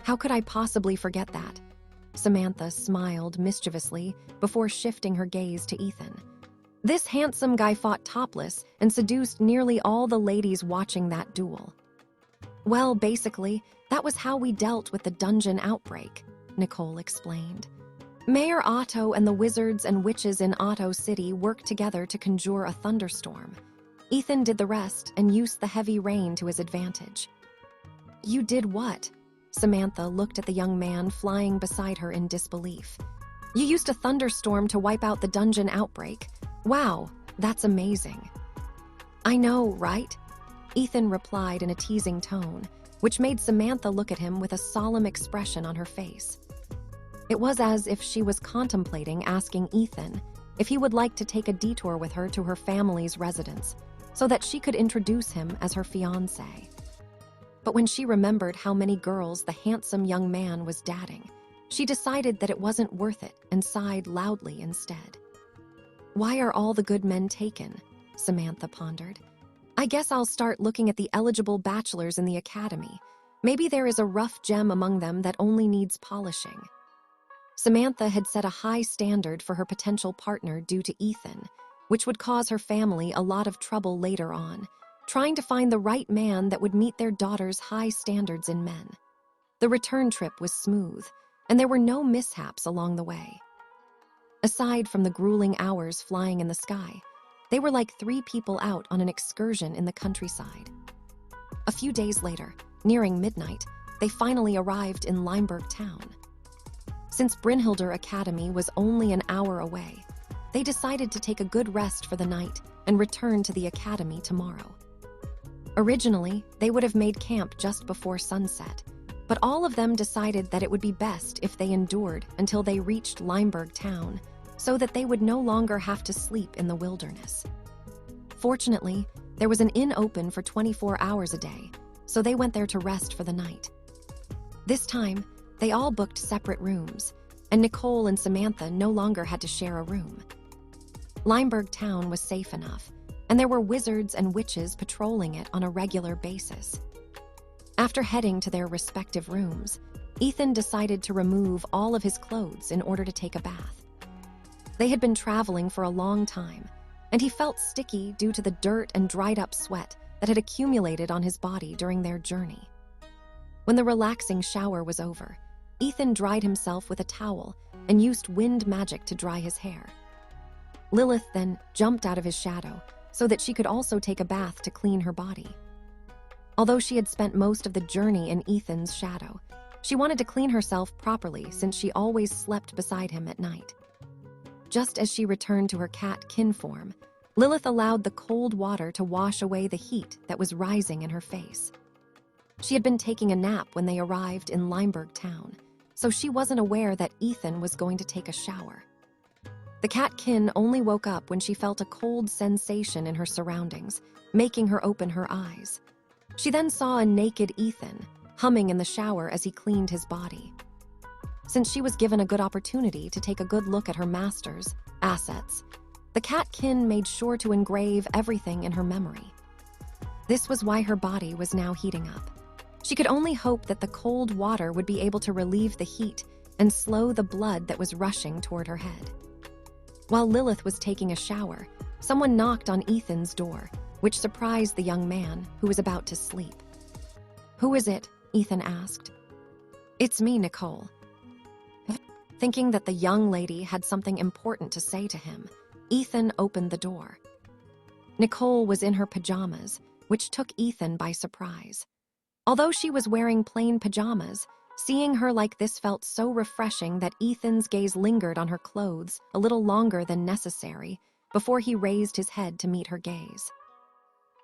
"How could I possibly forget that?" Samantha smiled mischievously before shifting her gaze to Ethan. "This handsome guy fought topless and seduced nearly all the ladies watching that duel." "Well, basically, that was how we dealt with the dungeon outbreak," Nicole explained. "Mayor Otto and the wizards and witches in Otto City worked together to conjure a thunderstorm. Ethan did the rest and used the heavy rain to his advantage." "You did what?" Samantha looked at the young man flying beside her in disbelief. "You used a thunderstorm to wipe out the dungeon outbreak. Wow, that's amazing." "I know, right?" Ethan replied in a teasing tone, which made Samantha look at him with a solemn expression on her face. It was as if she was contemplating asking Ethan if he would like to take a detour with her to her family's residence, so that she could introduce him as her fiancé. But when she remembered how many girls the handsome young man was dating, She decided that it wasn't worth it and sighed loudly instead. Why are all the good men taken? Samantha pondered. I guess I'll start looking at the eligible bachelors in the academy. Maybe there is a rough gem among them that only needs polishing. Samantha had set a high standard for her potential partner due to Ethan, which would cause her family a lot of trouble later on, trying to find the right man that would meet their daughter's high standards in men. The return trip was smooth, and there were no mishaps along the way. Aside from the grueling hours flying in the sky, they were like 3 people out on an excursion in the countryside. A few days later, nearing midnight, they finally arrived in Limburg town. Since Brynhildr Academy was only an hour away, they decided to take a good rest for the night and return to the academy tomorrow. Originally, they would have made camp just before sunset, but all of them decided that it would be best if they endured until they reached Limburg town, so that they would no longer have to sleep in the wilderness. Fortunately, there was an inn open for 24 hours a day, so they went there to rest for the night. This time, they all booked separate rooms, and Nicole and Samantha no longer had to share a room. Limburg town was safe enough, and there were wizards and witches patrolling it on a regular basis. After heading to their respective rooms, Ethan decided to remove all of his clothes in order to take a bath. They had been traveling for a long time, and he felt sticky due to the dirt and dried-up sweat that had accumulated on his body during their journey. When the relaxing shower was over, Ethan dried himself with a towel and used wind magic to dry his hair. Lilith then jumped out of his shadow so that she could also take a bath to clean her body. Although she had spent most of the journey in Ethan's shadow, she wanted to clean herself properly since she always slept beside him at night. Just as she returned to her cat kin form, Lilith allowed the cold water to wash away the heat that was rising in her face. She had been taking a nap when they arrived in Limburg town, so she wasn't aware that Ethan was going to take a shower. The catkin only woke up when she felt a cold sensation in her surroundings, making her open her eyes. She then saw a naked Ethan, humming in the shower as he cleaned his body. Since she was given a good opportunity to take a good look at her master's assets, the catkin made sure to engrave everything in her memory. This was why her body was now heating up. She could only hope that the cold water would be able to relieve the heat and slow the blood that was rushing toward her head. While Lilith was taking a shower, someone knocked on Ethan's door, which surprised the young man who was about to sleep. "Who is it?" Ethan asked. "It's me, Nicole." Thinking that the young lady had something important to say to him, Ethan opened the door. Nicole was in her pajamas, which took Ethan by surprise. Although she was wearing plain pajamas, seeing her like this felt so refreshing that Ethan's gaze lingered on her clothes a little longer than necessary before he raised his head to meet her gaze.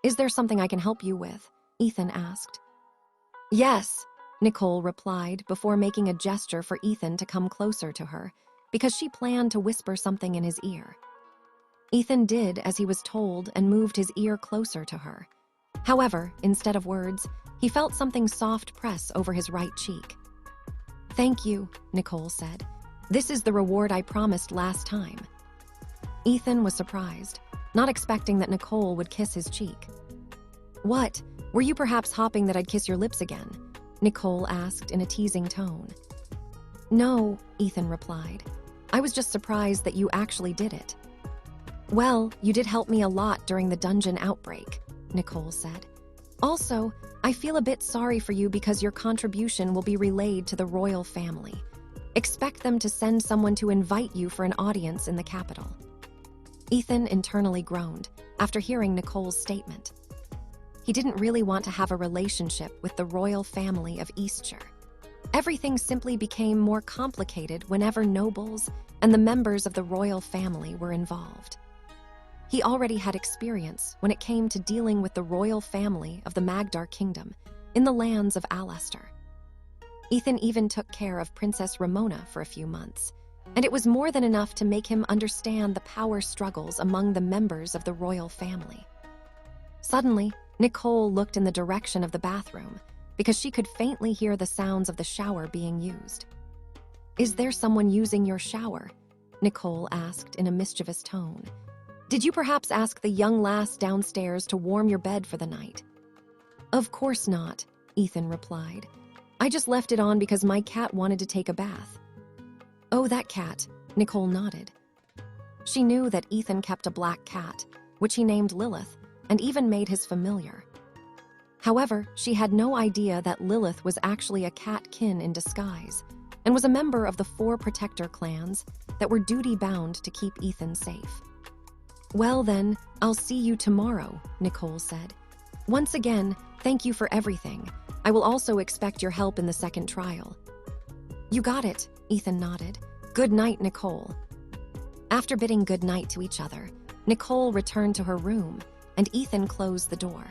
"Is there something I can help you with?" Ethan asked. "Yes," Nicole replied before making a gesture for Ethan to come closer to her, because she planned to whisper something in his ear. Ethan did as he was told and moved his ear closer to her. However, instead of words, he felt something soft press over his right cheek. "Thank you," Nicole said. "This is the reward I promised last time." Ethan was surprised, not expecting that Nicole would kiss his cheek. "What? Were you perhaps hoping that I'd kiss your lips again?" Nicole asked in a teasing tone. "No," Ethan replied. "I was just surprised that you actually did it." "Well, you did help me a lot during the dungeon outbreak," Nicole said. "Also, I feel a bit sorry for you because your contribution will be relayed to the royal family. Expect them to send someone to invite you for an audience in the capital." Ethan internally groaned after hearing Nicole's statement. He didn't really want to have a relationship with the royal family of Eastshire. Everything simply became more complicated whenever nobles and the members of the royal family were involved. He already had experience when it came to dealing with the royal family of the Magdar Kingdom in the lands of Alastair. Ethan even took care of Princess Ramona for a few months, and it was more than enough to make him understand the power struggles among the members of the royal family. Suddenly, Nicole looked in the direction of the bathroom because she could faintly hear the sounds of the shower being used. Is there someone using your shower? Nicole asked in a mischievous tone. Did you perhaps ask the young lass downstairs to warm your bed for the night? Of course not, Ethan replied. I just left it on because my cat wanted to take a bath. Oh, that cat, Nicole nodded. She knew that Ethan kept a black cat, which he named Lilith, and even made his familiar. However, she had no idea that Lilith was actually a cat-kin in disguise, and was a member of the 4 protector clans that were duty-bound to keep Ethan safe. Well then, I'll see you tomorrow, Nicole said. Once again, thank you for everything. I will also expect your help in the second trial. You got it, Ethan nodded. Good night, Nicole. After bidding good night to each other, Nicole returned to her room, and Ethan closed the door.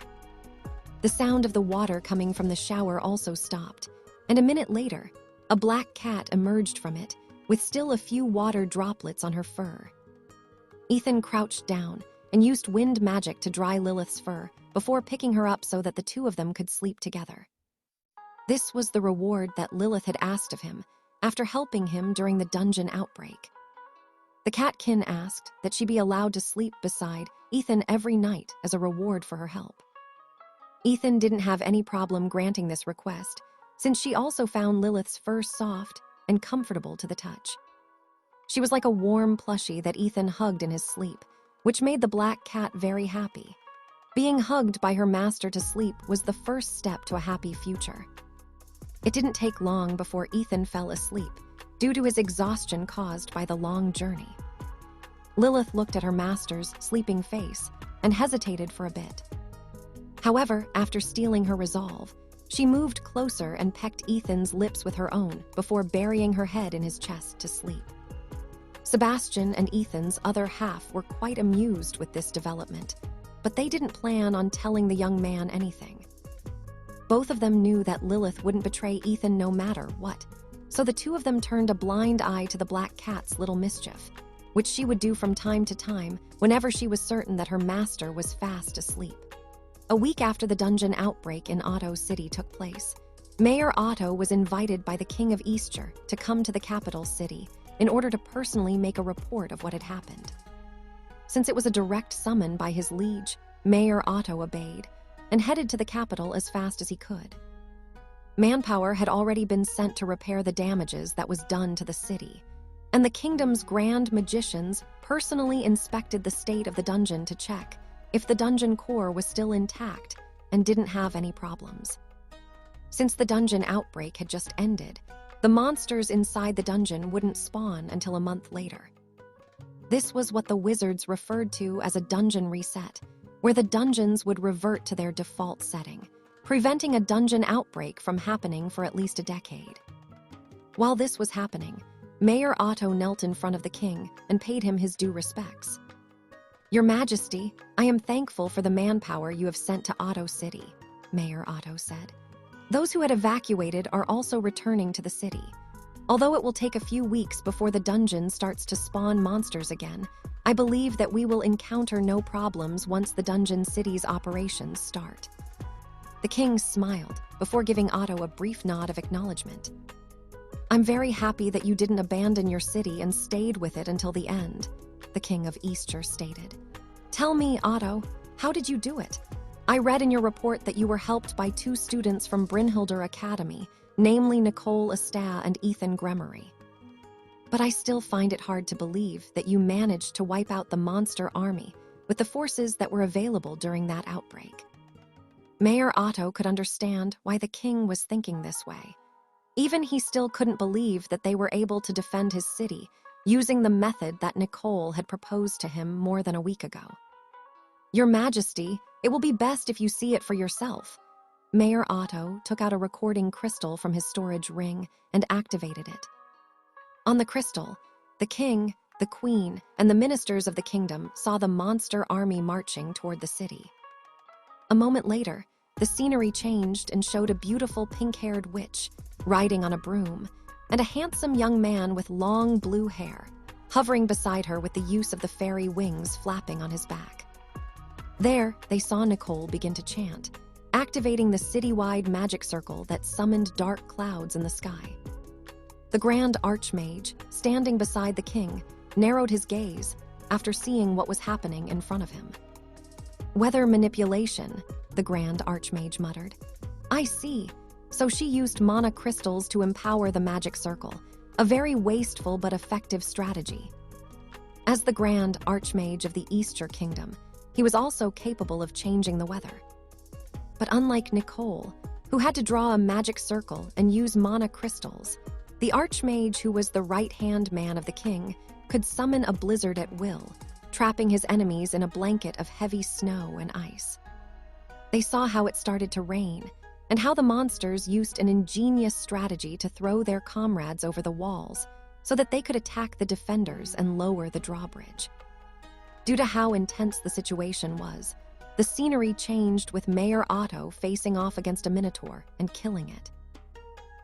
The sound of the water coming from the shower also stopped, and a minute later, a black cat emerged from it, with still a few water droplets on her fur. Ethan crouched down and used wind magic to dry Lilith's fur before picking her up so that the two of them could sleep together. This was the reward that Lilith had asked of him after helping him during the dungeon outbreak. The catkin asked that she be allowed to sleep beside Ethan every night as a reward for her help. Ethan didn't have any problem granting this request, since she also found Lilith's fur soft and comfortable to the touch. She was like a warm plushie that Ethan hugged in his sleep, which made the black cat very happy. Being hugged by her master to sleep was the first step to a happy future. It didn't take long before Ethan fell asleep, due to his exhaustion caused by the long journey. Lilith looked at her master's sleeping face and hesitated for a bit. However, after stealing her resolve, she moved closer and pecked Ethan's lips with her own before burying her head in his chest to sleep. Sebastian and Ethan's other half were quite amused with this development, but they didn't plan on telling the young man anything. Both of them knew that Lilith wouldn't betray Ethan no matter what, so the two of them turned a blind eye to the black cat's little mischief, which she would do from time to time whenever she was certain that her master was fast asleep. A week after the dungeon outbreak in Otto City took place, Mayor Otto was invited by the King of Easter to come to the capital city in order to personally make a report of what had happened. Since it was a direct summon by his liege, Mayor Otto obeyed and headed to the capital as fast as he could. Manpower had already been sent to repair the damages that was done to the city, and the kingdom's grand magicians personally inspected the state of the dungeon to check if the dungeon core was still intact and didn't have any problems. Since the dungeon outbreak had just ended, the monsters inside the dungeon wouldn't spawn until a month later. This was what the wizards referred to as a dungeon reset, where the dungeons would revert to their default setting, preventing a dungeon outbreak from happening for at least a decade. While this was happening, Mayor Otto knelt in front of the king and paid him his due respects. Your Majesty, I am thankful for the manpower you have sent to Otto City, Mayor Otto said. Those who had evacuated are also returning to the city. Although it will take a few weeks before the dungeon starts to spawn monsters again, I believe that we will encounter no problems once the dungeon city's operations start. The king smiled before giving Otto a brief nod of acknowledgement. I'm very happy that you didn't abandon your city and stayed with it until the end, the King of Easter stated. Tell me, Otto, how did you do it? I read in your report that you were helped by 2 students from Brynhilder Academy, namely Nicole Estat and Ethan Gremory. But I still find it hard to believe that you managed to wipe out the monster army with the forces that were available during that outbreak. Mayor Otto could understand why the king was thinking this way. Even he still couldn't believe that they were able to defend his city using the method that Nicole had proposed to him more than a week ago. Your Majesty, it will be best if you see it for yourself. Mayor Otto took out a recording crystal from his storage ring and activated it. On the crystal, the king, the queen, and the ministers of the kingdom saw the monster army marching toward the city. A moment later, the scenery changed and showed a beautiful pink-haired witch riding on a broom, and a handsome young man with long blue hair, hovering beside her with the use of the fairy wings flapping on his back. There, they saw Nicole begin to chant, activating the citywide magic circle that summoned dark clouds in the sky. The Grand Archmage, standing beside the king, narrowed his gaze after seeing what was happening in front of him. "Weather manipulation," the Grand Archmage muttered. "I see. So she used mana crystals to empower the magic circle, a very wasteful but effective strategy." As the Grand Archmage of the Easter Kingdom, he was also capable of changing the weather. But unlike Nicole, who had to draw a magic circle and use mana crystals, the Archmage, who was the right-hand man of the king, could summon a blizzard at will, trapping his enemies in a blanket of heavy snow and ice. They saw how it started to rain, and how the monsters used an ingenious strategy to throw their comrades over the walls so that they could attack the defenders and lower the drawbridge. Due to how intense the situation was, the scenery changed with Mayor Otto facing off against a minotaur and killing it.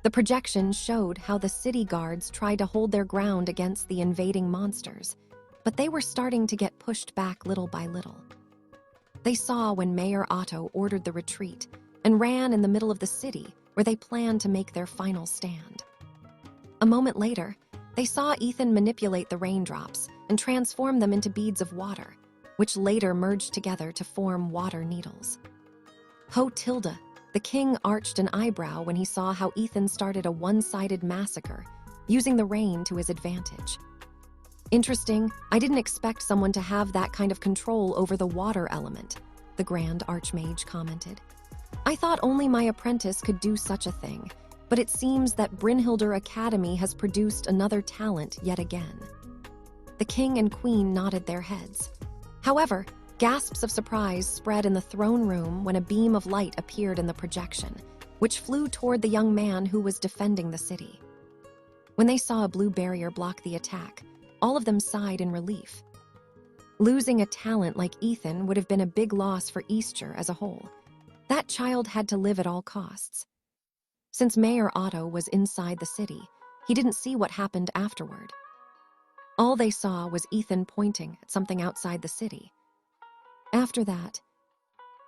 The projection showed how the city guards tried to hold their ground against the invading monsters, but they were starting to get pushed back little by little. They saw when Mayor Otto ordered the retreat and ran in the middle of the city where they planned to make their final stand. A moment later, they saw Ethan manipulate the raindrops and transform them into beads of water, which later merged together to form water needles. Tilda, the king, arched an eyebrow when he saw how Ethan started a one-sided massacre, using the rain to his advantage. "Interesting, I didn't expect someone to have that kind of control over the water element," the Grand Archmage commented. "I thought only my apprentice could do such a thing, but it seems that Brynhildr Academy has produced another talent yet again." The king and queen nodded their heads. However, gasps of surprise spread in the throne room when a beam of light appeared in the projection, which flew toward the young man who was defending the city. When they saw a blue barrier block the attack, all of them sighed in relief. Losing a talent like Ethan would have been a big loss for Easter as a whole. That child had to live at all costs. Since Mayor Otto was inside the city, he didn't see what happened afterward. All they saw was Ethan pointing at something outside the city. After that,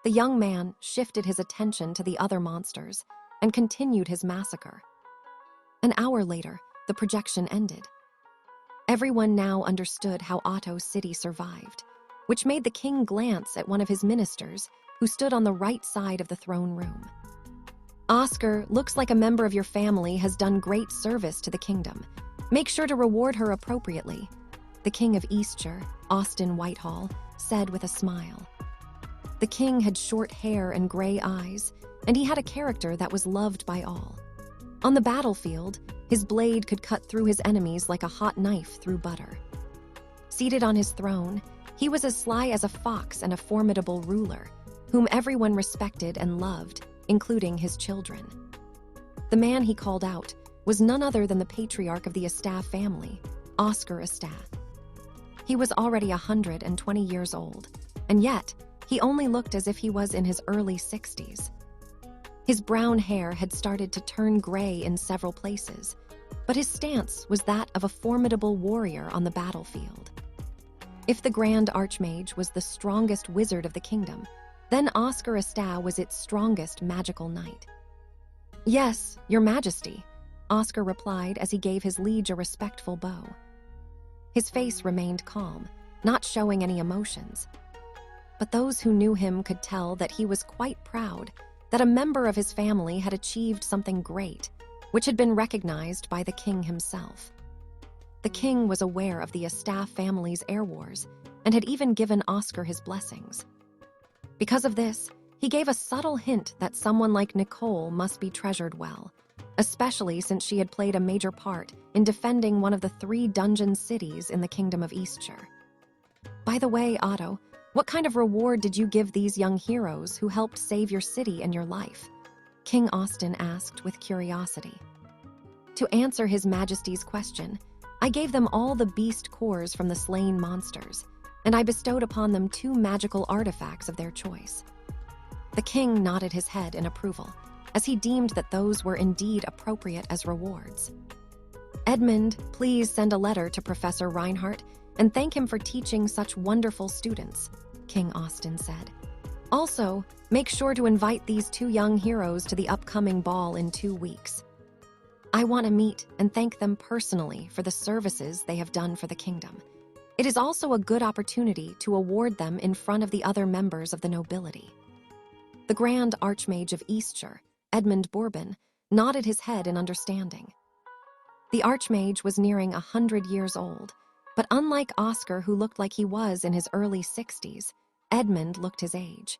the young man shifted his attention to the other monsters and continued his massacre. An hour later, the projection ended. Everyone now understood how Otto's city survived, which made the king glance at one of his ministers who stood on the right side of the throne room. "Oscar, looks like a member of your family has done great service to the kingdom. Make sure to reward her appropriately," the king of Easter, Austin Whitehall, said with a smile. The king had short hair and gray eyes, and he had a character that was loved by all. On the battlefield, his blade could cut through his enemies like a hot knife through butter. Seated on his throne, he was as sly as a fox and a formidable ruler, whom everyone respected and loved, including his children. The man he called out was none other than the patriarch of the Asta family, Oscar Asta. He was already 120 years old, and yet he only looked as if he was in his early 60s. His brown hair had started to turn gray in several places, but his stance was that of a formidable warrior on the battlefield. If the Grand Archmage was the strongest wizard of the kingdom, then Oscar Asta was its strongest magical knight. "Yes, your majesty," Oscar replied as he gave his liege a respectful bow. His face remained calm, not showing any emotions. But those who knew him could tell that he was quite proud that a member of his family had achieved something great, which had been recognized by the king himself. The king was aware of the Asta family's air wars and had even given Oscar his blessings. Because of this, he gave a subtle hint that someone like Nicole must be treasured well, especially since she had played a major part in defending one of the 3 dungeon cities in the Kingdom of Eastshire. "By the way, Otto, what kind of reward did you give these young heroes who helped save your city and your life?" King Austin asked with curiosity. To answer His Majesty's question, I gave them all the beast cores from the slain monsters, and I bestowed upon them 2 magical artifacts of their choice. The king nodded his head in approval, as he deemed that those were indeed appropriate as rewards. "Edmund, please send a letter to Professor Reinhardt and thank him for teaching such wonderful students," King Austin said. "Also, make sure to invite these 2 young heroes to the upcoming ball in 2 weeks." I want to meet and thank them personally for the services they have done for the kingdom. It is also a good opportunity to award them in front of the other members of the nobility." The Grand Archmage of Eastshire, Edmund Bourbon, nodded his head in understanding. The Archmage was nearing 100 years old, but unlike Oscar, who looked like he was in his early 60s, Edmund looked his age.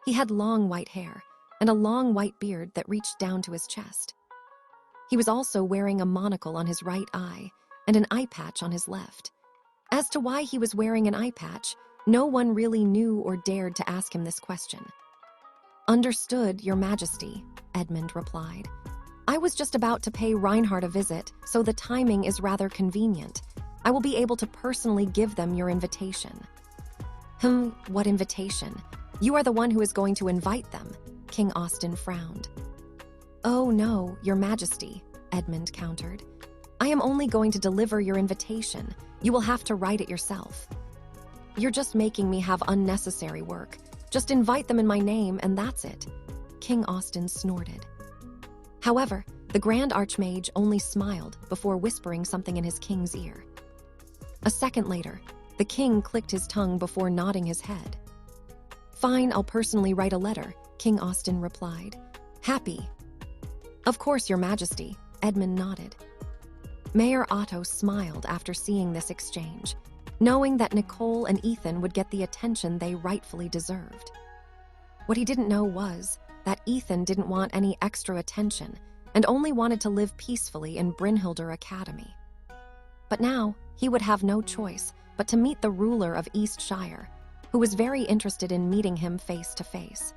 He had long white hair and a long white beard that reached down to his chest. He was also wearing a monocle on his right eye and an eye patch on his left. As to why he was wearing an eye patch, no one really knew or dared to ask him this question. "Understood, Your Majesty," Edmund replied. "I was just about to pay Reinhardt a visit, so the timing is rather convenient. I will be able to personally give them your invitation." What invitation? You are the one who is going to invite them," King Austin frowned. "Oh no, Your Majesty," Edmund countered. "I am only going to deliver your invitation. You will have to write it yourself." "You're just making me have unnecessary work. Just invite them in my name and that's it," King Austin snorted. However, the Grand Archmage only smiled before whispering something in his king's ear. A second later, the king clicked his tongue before nodding his head. "Fine, I'll personally write a letter," King Austin replied. "Happy." "Of course, Your Majesty," Edmund nodded. Mayor Otto smiled after seeing this exchange, knowing that Nicole and Ethan would get the attention they rightfully deserved. What he didn't know was that Ethan didn't want any extra attention and only wanted to live peacefully in Brynhildr Academy. But now, he would have no choice but to meet the ruler of Eastshire, who was very interested in meeting him face to face.